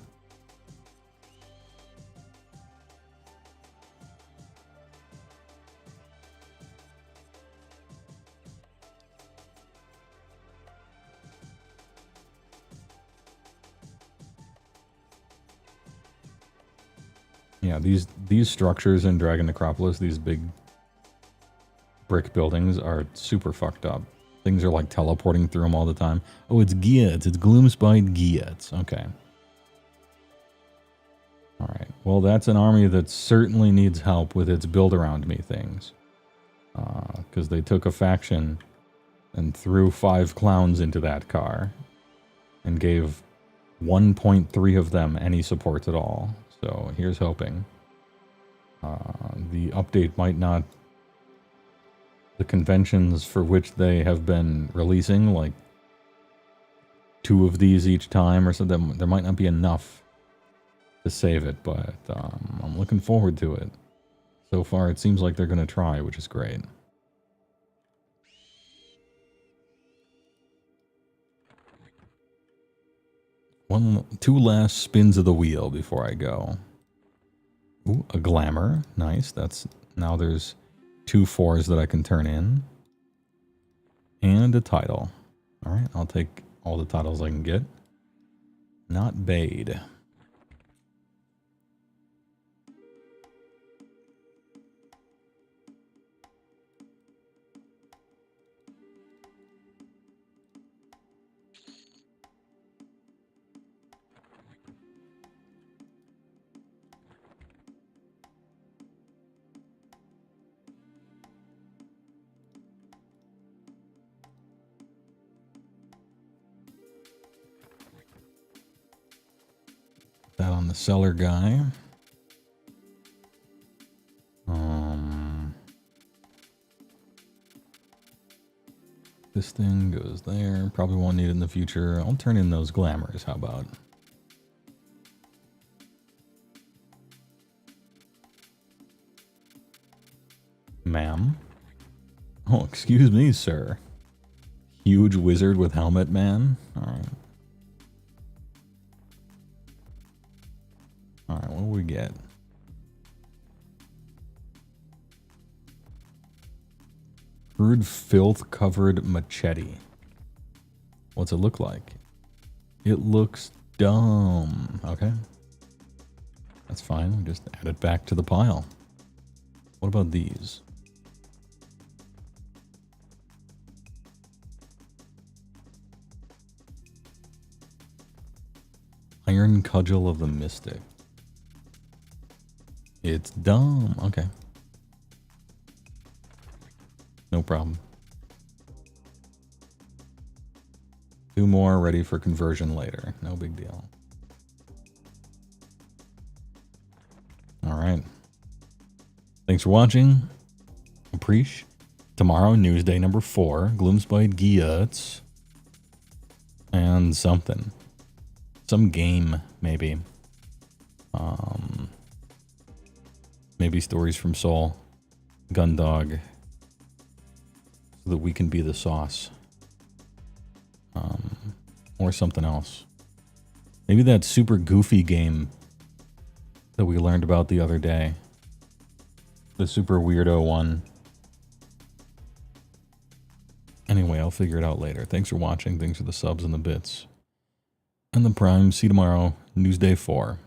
Yeah, these structures in Dragon Necropolis, these big brick buildings, are super fucked up. Things are like teleporting through them all the time. Oh, it's Gietz. It's Gloomspite Gietz. Okay. Alright. Well, that's an army that certainly needs help with its build around me things. Because they took a faction and threw 5 clowns into that car and gave 1.3 of them any support at all. So here's hoping. The update might not... The conventions for which they have been releasing, like 2 of these each time or something, there might not be enough to save it, but I'm looking forward to it. So far it seems like they're going to try, which is great. Two last spins of the wheel before I go. Ooh, a glamour. Nice. Now there's 2 4s that I can turn in. And a title. Alright, I'll take all the titles I can get. Not Bade. That on the seller guy. This thing goes there. Probably won't need it in the future. I'll turn in those glamours. How about? Ma'am? Oh, excuse me, sir. Huge wizard with helmet man? Alright. Alright, what do we get? Crude filth covered machete. What's it look like? It looks dumb. Okay. That's fine. We just add it back to the pile. What about these? Iron Cudgel of the Mystic. It's dumb. Okay. No problem. 2 more ready for conversion later. No big deal. All right. Thanks for watching. Appreciate. Tomorrow, Newsday number 4. Gloomspite Giots. And something. Some game, maybe. Maybe Stories from Soul. Gundog. So that we can be the sauce. Or something else. Maybe that super goofy game that we learned about the other day. The super weirdo one. Anyway, I'll figure it out later. Thanks for watching. Thanks for the subs and the bits. And the Prime. See you tomorrow. Newsday 4.